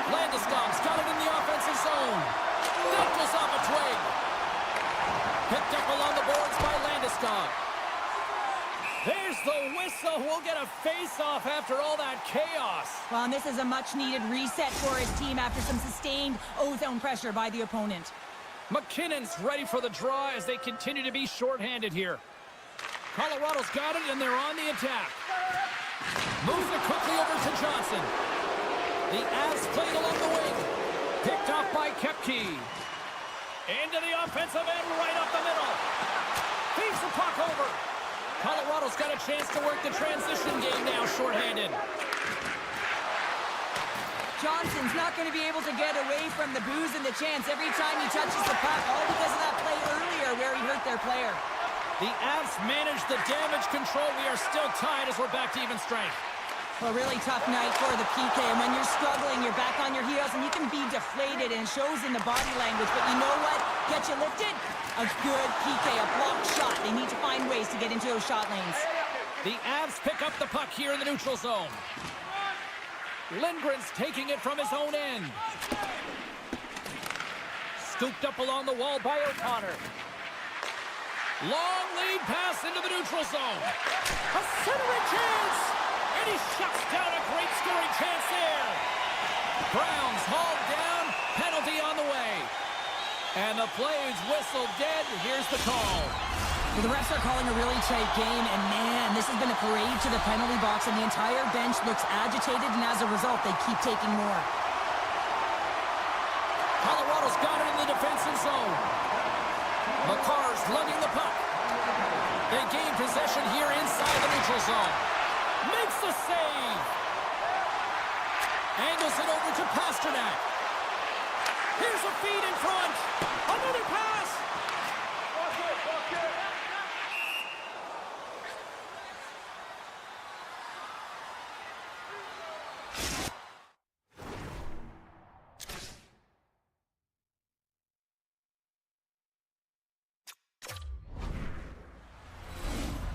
[SPEAKER 1] Landeskog's got it in the offensive zone. That goes off a twig. Picked up along the boards by Landeskog. There's the whistle. We'll get a face-off after all that chaos.
[SPEAKER 2] Well, and this is a much-needed reset for his team after some sustained ozone pressure by the opponent.
[SPEAKER 1] McKinnon's ready for the draw as they continue to be shorthanded here. Colorado's got it, and they're on the attack. Moves it quickly over to Johnson. The Avs played along the wing. Picked off by Kepke. Into the offensive end, right up the middle. Feeds the puck over. Colorado's got a chance to work the transition game now, shorthanded.
[SPEAKER 2] Johnson's not going to be able to get away from the booze and the chance every time he touches the puck, all because of that play earlier where he hurt their player.
[SPEAKER 1] The Avs manage the damage control. We are still tied as we're back to even strength.
[SPEAKER 2] A really tough night for the PK, and when you're struggling, you're back on your heels, and you can be deflated, and it shows in the body language. But you know what? Get you lifted? A good PK, a blocked shot. They need to find ways to get into those shot lanes.
[SPEAKER 1] The Avs pick up the puck here in the neutral zone. Lindgren's taking it from his own end. Scooped up along the wall by O'Connor. Long lead pass into the neutral zone. A centering chance! And he shuts down a great scoring chance there. Browns hauled down. Penalty on the way. And the play's whistled dead. Here's the call.
[SPEAKER 2] Well, the refs are calling a really tight game, and man, this has been a parade to the penalty box, and the entire bench looks agitated, and as a result, they keep taking more.
[SPEAKER 1] Colorado's got it in the defensive zone. McCarr's lugging the puck. They gain possession here inside the neutral zone. Makes the save. Angles it over to Pasternak. Here's a feed in front. Another pass.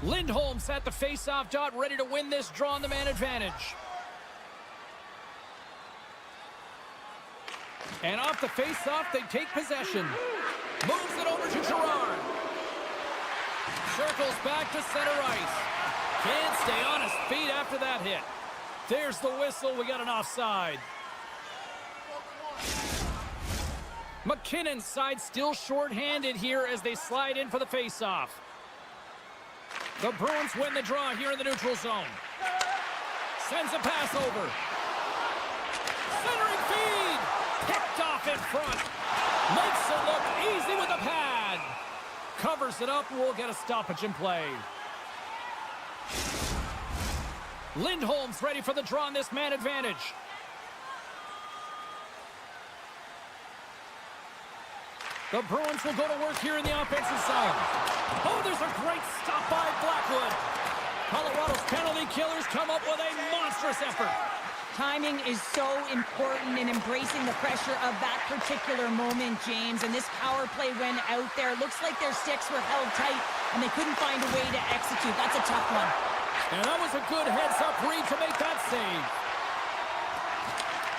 [SPEAKER 1] Lindholm's at the face-off dot, ready to win this draw on the man advantage. And off the face-off, they take possession. Moves it over to Gerard. Circles back to center ice. Can't stay on his feet after that hit. There's the whistle. We got an offside. McKinnon's side still short-handed here as they slide in for the face-off. The Bruins win the draw here in the neutral zone. Sends a pass over. Centering feed. Picked off in front. Makes it look easy with the pad. Covers it up. We'll get a stoppage in play. Lindholm's ready for the draw on this man advantage. The Bruins will go to work here in the offensive zone. Oh, there's a great stop by Blackwood. Colorado's penalty killers come up with a monstrous effort.
[SPEAKER 2] Timing is so important in embracing the pressure of that particular moment, James. And this power play went out there. Looks like their sticks were held tight, and they couldn't find a way to execute. That's a tough one.
[SPEAKER 1] And that was a good heads-up read to make that save.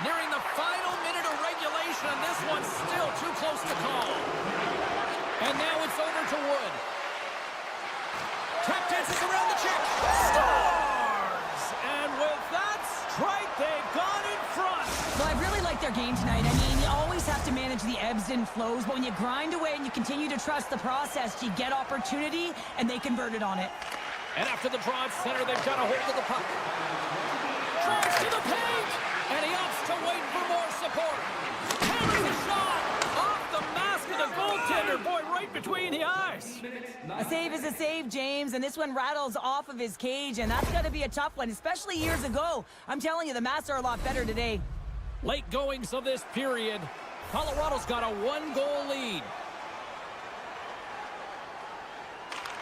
[SPEAKER 1] Nearing the final minute of regulation, and this one's still too close to call. And now it's over to Wood. Tap dances around the check. Scores! And with that strike, they've gone in front.
[SPEAKER 2] Well, I really like their game tonight. I mean, you always have to manage the ebbs and flows, but when you grind away and you continue to trust the process, you get opportunity, and they converted on it.
[SPEAKER 1] And after the draw at center, they've got a hold of the puck. Drives to the paint, and he opts to wait for more support. Hammers the shot off the mask of the goaltender. Boy, right between the eyes.
[SPEAKER 2] A save is a save, James, and this one rattles off of his cage, and that's got to be a tough one, especially years ago. I'm telling you, the Mavs are a lot better today.
[SPEAKER 1] Late goings of this period. Colorado's got a one-goal lead.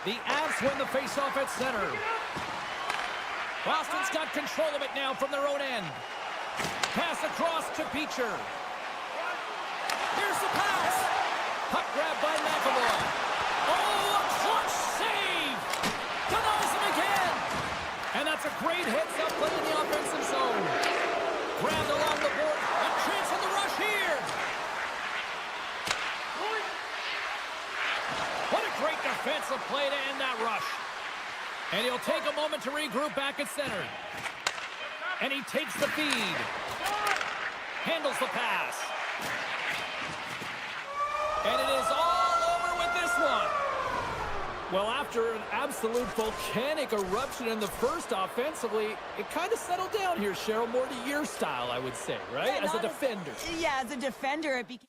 [SPEAKER 1] The Avs win the faceoff at center. Boston's got control of it now from their own end. Pass across to Beecher. Here's the pass. Puck grab by MaakY. Oh, a clutch save. Denies him again. And that's a great heads-up play in the offensive zone. Grabbed along the board. A chance on the rush here. What a great defensive play to end that rush. And he'll take a moment to regroup back at center. And he takes the feed. Handles the pass. And it is all over with this one. Well, after an absolute volcanic eruption in the first offensively, it kind of settled down here, Cheryl, more to your style, I would say, right?
[SPEAKER 2] Yeah,
[SPEAKER 1] as a defender.
[SPEAKER 2] Yeah, as a defender, it became...